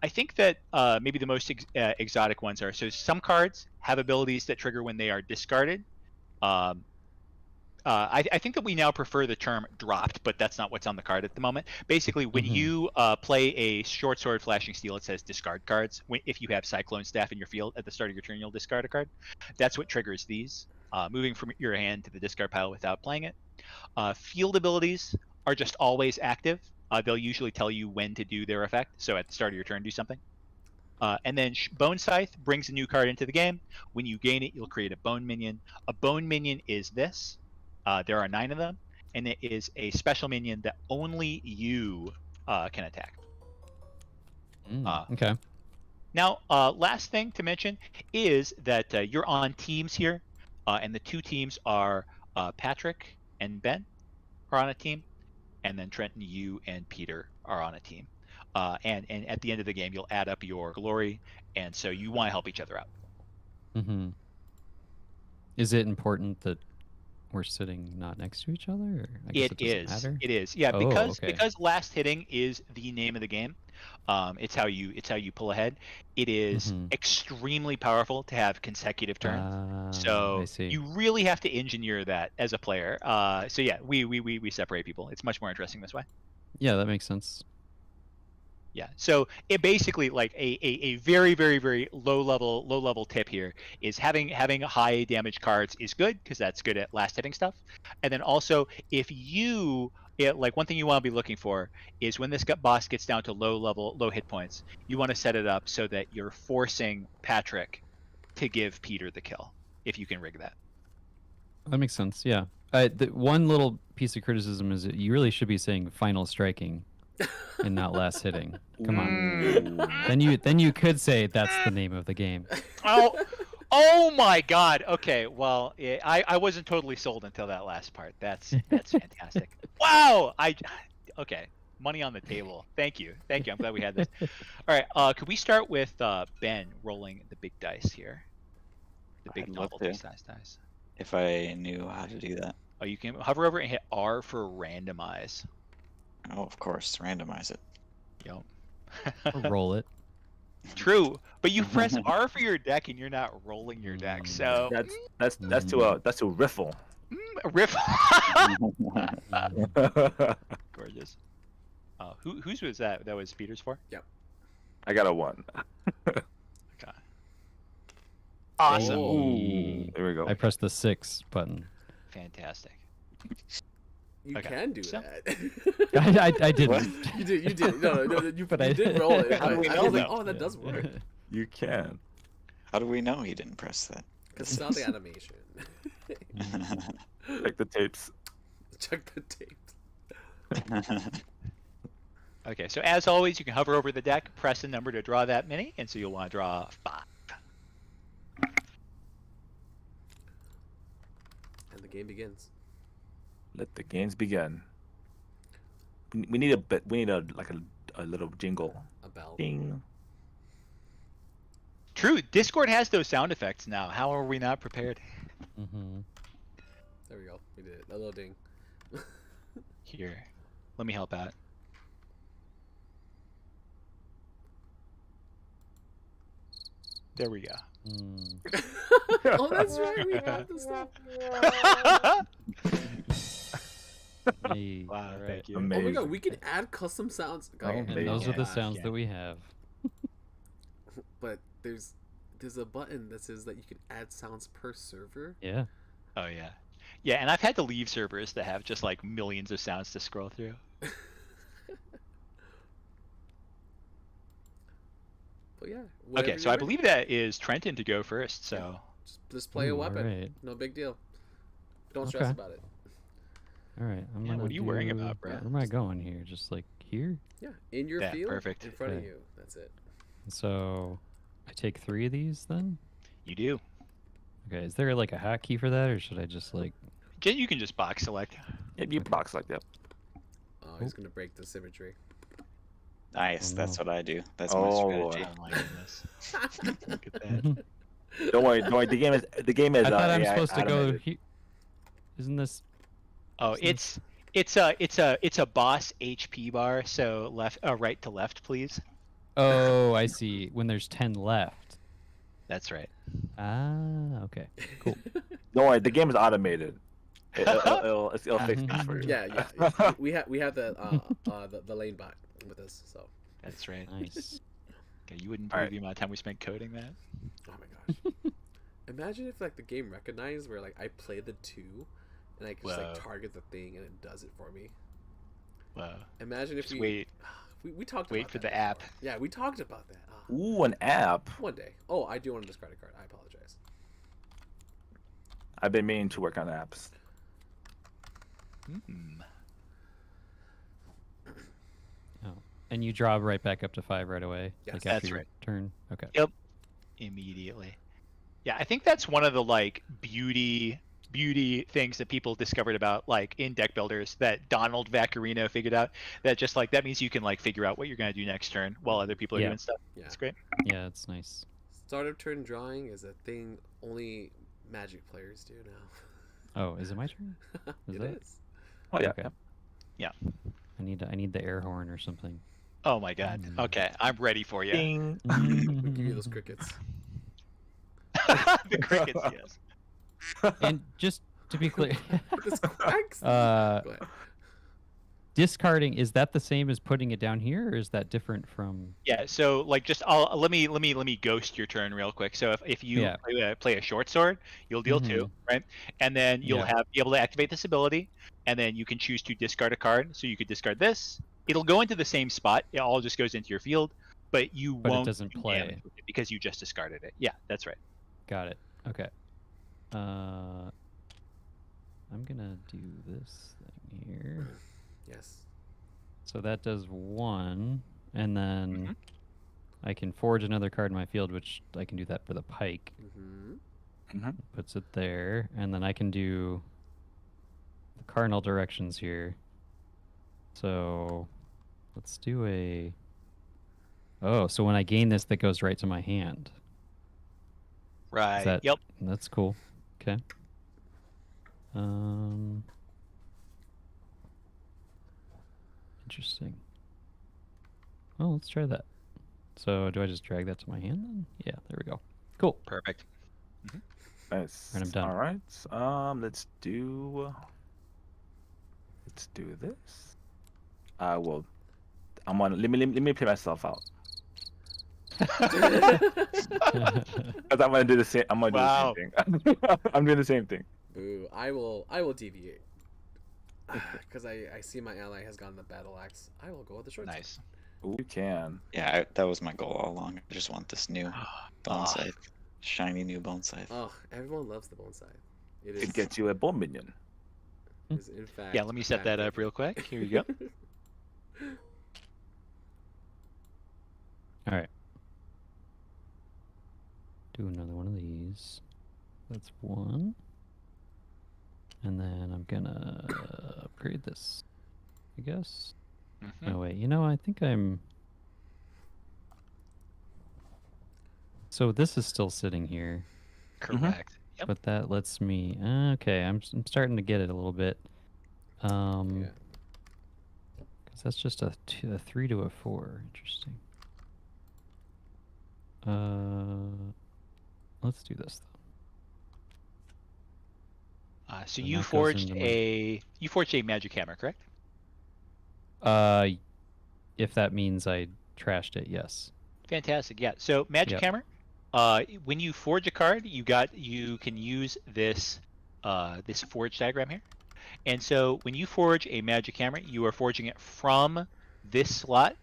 think that maybe the most exotic ones are, so some cards have abilities that trigger when they are discarded. I think that we now prefer the term dropped, but that's not what's on the card at the moment. Basically, when you play a short sword flashing steel, it says discard cards. If you have cyclone staff in your field at the start of your turn, you'll discard a card. That's what triggers these, moving from your hand to the discard pile without playing it. Field abilities are just always active. They'll usually tell you when to do their effect. So at the start of your turn, do something. And then Bone Scythe brings a new card into the game. When you gain it, you'll create a bone minion. A bone minion is this. There are 9 of them, and it is a special minion that only you can attack. Okay. Now, last thing to mention is that you're on teams here, and the 2 teams are Patrick and Ben are on a team, and then Trenton, you and Peter are on a team. And at the end of the game, you'll add up your glory, and so you want to help each other out. Is it important that we're sitting not next to each other? Or I guess it doesn't matter? It is. Yeah, Oh, because last hitting is the name of the game. It's how you pull ahead. It is extremely powerful to have consecutive turns. So I see. you really have to engineer that as a player. So yeah, we separate people. It's much more interesting this way. Yeah, that makes sense. Yeah, so it basically like a very very low level tip here is having high damage cards is good because that's good at last hitting stuff, and then also if like one thing you want to be looking for is when this boss gets down to low hit points, you want to set it up so that you're forcing Patrick to give Peter the kill if you can rig that. That makes sense. Yeah. The one little piece of criticism is that you really should be saying final striking and not last hitting. Come on. Then you could say that's the name of the game. Oh my God. Okay. Well, I wasn't totally sold until that last part. That's fantastic. Wow. Okay. Money on the table. Thank you. I'm glad we had this. All right. Could we start with Ben rolling the big dice here? The big novelty size dice. If I knew how to do that. Oh, you can hover over and hit R for randomize. Oh, of course, randomize it. Yep. Roll it. True, but you press R for your deck and you're not rolling your deck, so that's to riffle. Riffle. Gorgeous. Whose was that? That was Peter's for? Yep. I got a 1. Okay. Awesome. Hey. There we go. I pressed the 6 button. Fantastic. You Okay. can do So- that. I didn't. You did. No, you did roll it. I was like, oh, that does work. You can. How do we know he didn't press that? Because it's not the animation. Check the tapes. Check the tapes. Okay, so as always, you can hover over the deck, press a number to draw that mini, and so you'll want to draw 5. And the game begins. Let the games begin. We need a bit. We need a little jingle. A bell. Ding. True, Discord has those sound effects now. How are we not prepared? There we go. We did it. A little ding. Here, let me help out. There we go. Oh, that's right. We have the stuff. Hey, Wow, thank you. Amazing. Oh my god, we can add custom sounds. and those are the sounds that we have. But there's a button that says that you can add sounds per server. Yeah. Oh yeah, yeah, and I've had to leave servers that have just like millions of sounds to scroll through. But yeah. Okay, so I believe that is Trenton to go first. So just play a weapon. Right. No big deal. Don't stress about it. All right. I'm Yeah, gonna what are you worrying about, bro? Where am I going here? Just like here? Yeah, in your Yeah, field, perfect. in front of Okay. you. That's it. So I take 3 of these then? you do. Okay. Is there like a hotkey for that, or should I just like? You can just box select. If you box like that. Oh, he's gonna break the symmetry. Nice, Oh, that's no. what I do. That's Oh, my strategy. Oh my goodness. Look at that. Don't worry. Don't worry. The game is. I thought I'm AI supposed to go. animated. Isn't this? Oh, it's a boss HP bar. So right to left, please. Oh, I see. When there's 10 left. That's right. Ah, okay. Cool. Don't worry. The game is automated. It'll fix things for you. Yeah. We have the lane bot with us, so. That's right. Nice. Okay, you wouldn't All believe right. the amount of time we spent coding that. Oh my gosh. Imagine if like the game recognized where like I play the 2 and I can just like Whoa. target the thing and it does it for me. Wow. Imagine if Just wait we talked wait about for that the before. app. Yeah, we talked about that. Ooh, an app. One day. Oh, I do want to discard a card. I apologize. I've been meaning to work on apps. Oh, and you draw right back up to 5 right away. Yes. Like after That's your right. turn. Okay. Yep. Immediately. Yeah, I think that's one of the like beauty things that people discovered about like in deck builders that Donald Vaccarino figured out, that just like that means you can like figure out what you're gonna do next turn while other people are Yeah. doing stuff. Yeah. It's great. Yeah, it's nice. Start of turn drawing is a thing only Magic players do now. Oh, is it my turn? Is It that- is. Oh yeah. Okay. I need the air horn or something. Oh my god. Okay, I'm ready for you. Ding. Give you those crickets. The crickets, yes. And just to be clear, This quacks. Go ahead. discarding, is that the same as putting it down here, or is that different from? Yeah, so like just let me ghost your turn real quick. So if you Yeah. play a short sword, you'll deal 2, right? And then you'll Yeah. be able to activate this ability, and then you can choose to discard a card. So you could discard this. It'll go into the same spot. It all just goes into your field, but you But it won't doesn't do play. damage with it because you just discarded it. Yeah, that's right. Got it. Okay. I'm gonna do this thing here. Yes. So that does 1, and then Mhm. I can forge another card in my field, which I can do that for the pike. Mm-hmm. Puts it there, and then I can do the cardinal directions here. So let's do a. Oh, so when I gain this, that goes right to my hand. Right. Is that, Yep. That's cool. Okay. Interesting. Well, let's try that. So do I just drag that to my hand then? Yeah, there we go. Cool. Perfect. Nice. Alright, I'm done. All right. Let's do this. I'm on. Let me play myself out. Because I'm gonna do the same. I'm gonna Wow. do the same thing. I'm doing the same thing. Boo. I will deviate. Because I see my ally has gotten the battle axe. I will go with the short sword. Nice. Ooh, you can. Yeah, that was my goal all along. I just want this new bone scythe. Shiny new bone scythe. Oh, everyone loves the bone scythe. It is. It gets you a bone minion. Is in fact. Yeah, let me set that up real quick. Here you go. All right. Do another one of these. That's 1. And then I'm gonna upgrade this, I guess. Mhm. Oh wait, I think I'm. So this is still sitting here, Correct. Yep. but that lets me. Okay, I'm starting to get it a little bit. Yeah. Because that's just a 3 to a 4. Interesting. Let's do this though. So And you that goes forged into a magic hammer, correct? If that means I trashed it, yes. Fantastic. Yeah. So magic Yep. hammer. When you forge a card, you can use this this forge diagram here. And so when you forge a magic hammer, you are forging it from this slot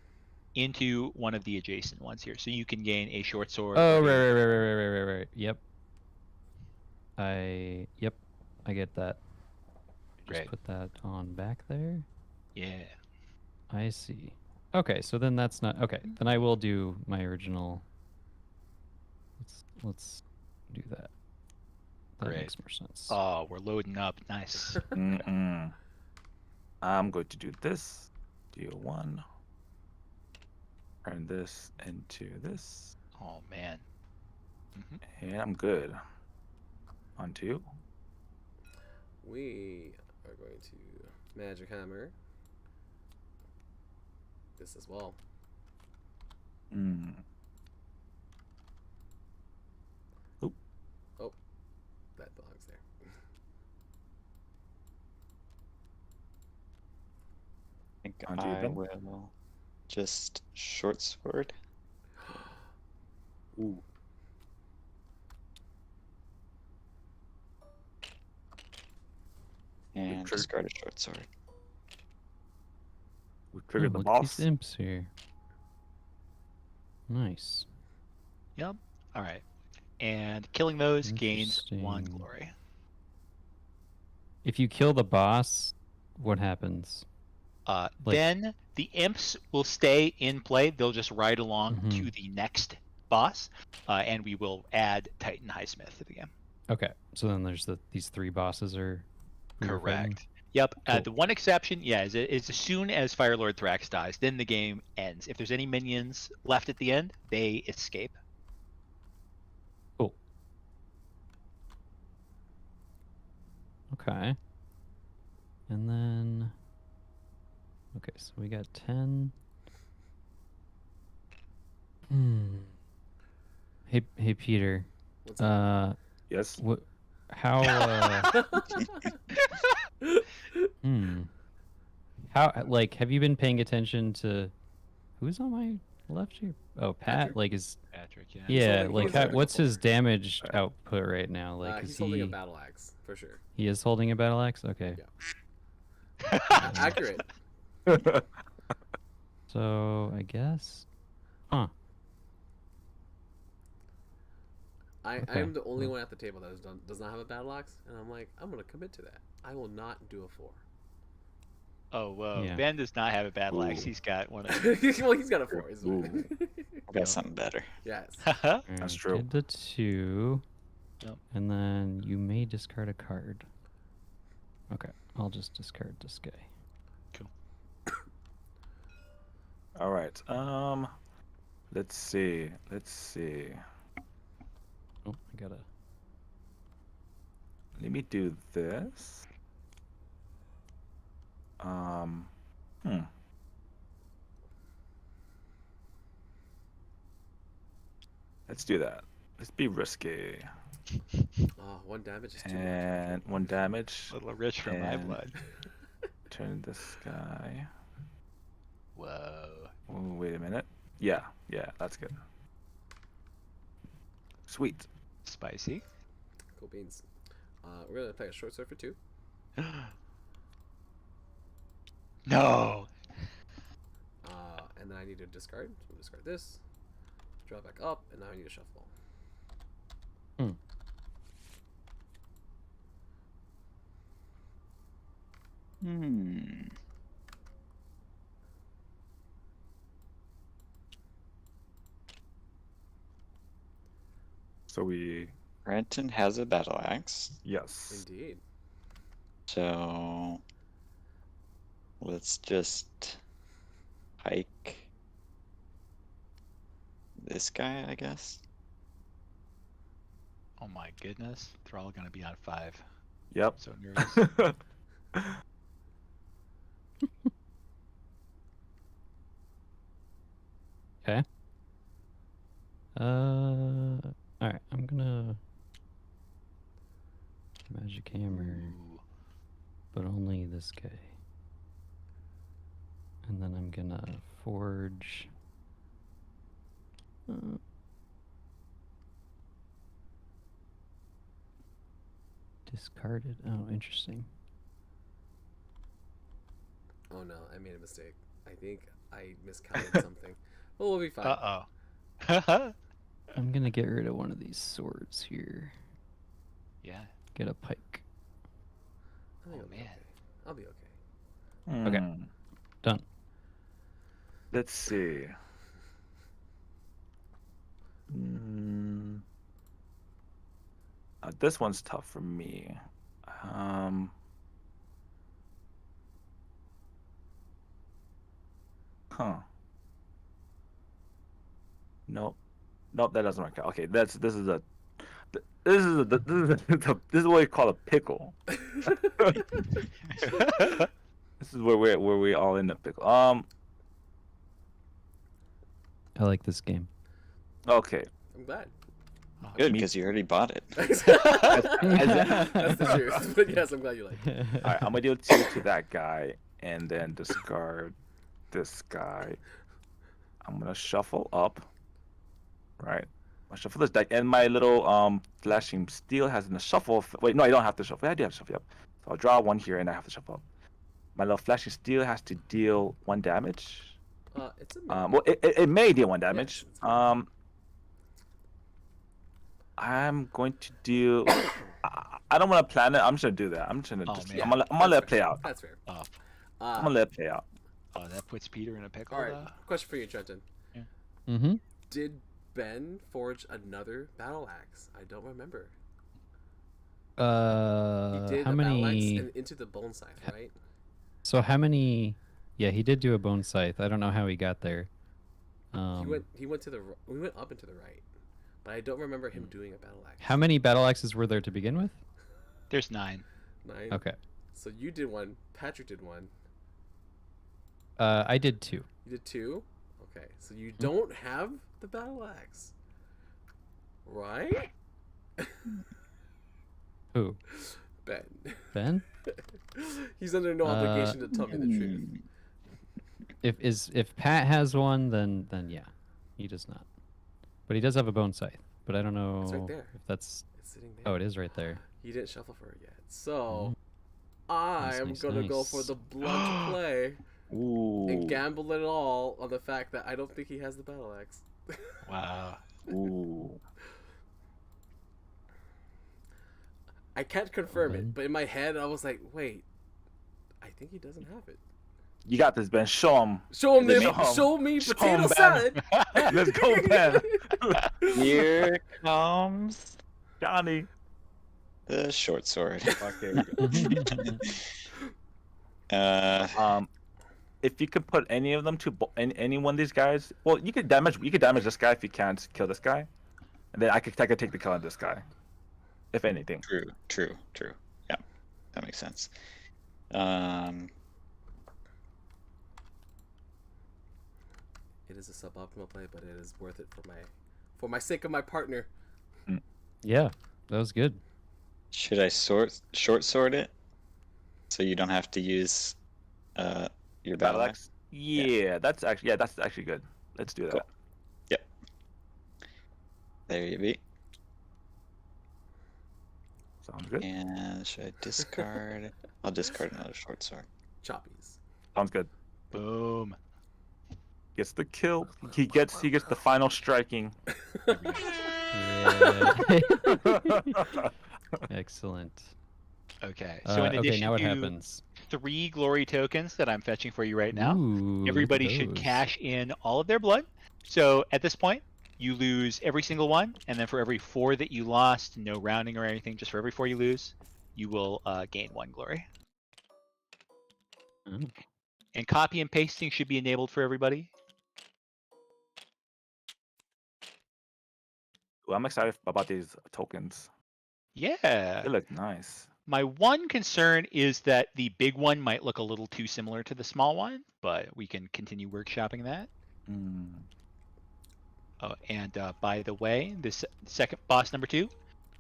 into one of the adjacent ones here. So you can gain a short sword. Oh, or right. Yep. I get that. Just Great. put that on back there. Yeah. I see. Okay, so then that's not okay. Then I will do my original. Let's do that. That Great. makes more sense. Oh, we're loading up. Nice. Mm-mm. I'm going to do this. Deal 1. Turn this into this. Oh man. And I'm good. On 2. We are going to magic hammer this as well. Mm. Oh, that belongs there. Onto you, I Ben. will just short sword. Ooh. And trigger- discard a short sword. We triggered the look at these boss. imps here. Nice. Yep. All right. And killing those gains 1 Interesting. glory. If you kill the boss, what happens? Like- Then the imps will stay in play. They'll just ride along to the next boss, and we will add Titan Highsmith to the game. Okay, so then there's these 3 bosses are who you're fighting? Correct. Yep. Cool. The one exception, is as soon as Firelord Thrax dies, then the game ends. If there's any minions left at the end, they escape. Cool. Okay. And then... Okay, so we got 10. Hey Peter. What's up? Yes. How how have you been paying attention to who's on my left here? Oh, Pat. Patrick. Like is Patrick, yeah. yeah, holding- like he's holding a what's couple. his damage output right now? Like He's is holding he a battle axe for sure. he is holding a battle axe? Okay. Yeah. Accurate. So I guess huh. I Okay. am the only one at the table that does not have a battle axe, and I'm like, I'm gonna commit to that. I will not do a 4. Oh, whoa. Yeah. Ben does not have a battle axe. Ooh. He's got one of Well, he's got a 4. Is Ooh. I got something better. Yes. That's Alright, true. Get the 2. Yep. And then you may discard a card. Okay, I'll just discard this guy. All right. Let's see. Oh, I gotta. Let me do this. Let's do that. Let's be risky. Oh, 1 damage is too much. And 1 damage. A little rich for my And- blood. Turn this guy. Whoa. Oh, wait a minute. Yeah, that's good. Sweet. Spicy. Cool beans. We're gonna play a short sword for 2. No. And then I need to discard. So we'll discard this. Draw back up, and now I need to shuffle. So we Renton has a battle axe, yes. Indeed. so let's just hike this guy, I guess. Oh my goodness. They're all going to be on 5. Yep. So nervous. Okay. Alright, I'm gonna magic hammer, Ooh. but only this guy. And then I'm gonna forge. Discarded. Oh, interesting. Oh no, I made a mistake. I think I miscounted something. Well, we'll be fine. Uh-oh. I'm gonna get rid of one of these swords here. Yeah. Get a pike. I think Oh, I'll be man. okay. I'll be okay. Okay. Done. Let's see. This one's tough for me. Huh. Nope. Nope, that doesn't work out. Okay, this is what we call a pickle. This is where we all end up pickle. I like this game. Okay. I'm glad. Good, Me- because you already bought it. That's the truth. But yes, I'm glad you like it. All right, I'm gonna deal 2 to that guy and then discard this guy. I'm gonna shuffle up. Right. I shuffle this deck, and my little flashing steel has in the shuffle. Wait, no, I don't have to shuffle. I do have to shuffle. Yep. So I'll draw one here, and I have to shuffle up. My little flashing steel has to deal 1 damage. It's a Well, it may deal 1 damage. Yes, it's I'm going to deal. I don't want to plan it. I'm just gonna do that. I'm just gonna. I'm gonna let it play out. That's fair. Oh, I'm gonna let it play out. oh, that puts Peter in a pickle. All right. Question for you, Trenton. Yeah. Mm-hmm. Did Ben forge another battle axe? I don't remember. He did How a battle axe many? and into the bone scythe, right? So how many? Yeah, he did do a bone scythe. I don't know how he got there. He went to the. We went up and to the right, but I don't remember him doing a battle axe. How many battle axes were there to begin with? There's 9. 9. Okay. So you did one. Patrick did one. I did 2. You did 2. Okay, so you don't have the battle axe, right? Who? Ben. Ben? He's under no obligation to tell me the truth. If Pat has one, then yeah, he does not. But he does have a bone scythe. But I don't know It's right there. if that's. It's sitting there. Oh, it is right there. He didn't shuffle for it yet. So I am Nice, gonna go nice. for the blunt play Ooh. and gamble it all on the fact that I don't think he has the battle axe. Wow. Ooh. I can't confirm it, but in my head I was like, wait, I think he doesn't have it. You got this, Ben. Show him. Show him, Show him. me Show potato him, Ben. salad. Let's go, Ben. Here comes Johnny. the short sword. Okay. Uh, If you could put any of them to any one of these guys, well, you could damage this guy if you can't kill this guy, and then I could take the kill on this guy, if anything. true. Yeah, that makes sense. It is a suboptimal play, but it is worth it for my sake of my partner. Yeah, that was good. Should I short sword it, so you don't have to use your battle axe? Yeah, that's actually good. Let's do that. Cool. Yep. There you be. Sounds good. And should I discard? I'll discard another short sword. Choppies. Sounds good. Boom. Gets the kill. He gets the final striking. Yeah. Excellent. Okay. So in addition okay, now what to happens? 3 glory tokens that I'm fetching for you right now, Ooh, look at everybody should those. cash in all of their blood. So at this point, you lose every single one, and then for every 4 that you lost, no rounding or anything, just for every 4 you lose, you will gain 1 glory. Oh. And copy and pasting should be enabled for everybody. Ooh, I'm excited about these tokens. Yeah. They look nice. My one concern is that the big one might look a little too similar to the small one, but we can continue workshopping that. Mm. Oh, and by the way, this second boss number 2,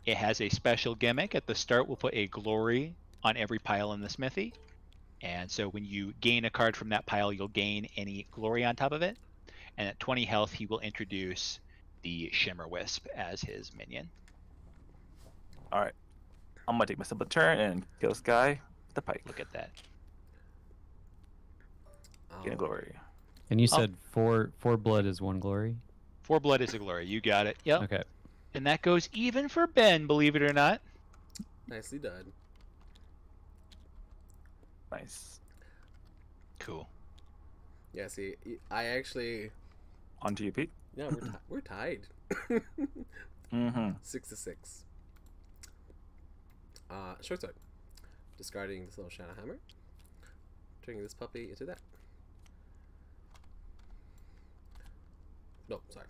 it has a special gimmick. At the start, we'll put a glory on every pile in the smithy. And so when you gain a card from that pile, you'll gain any glory on top of it. And at 20 health, he will introduce the Shimmer Wisp as his minion. All right. I'm gonna take my simple turn and kill this guy with the pike. Look at that. Gain a glory. And you said four blood is 1 glory? 4 blood is a glory. You got it. Yep. Okay. And that goes even for Ben, believe it or not. Nicely done. Nice. Cool. Yeah, see, I actually... On to you, Pete. Yeah, we're tied. Mm-hmm. 6-6. Short sword. Discarding this little shadow hammer. Turning this puppy into that. No, sorry.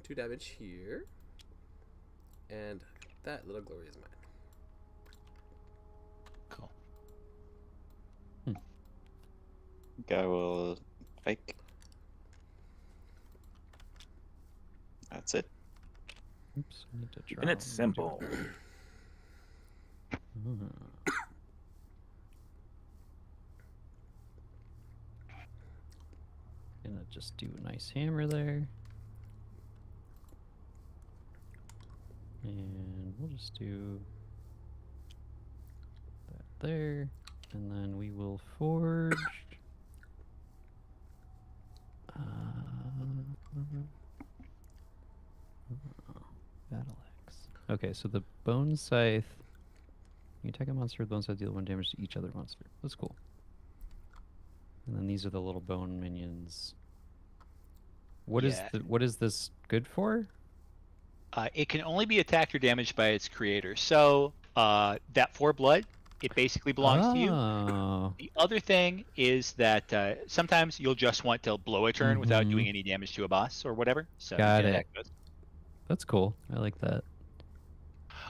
2 damage here. And that little glory is mine. Cool. Guy will pike. That's it. Oops, I need to draw. And it's simple. gonna just do a nice hammer there. And we'll just do that there. And then we will forge. Battle axe. Okay, so the bone scythe. You attack a monster with bone scythe, deal 1 damage to each other monster. That's cool. And then these are the little bone minions. What is this good for? It can only be attacked or damaged by its creator. So that 4 blood, it basically belongs to you. The other thing is that sometimes you'll just want to blow a turn without doing any damage to a boss or whatever. So Got it. That's cool. I like that.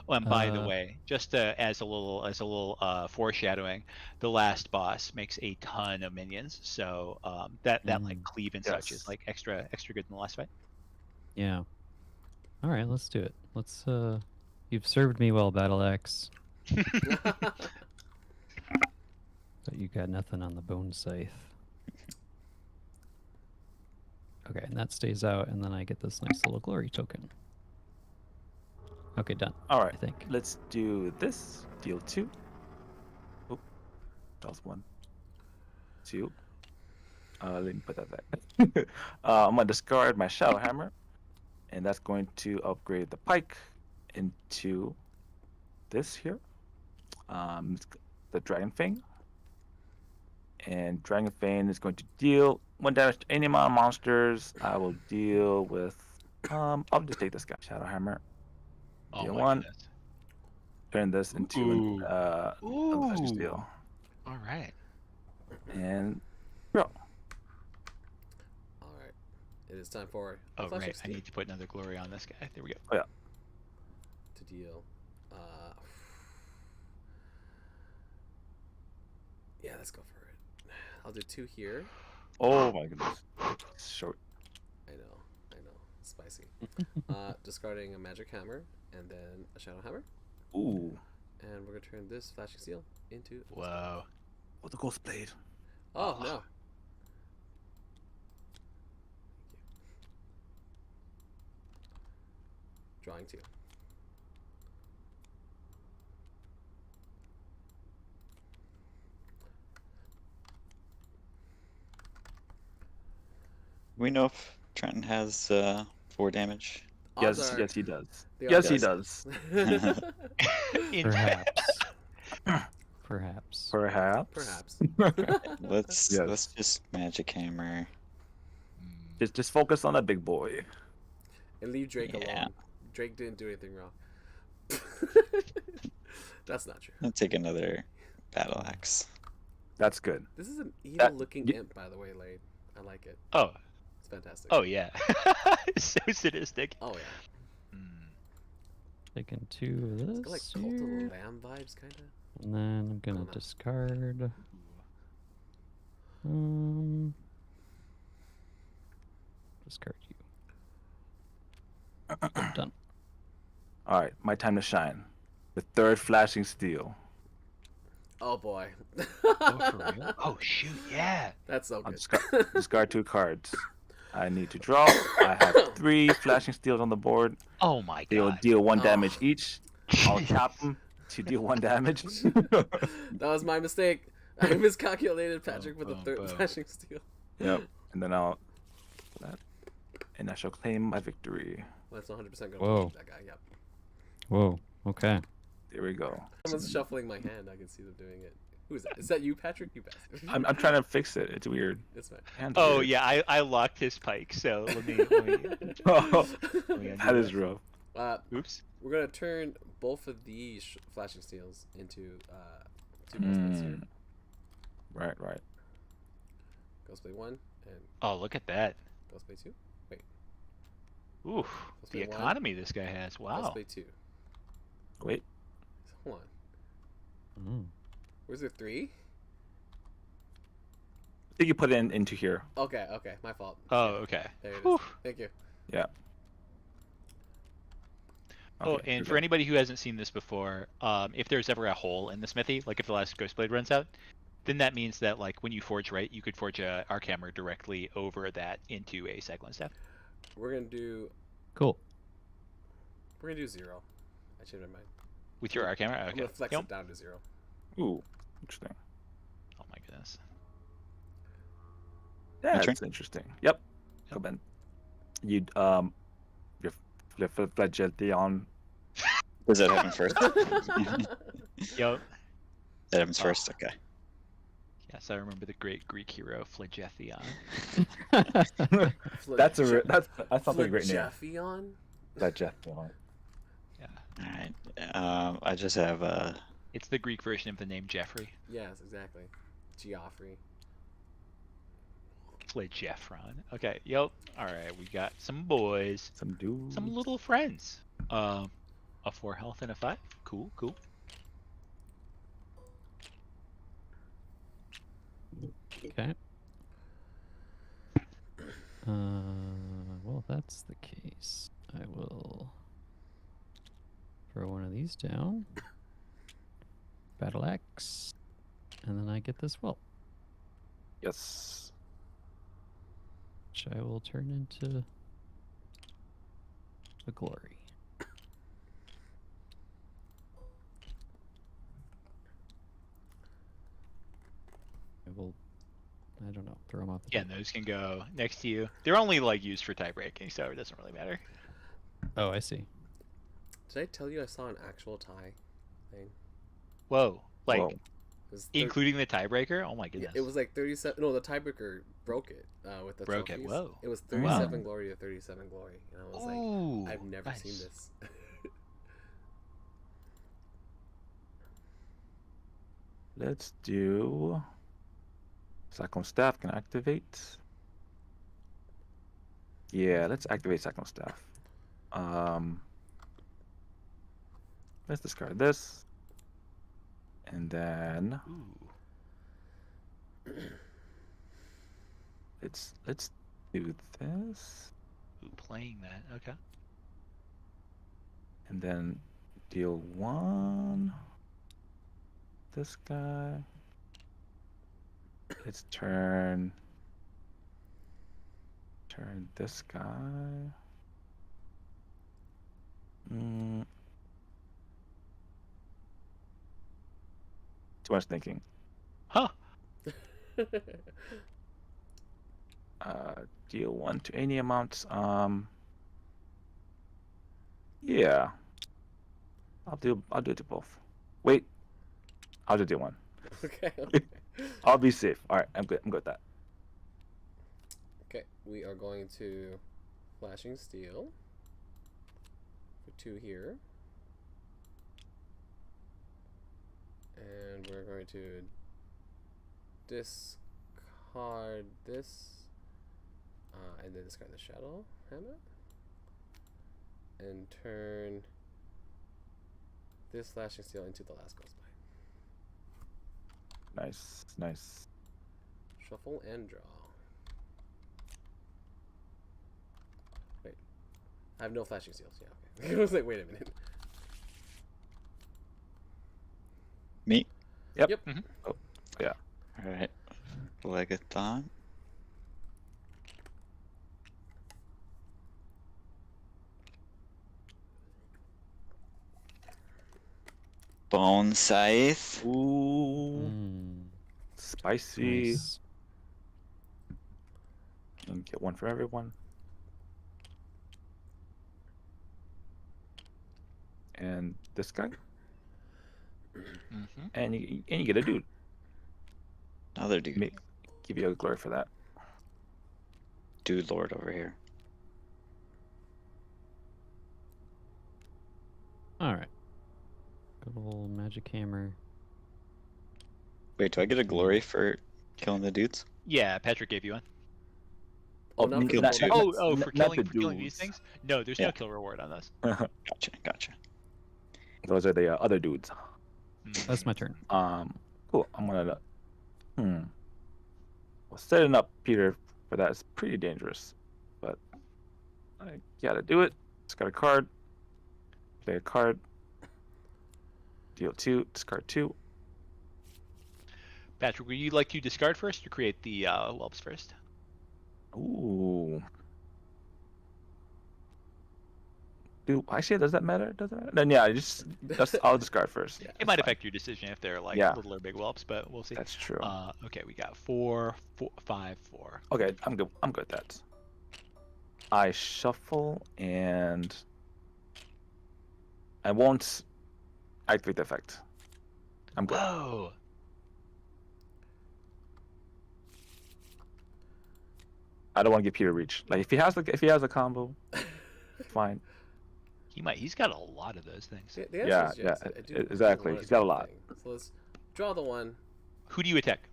Oh, and by the way, just as a little foreshadowing, the last boss makes a ton of minions. So that like cleave and such is like extra good in the last fight. Yeah. All right, let's do it. Let's. You've served me well, Battle Axe. But you got nothing on the bone scythe. Okay, and that stays out, and then I get this nice little glory token. Okay, done. All right, I think. let's do this. Deal 2. Oh, that was 1, 2. Let me put that back. I'm gonna discard my Shadow Hammer, and that's going to upgrade the pike into this here. The Dragon Fang. And Dragon Fang is going to deal 1 damage to any amount of monsters. I will deal with. I'll just take this guy. Shadow Hammer. Deal 1. Goodness. Turn this into a flashing steel. All right. And go. All right. It is time for. Oh right. I need to put another glory on this guy. There we go. Oh yeah. To deal. Yeah, let's go for it. I'll do 2 here. Oh my goodness. Short. I know. Spicy. Discarding a magic hammer and then a shadow hammer. Ooh. And we're gonna turn this flashing steel into. Whoa. Oh, the ghost blade. Oh no. Drawing 2. We know if Trenton has 4 damage. Yes, he does. Yes, he does. Perhaps. Perhaps. Let's just magic hammer. Just focus on that big boy. And leave Drake alone. Drake didn't do anything wrong. That's not true. I'll take another battle axe. That's good. This is an evil-looking imp, by the way, Lade. I like it. Oh. It's fantastic. Oh yeah. So sadistic. Oh yeah. Taking 2 of this. It's got like Cult of the Lamb vibes, kind of. And then I'm gonna discard. Discard you. Done. All right, my time to shine. The 3rd flashing steel. Oh boy. Oh, for real? Oh shoot, yeah. That's so good. Discard 2 cards. I need to draw. I have 3 flashing steels on the board. Oh my god. They'll deal 1 damage each. I'll tap them to deal 1 damage. That was my mistake. I miscalculated Patrick with the 3rd flashing steel. Yep. And then I'll that. And I shall claim my victory. Well, that's 100% gonna Whoa. that guy. Yep. Whoa. Okay. There we go. Someone's shuffling my hand. I can see them doing it. Who is that? Is that you, Patrick? You bastard. I'm trying to fix it. It's weird. It's fine. Hand's Oh weird. yeah, I locked his pike, so let me That is rough. Oops. We're gonna turn both of these flashing steels into 2 ghostblades here. Right. Ghostblade 1 and Oh, look at that. Ghostblade 2. Wait. Oof. The Ghostblade 1, economy this guy has. Wow. Ghostblade 2. Wait. Hold on. Was there 3? I think you put it into here. Okay, my fault. Oh, okay. There it is. Whew. Thank you. Yeah. Oh, Okay, and for anybody who hasn't seen this before, if there's ever a hole in the smithy, like if the last Ghostblade runs out, then that means that like when you forge right, you could forge a arc hammer directly over that into a cyclone staff. We're gonna do Cool. 0. I changed my mind. With your arc hammer? I'm Okay. gonna flex Yep. it down to 0. Ooh, interesting. Oh my goodness. Yeah, turn? that's interesting. Yep. Go Ben. You your flagellation. Does that happen first? Yep. That happens first. Okay. Yes, I remember the great Greek hero Phlegethon. That's a great name. Flagellation? Flagellation. Yeah. All right. I just have It's the Greek version of the name Jeffrey. Yes, exactly. Geoffrey. Phlegethon. Okay. Yep. All right. We got some boys. Some dudes. Some little friends. A 4 health and a 5. Cool. Cool. Okay. Well, if that's the case, I will throw one of these down. Battle axe. And then I get this well, Yes. which I will turn into the glory. I don't know, throw them off the Yeah, and those can go next to you. They're only like used for tie breaking, so it doesn't really matter. Oh, I see. Did I tell you I saw an actual tie thing? Whoa. Like Whoa. It was including the tiebreaker? Oh my yeah, goodness. it was like 37. No, the tiebreaker broke it with the Broke it, trophies. whoa. It was Wow. 37 glory to 37 glory, and I was Ooh, like, I've never nice. seen this. Let's do. Cyclone Staff can activate. Yeah, let's activate Cyclone Staff. Let's discard this. And then Ooh. let's do this. Ooh, playing that. Okay. And then deal 1. This guy. Let's turn this guy. Too much thinking. Huh. Deal 1 to any amount. Yeah. I'll do it to both. Wait. I'll just do 1. Okay. I'll be safe. All right, I'm good. I'm good with that. Okay, we are going to Flashing Steel for 2 here. And we're going to discard this, and then discard the Shadow Hammer, and turn this Flashing Steel into the last Ghost Bite. Nice, nice. Shuffle and draw. Wait, I have no Flashing Steels. Yeah, okay. I was like, wait a minute. me. Yep. Yep. Mhm. Oh, yeah. All right. Legathon. Bone Scythe. Ooh, Mm, spicy. nice. And get 1 for everyone. And this guy. Mm-hmm. And you get a dude. Another dude. Give you a glory for that. Dude Lord over here. All right. Good old magic hammer. Wait, do I get a glory for killing the dudes? Yeah, Patrick gave you one. Oh, not for the not- bonus. Oh, for not killing the for killing these dudes. things? No, there's Yeah. no kill reward on those. Gotcha. Those are the other dudes. Mm. That's my turn. Cool. I'm gonna. Well, setting up Peter for that is pretty dangerous, but I gotta do it. Just got a card. Play a card. Deal 2. Discard 2. Patrick, would you like to discard first or create the whelps first? Ooh. Actually, does that matter? Does it matter? Then yeah, I'll discard first. Yeah. It might affect your decision if they're like Yeah. little or big whelps, but we'll see. That's true. Okay, we got 4, 5, 4. Okay, I'm good. I'm good with that. I shuffle and I won't activate the effect. I'm good. Whoa. I don't want to give Peter reach. Like if he has a combo, fine. He's got a lot of those things. The answer Yeah, is yes. yeah, I do exactly. want He's to got a do the lot. thing. So let's draw the one. Who do you attack?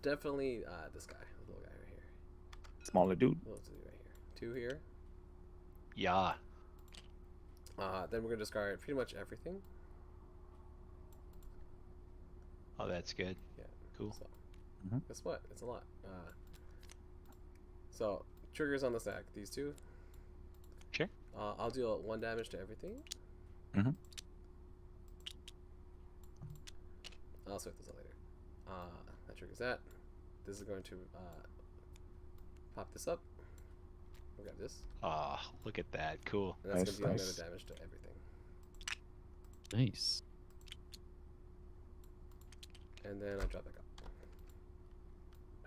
Definitely this guy, the little guy right here. Smaller dude. Little dude right here. 2 here. Yeah. Then we're gonna discard pretty much everything. Oh, that's good. Yeah. Cool. So, Mhm. guess what? It's a lot. So triggers on the stack. These 2. Sure. I'll deal 1 damage to everything. Mhm. I'll sort this out later. That triggers that. This is going to pop this up. We'll grab this. Ah, look at that. Cool. And that's Nice, going to deal nice. another damage to everything. Nice. And then I drop back up.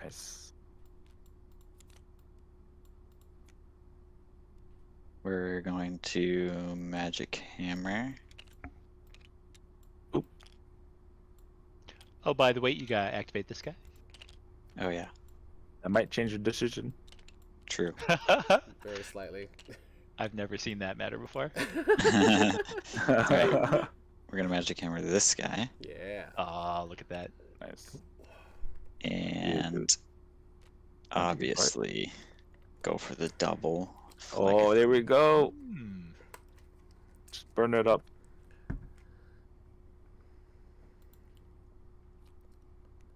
Nice. We're going to magic hammer. Oh, by the way, you gotta activate this guy. Oh yeah, That might change your decision. true. Very slightly. I've never seen that matter before. We're gonna magic hammer this guy, Yeah. Ah, look at that. Nice. and obviously go for the double. Oh, there we go. Hmm. Just burn it up.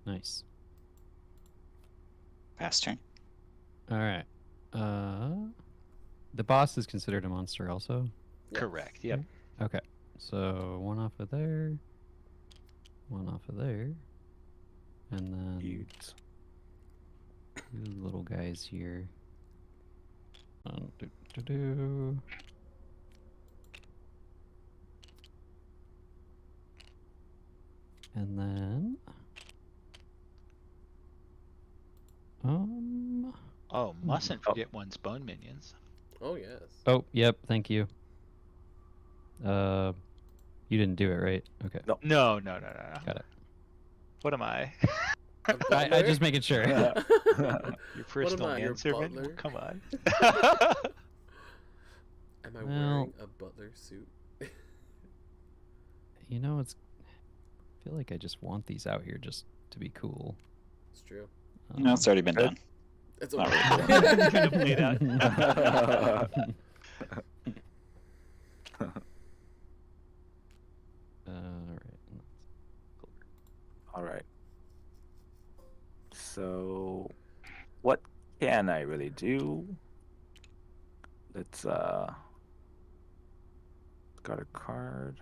Nice. Pass turn. All right. The boss is considered a monster also. Yeah. Correct. Yep. Okay. So 1 off of there. 1 off of there. And then Cute. 2 little guys here. Do, do, do. And then Oh, mustn't forget one's bone minions. Oh yes. oh, yep, thank you. You didn't do it, right? Okay. No. Got it. What am I? I just making sure. Your What personal am I, your manservant? butler? Come on. Am I Well- wearing a butler suit? You know, I feel like I just want these out here just to be cool. It's true. No, it's already been done. It's Not okay. You're gonna play it out. Alright. All right. So, what can I really do? Let's got a card.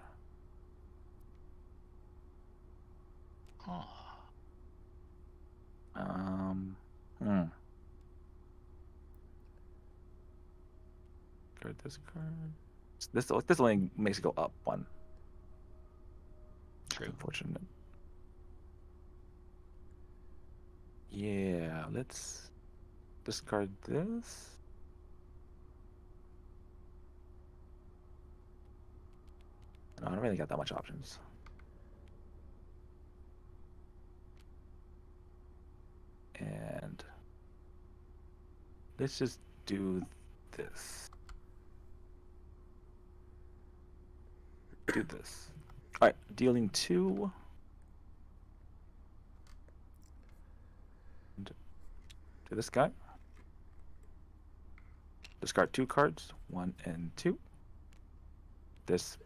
Oh. Card this card. This only makes it go up 1. True. Unfortunate. Yeah, let's discard this. No, I don't really got that much options. And let's just do this. Do this. All right, dealing 2. To this guy. Discard 2 cards, 1 and 2. This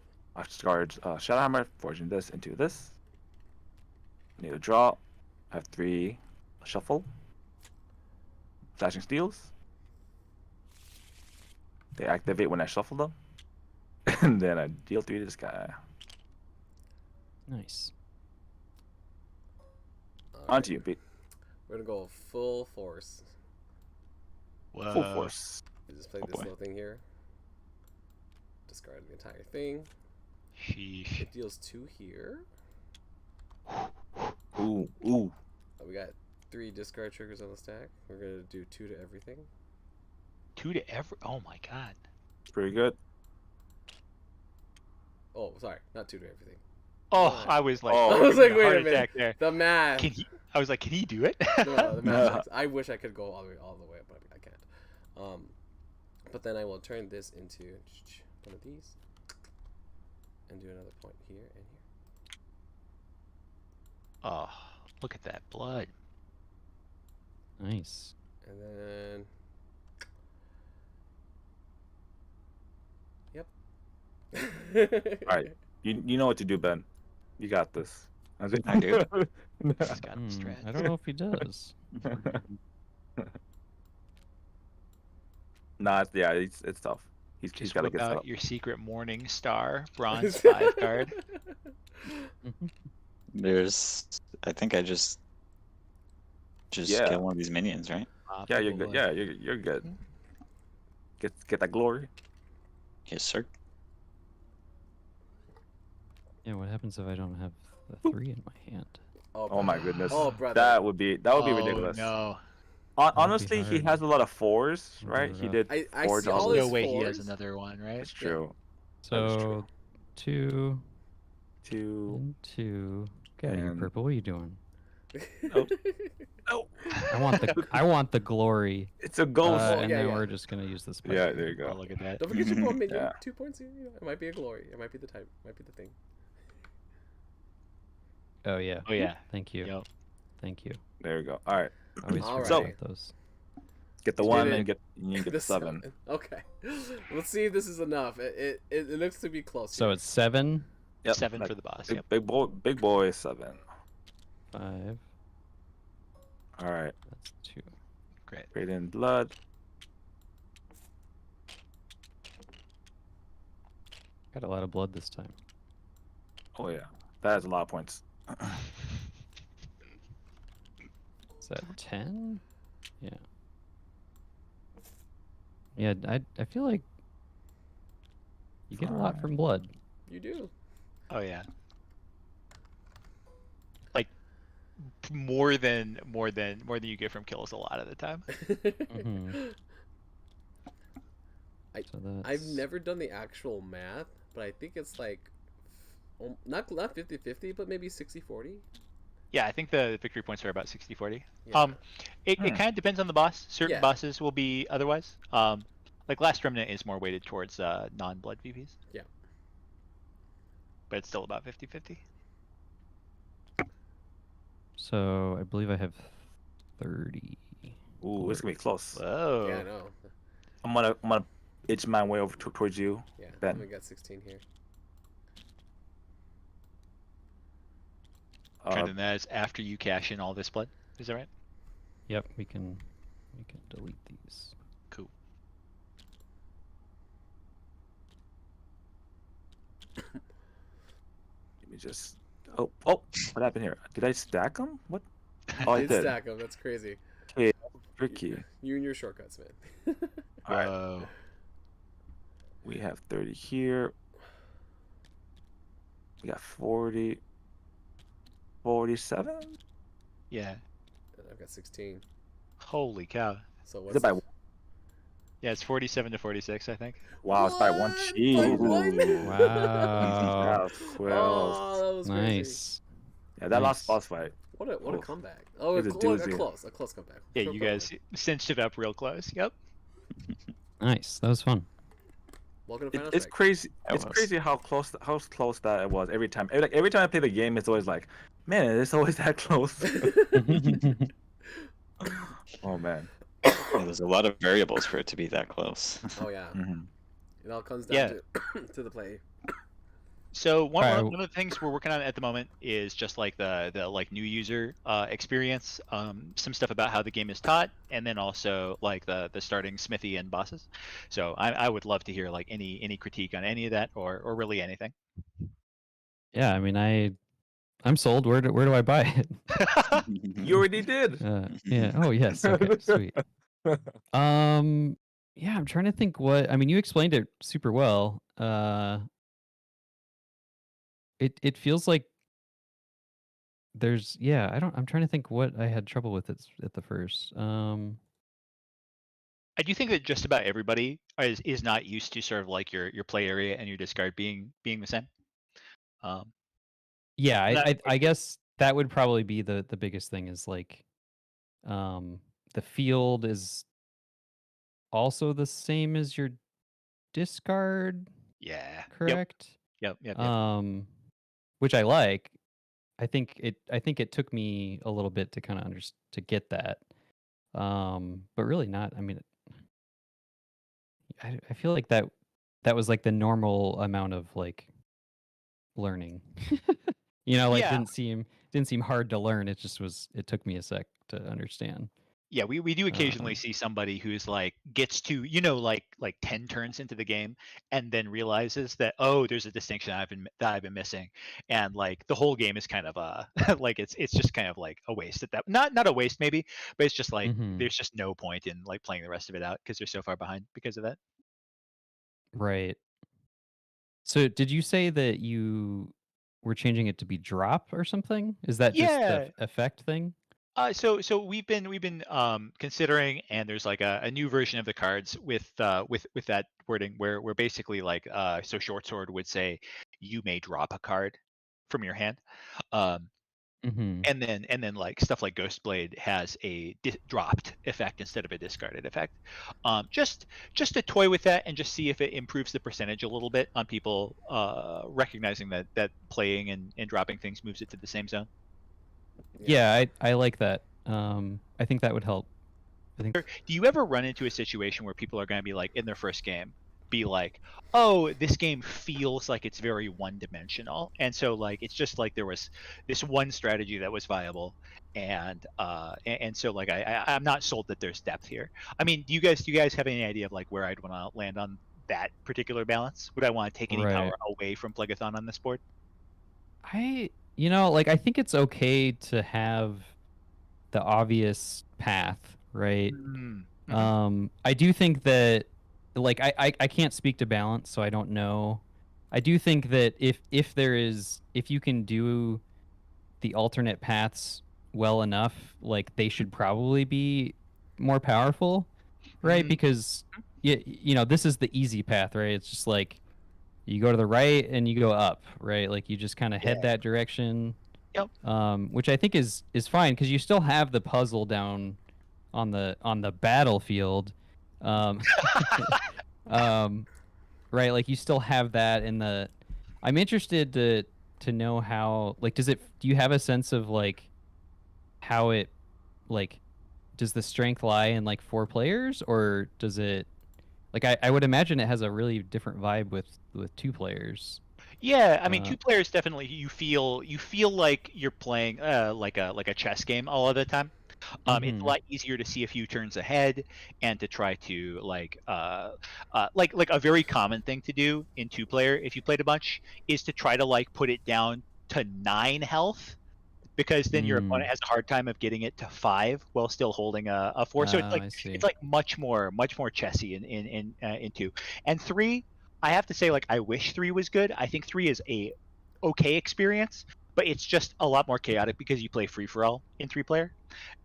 discards Shadowhammer, forging this into this. Need a draw. I have 3 shuffle. Flashing steels. They activate when I shuffle them. And then I deal 3 to this guy. Nice. On to you, Pete. We're gonna go full force. Full force. Just play Oh, this boy. little thing here. Discard the entire thing. Sheesh. It deals 2 here. Ooh, ooh. We got 3 discard triggers on the stack. We're gonna do 2 to everything. 2 to every. Oh my god. Pretty good. Oh, sorry, not 2 to everything. Oh, I was like, Oh. I was like, a wait heart a minute. attack there. The math. I was like, can he do it? No, the math sucks. I wish I could go all the way, but I can't. But then I will turn this into one of these, and do another point here and here. Oh, look at that blood. Nice. And then, yep. All right. You know what to do, Ben. You got this. I do. He's got strats. I don't know if he does. Nah, yeah, it's tough. He's Just got to whip get set out up. your secret Morning Star bronze 5 card. I think I just Yeah. kill one of these minions, right? Yeah, you're good. Yeah, you're good. Get that glory. Yes, sir. Yeah, what happens if I don't have the 3 in my hand? Oh my goodness. Oh, brother. That would be Oh, ridiculous. no. Honestly, he hard. has a lot of 4s, Would be right? He rough. did I 4 see all doubles. his No way he has 4s. another one, right? That's true. That is So true. 2 2. and 2. Okay, you're And- purple. What are you doing? Oh, I want the glory. it's a ghost. And yeah, then yeah. we're just gonna use this. Yeah, there you Oh, go. look at that. Don't forget your point minion. Yeah. 2 points here. It might be a glory. It might be the type. Might be the thing. Oh yeah. Oh, yeah. Thank you. Yep. Thank you. There you go. All right. I always Alright. forget So- about those. Get the Get 1 it. and you get the 7. Okay. Let's see if this is enough. It looks to be close. So here. it's 7, Yep. 7 like for the boss. Big, Yep. big boy 7. 5. All right. That's 2. Great. Radiant blood. Got a lot of blood this time. Oh yeah, that is a lot of points. Is that 10? Yeah. Yeah, I feel like you get a lot Fine. from blood. You do. Oh, yeah. Like, more than you get from kills a lot of the time. Mhm. So I've that's never done the actual math, but I think it's like not 50-50, but maybe 60-40. Yeah, I think the victory points are about 60-40. Yeah. It Hmm. kind of depends on the boss. Certain Yeah. bosses will be otherwise. Like Last Remnant is more weighted towards non-blood VPs. Yeah. But it's still about 50-50. so I believe I have 30. Ooh, it's gonna be close. Whoa. Yeah, I know. I'm gonna itch my way over towards you. Yeah, Ben. we got 16 here. And then that is after you cash in all this blood. Is that right? Yep, we can delete these. Cool. Let me just. Oh, what happened here? Did I stack them? What? Oh, I Did did. stack them. That's crazy. Tricky. You and your shortcuts, man. All right. Whoa. We have 30 here. We got 40. 47. Yeah. I've got 16. Holy cow. So Is what's it by? Yeah, it's 47 to 46, I think. Wow, it's by one What? cheese. By one? Wow. Well, Oh, that was crazy. Nice. yeah, that last Nice. boss fight. What a Oof. comeback. Oh, It a was a doozy. close comeback. Yeah, Real you quick. guys cinched it up real close. Yep. Nice. That was fun. Welcome to Final It's Strike. crazy. That It's was. crazy how close that it was every time. Every time I play the game, it's always like, man, it's always that close. Oh man. Yeah, there's a lot of variables for it to be that close. Oh yeah, Mhm. it all comes down Yeah. to the play. So one Alright. of the things we're working on at the moment is just like the like new user experience, some stuff about how the game is taught, and then also like the starting smithy and bosses. So I would love to hear like any critique on any of that or really anything. Yeah, I mean, I I'm sold. Where do I buy it? You already did. Yeah. Oh yes. Okay. Sweet. Yeah, I'm trying to think what. I mean, you explained it super well. It feels like there's yeah. I'm trying to think what I had trouble with at the first. I do think that just about everybody is not used to sort of like your play area and your discard being the same. Yeah, That- I guess that would probably be the biggest thing is like, the field is also the same as your discard, yeah. correct? Yep. Which I like. I think it took me a little bit to kind of to get that. But really not. I mean, I feel like that was like the normal amount of like learning. Like Yeah. didn't seem hard to learn. It just was. It took me a sec to understand. Yeah, we do occasionally see somebody who's like gets to like 10 turns into the game and then realizes that there's a distinction I've been missing, and like the whole game is kind of like it's just kind of like a waste at that, not a waste maybe, but it's just like Mhm. there's just no point in like playing the rest of it out because they're so far behind because of that. Right. So did you say that you were changing it to be drop or something? Is that just the Yeah. effect thing? So we've been considering, and there's like a new version of the cards with that wording where basically like so short sword would say you may drop a card from your hand, um, Mm-hmm. and then like stuff like Ghostblade has a dropped effect instead of a discarded effect. Just to toy with that and just see if it improves the percentage a little bit on people recognizing that playing and dropping things moves it to the same zone. Yeah, I like that. I think that would help. I think. Do you ever run into a situation where people are going to be like in their first game be like, oh, this game feels like it's very one dimensional, and so like it's just like there was this one strategy that was viable, and so like I'm not sold that there's depth here. I mean, do you guys have any idea of like where I'd want to land on that particular balance? Would I want to take any power Right. away from Plegathon on this board? I think it's okay to have the obvious path, right? Mm-hmm. I do think that, like, I can't speak to balance, so I don't know. I do think that if you can do the alternate paths well enough, like they should probably be more powerful, right? Mm-hmm. Because this is the easy path, right? It's just like you go to the right and you go up, right? Like you just kind of head that direction. Yep. Which I think is fine because you still have the puzzle down on the battlefield. Right, like you still have that in the. I'm interested to know how, like, do you have a sense of like how it, like, does the strength lie in like 4 players, or does it, like, I would imagine it has a really different vibe with 2 players. Yeah, I mean, 2 players definitely. You feel like you're playing like a chess game all of the time. It's a lot easier to see a few turns ahead and to try to like a very common thing to do in 2-player if you played a bunch is to try to like put it down to 9 health, because then your opponent has a hard time of getting it to 5 while still holding a 4. So it's like much more chessy in 2. And 3, I have to say, like, I wish 3 was good. I think 3 is a okay experience, but it's just a lot more chaotic because you play free for all in 3-player,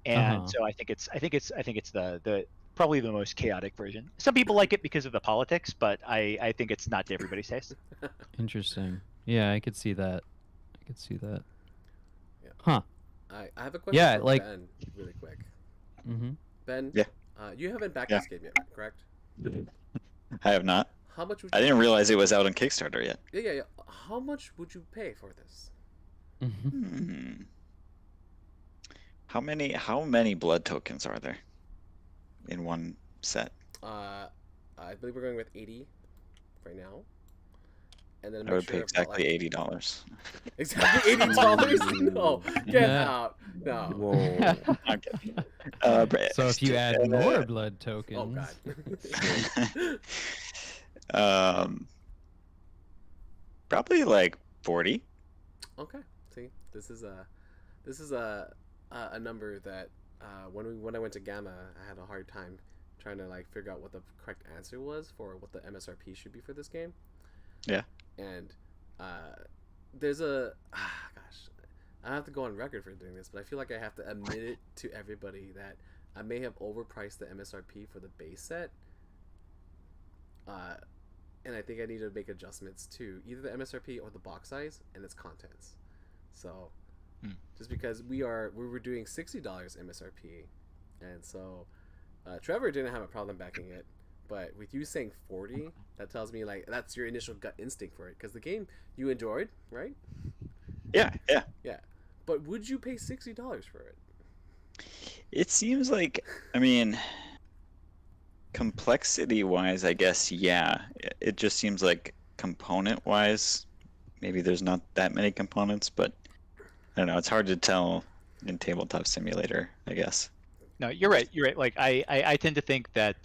and so I think it's the probably the most chaotic version. Some people like it because of the politics, but I think it's not to everybody's taste. Interesting. Yeah, I could see that. Yeah. Huh. I have a question for Ben, really quick. Mm-hmm. Ben, yeah. You haven't backed this game yet, correct? I have not. How much? I didn't realize it was out on Kickstarter yet. Yeah. How much would you pay for this? How many blood tokens are there in one set? I believe we're going with 80 right now. And then I would pay exactly $80. Exactly $80? No, get out. No. Whoa. I'm kidding. So if you add more blood tokens. Oh god. Probably like 40. Okay. See, this is a number that when I went to Gamma, I had a hard time trying to like figure out what the correct answer was for what the MSRP should be for this game. Yeah. And there's a gosh, I have to go on record for doing this, but I feel like I have to admit it to everybody that I may have overpriced the MSRP for the base set. And I think I need to make adjustments to either the MSRP or the box size and its contents. So, just because we were doing $60 MSRP, and so Trevor didn't have a problem backing it, but with you saying 40, that tells me like that's your initial gut instinct for it, because the game you enjoyed, right? Yeah. But would you pay $60 for it? It seems like, I mean, complexity-wise, I guess, yeah. It just seems like component-wise, maybe there's not that many components, but I don't know. It's hard to tell in Tabletop Simulator, I guess. No, you're right. You're right. Like I tend to think that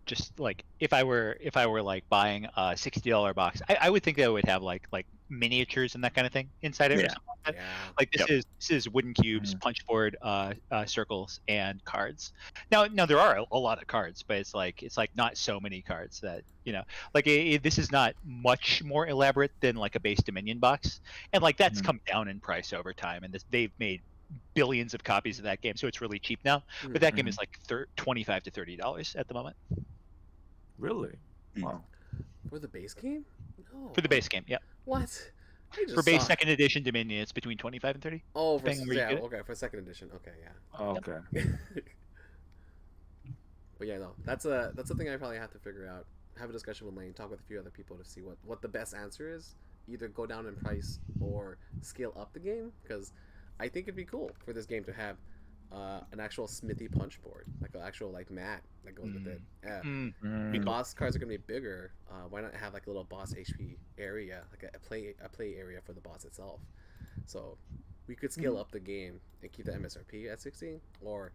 just like if I were like buying a $60 box, I would think that it would have like miniatures and that kind of thing inside it or Yeah. something like that. Yeah. Like this is wooden cubes, punch board, circles, and cards. Now there are a lot of cards, but it's like not so many cards that like this is not much more elaborate than like a base Dominion box, and like that's come down in price over time, and they've made billions of copies of that game, so it's really cheap now. But that game is like $25 to $30 at the moment. Really? Wow. For the base game? No. For the base game, yeah. What? For base second edition Dominion, it's between 25 and 30. Oh, okay, for second edition. Okay, yeah. Okay. But yeah, no, that's a thing I probably have to figure out. Have a discussion with Lane, talk with a few other people to see what the best answer is. Either go down in price or scale up the game, because I think it'd be cool for this game to have an actual Smithy punch board, like an actual like mat that goes with it. The boss cards are gonna be bigger. Why not have like a little boss HP area, like a play area for the boss itself? So we could scale up the game and keep the MSRP at 60, or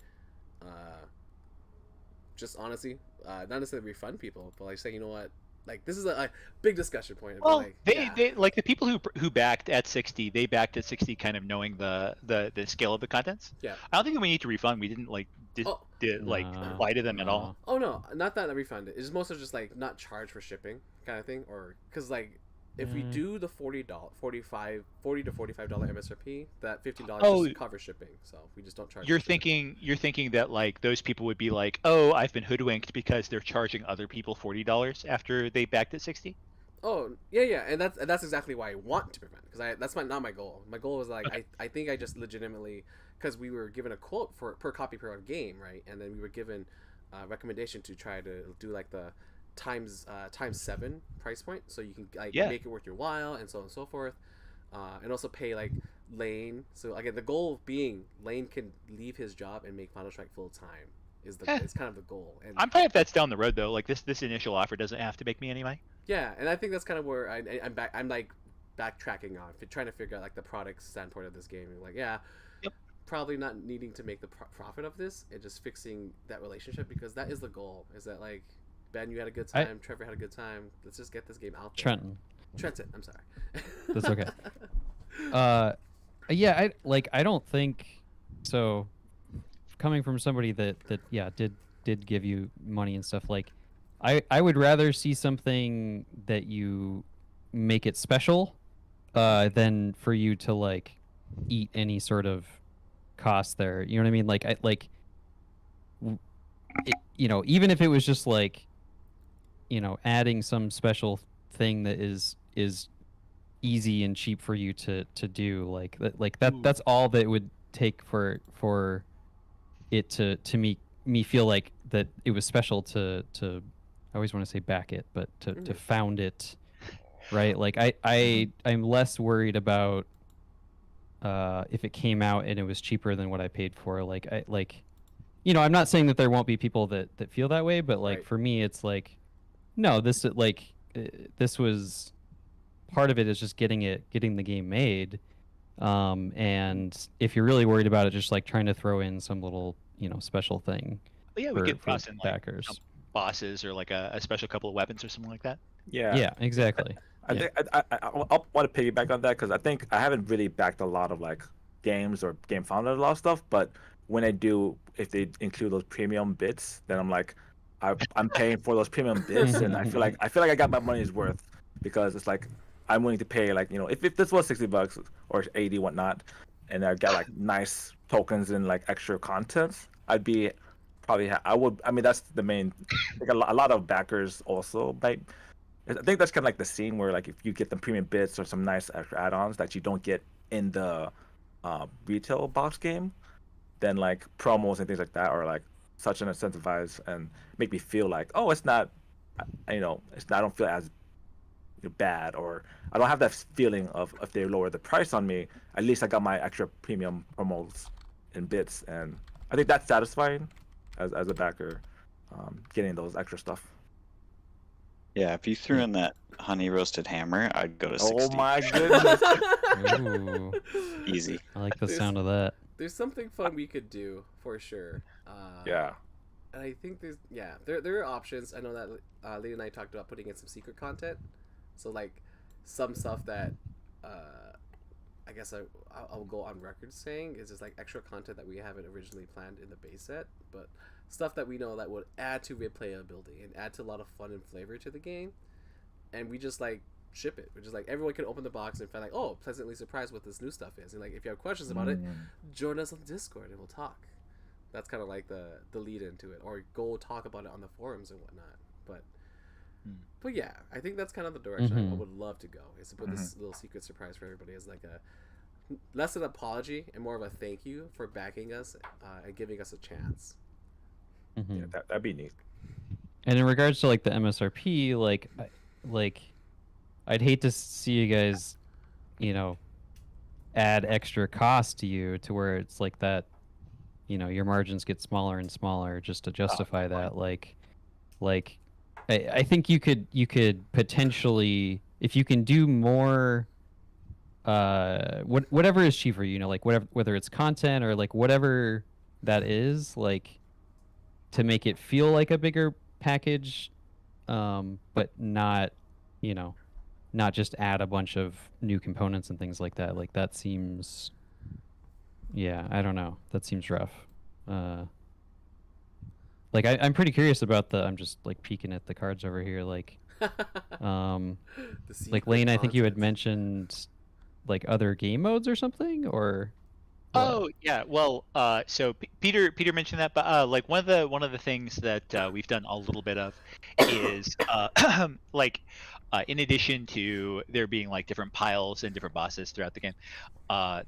just honestly, not necessarily refund people, but like say, you know what, like this is a big discussion point. Well, like, they like the people who backed at 60, they backed at 60 kind of knowing the scale of the contents. Yeah. I don't think that we need to refund. We didn't like lie to them at all. Oh no, not that I refund it. It's mostly just like not charge for shipping kind of thing, or because like if we do the $40 to $45 MSRP, that $15 just covers shipping. So we just don't charge. You're thinking that like those people would be like, oh, I've been hoodwinked because they're charging other people $40 after they backed at 60. Oh yeah, and that's exactly why I want to prevent, because that's not my goal. My goal was like I think I just legitimately, because we were given a quote for per copy per game, right, and then we were given a recommendation to try to do like the times 7 price point, so you can like make it worth your while and so on and so forth, and also pay like Lane. So again, the goal being Lane can leave his job and make Final Strike full time is kind of the goal. And I'm fine if that's down the road though. Like this initial offer doesn't have to make me any money. Yeah, and I think that's kind of where I'm like backtracking on trying to figure out like the product standpoint of this game. And like probably not needing to make the profit of this and just fixing that relationship, because that is the goal. Is that like, Ben, you had a good time, Trevor had a good time, let's just get this game out there. Trenton, I'm sorry. That's okay. Yeah, I don't think so. Coming from somebody that did give you money and stuff, like I would rather see something that you make it special than for you to like eat any sort of cost there. You know what I mean? Like even if it was just like, adding some special thing that is easy and cheap for you to do, like that's all that it would take for it to me feel like that it was special to I always want to say back it, but to found it, right? Like I'm less worried about if it came out and it was cheaper than what I paid for. I'm not saying that there won't be people that feel that way, but like for me, it's like, no, this was part of it is just getting the game made. And if you're really worried about it, just like trying to throw in some little, special thing. Well, yeah, we could toss in backers. Like bosses or like a special couple of weapons or something like that. Yeah. Yeah, exactly. I think I want to piggyback on that because I think I haven't really backed a lot of like games or game founded a lot of stuff, but when I do, if they include those premium bits, then I'm like, I'm paying for those premium bits, and I feel like I got my money's worth because it's like I'm willing to pay like if this was $60 or 80 whatnot, and I got like nice tokens and like extra content, I'd be probably I would. I mean that's the main. Like a lot of backers also might. I think that's kind of like the scene where like if you get the premium bits or some nice extra add-ons that you don't get in the retail box game, then like promos and things like that are like such an incentivize and make me feel like it's not, I don't feel as bad, or I don't have that feeling of if they lower the price on me, at least I got my extra premium promos and bits, and I think that's satisfying as a backer, getting those extra stuff. Yeah, if you threw in that honey roasted hammer, I'd go to 60. Oh my goodness. Ooh, Easy. I like the sound of that. There's something fun we could do for sure. Yeah. And I think there are options. I know that Lee and I talked about putting in some secret content. So like some stuff that I guess I'll go on record saying is just like extra content that we haven't originally planned in the base set, but stuff that we know that would add to replayability and add to a lot of fun and flavor to the game, and we just like ship it. We're just like everyone can open the box and find like, oh, pleasantly surprised what this new stuff is, and like if you have questions about it, join us on Discord and we'll talk. That's kind of like the lead into it, or go talk about it on the forums and whatnot. But yeah, I think that's kind of the direction I would love to go, is to put this little secret surprise for everybody as like a less an apology and more of a thank you for backing us and giving us a chance. Yeah, that'd be neat. And in regards to like the MSRP, like I'd hate to see you guys, add extra cost to you to where it's like that, your margins get smaller and smaller just to justify that. Like I think you could potentially, if you can do more, whatever is cheaper, like whether it's content or like whatever that is, like to make it feel like a bigger package, but not, not just add a bunch of new components and things like that. Like that seems, yeah, I don't know. That seems rough. Like I'm pretty curious about I'm just like peeking at the cards over here. Like, like Lane, I think you had mentioned like other game modes or something, or. Oh yeah, well, so Peter mentioned that, but like one of the things that we've done a little bit of is like in addition to there being like different piles and different bosses throughout the game,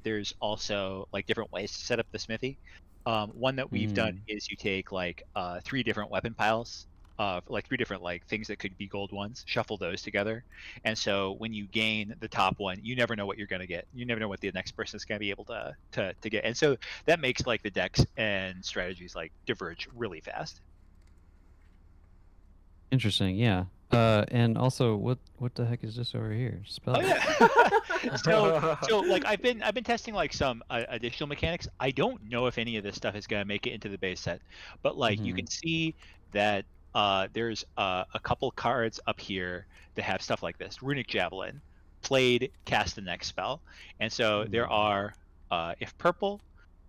there's also like different ways to set up the smithy. One that we've done is you take like 3 different weapon piles, like 3 different like things that could be gold ones, shuffle those together, and so when you gain the top one, you never know what you're gonna get. You never know what the next person is gonna be able to get, and so that makes like the decks and strategies like diverge really fast. Interesting, yeah. And also, what the heck is this over here? Spell. Oh yeah. so like I've been testing like some additional mechanics. I don't know if any of this stuff is gonna make it into the base set, but like you can see that there's a couple cards up here that have stuff like this. Runic Javelin, played, cast the next spell, and so there are if purple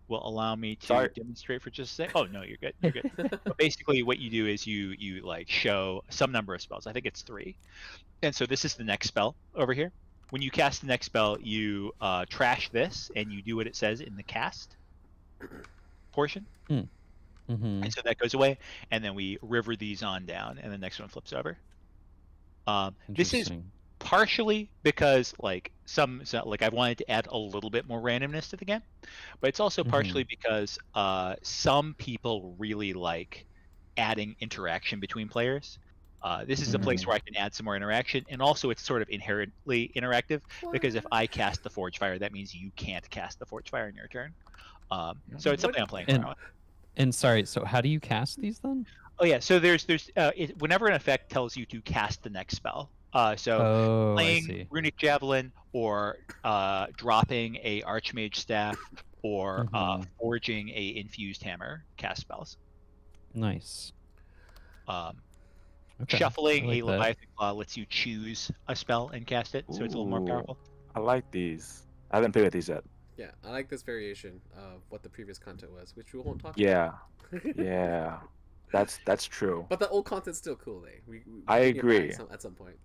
will allow me to demonstrate for just a sec. Oh no, you're good. You're good. But basically, what you do is you like show some number of spells. I think it's 3, and so this is the next spell over here. When you cast the next spell, you trash this, and you do what it says in the cast portion. And so that goes away, and then we river these on down, and the next one flips over. This is partially because like so like I wanted to add a little bit more randomness to the game, but it's also partially because some people really like adding interaction between players. This is a place where I can add some more interaction, and also it's sort of inherently interactive because if I cast the Forge Fire, that means you can't cast the Forge Fire in your turn. So it's something I'm playing around with. And sorry, so how do you cast these then? Oh yeah, so there's whenever an effect tells you to cast the next spell. So playing Runic Javelin or dropping a Archmage Staff or forging a Infused Hammer cast spells. Nice. Okay. Shuffling I like a that. Leviathan Claw lets you choose a spell and cast it, so it's a little more Ooh, powerful. I like these. I haven't played with these yet. Yeah, I like this variation of what the previous content was, which we won't talk Yeah, about. yeah, that's true. But the old content's still cool, eh? We I bring it back agree. at some point.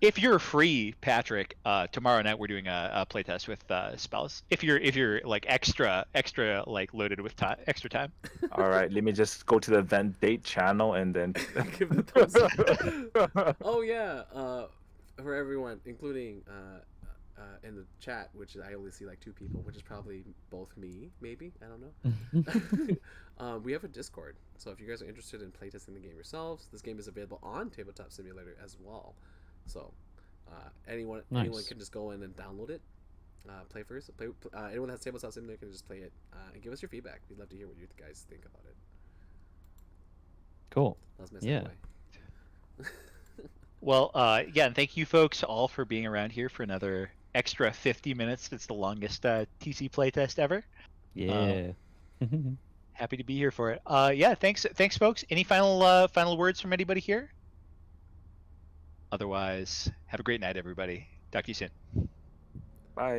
If you're free, Patrick, tomorrow night we're doing a playtest with spells. If you're like extra like loaded with extra time. All right, let me just go to the event date channel and then. Give the thumbs up. Oh yeah, for everyone, including in the chat, which I only see like 2 people, which is probably both me, maybe, I don't know. We have a Discord, so if you guys are interested in playtesting the game yourselves, this game is available on Tabletop Simulator as well. So anyone can just go in and download it, play first. Anyone that has Tabletop Simulator can just play it and give us your feedback. We'd love to hear what you guys think about it. Cool. That was my Yeah. segue. Well, yeah, and thank you folks all for being around here for another extra 50 minutes. It's the longest TC playtest ever. Yeah. Happy to be here for it. Yeah, thanks folks. Any final words from anybody here? Otherwise, have a great night, everybody. Talk to you soon.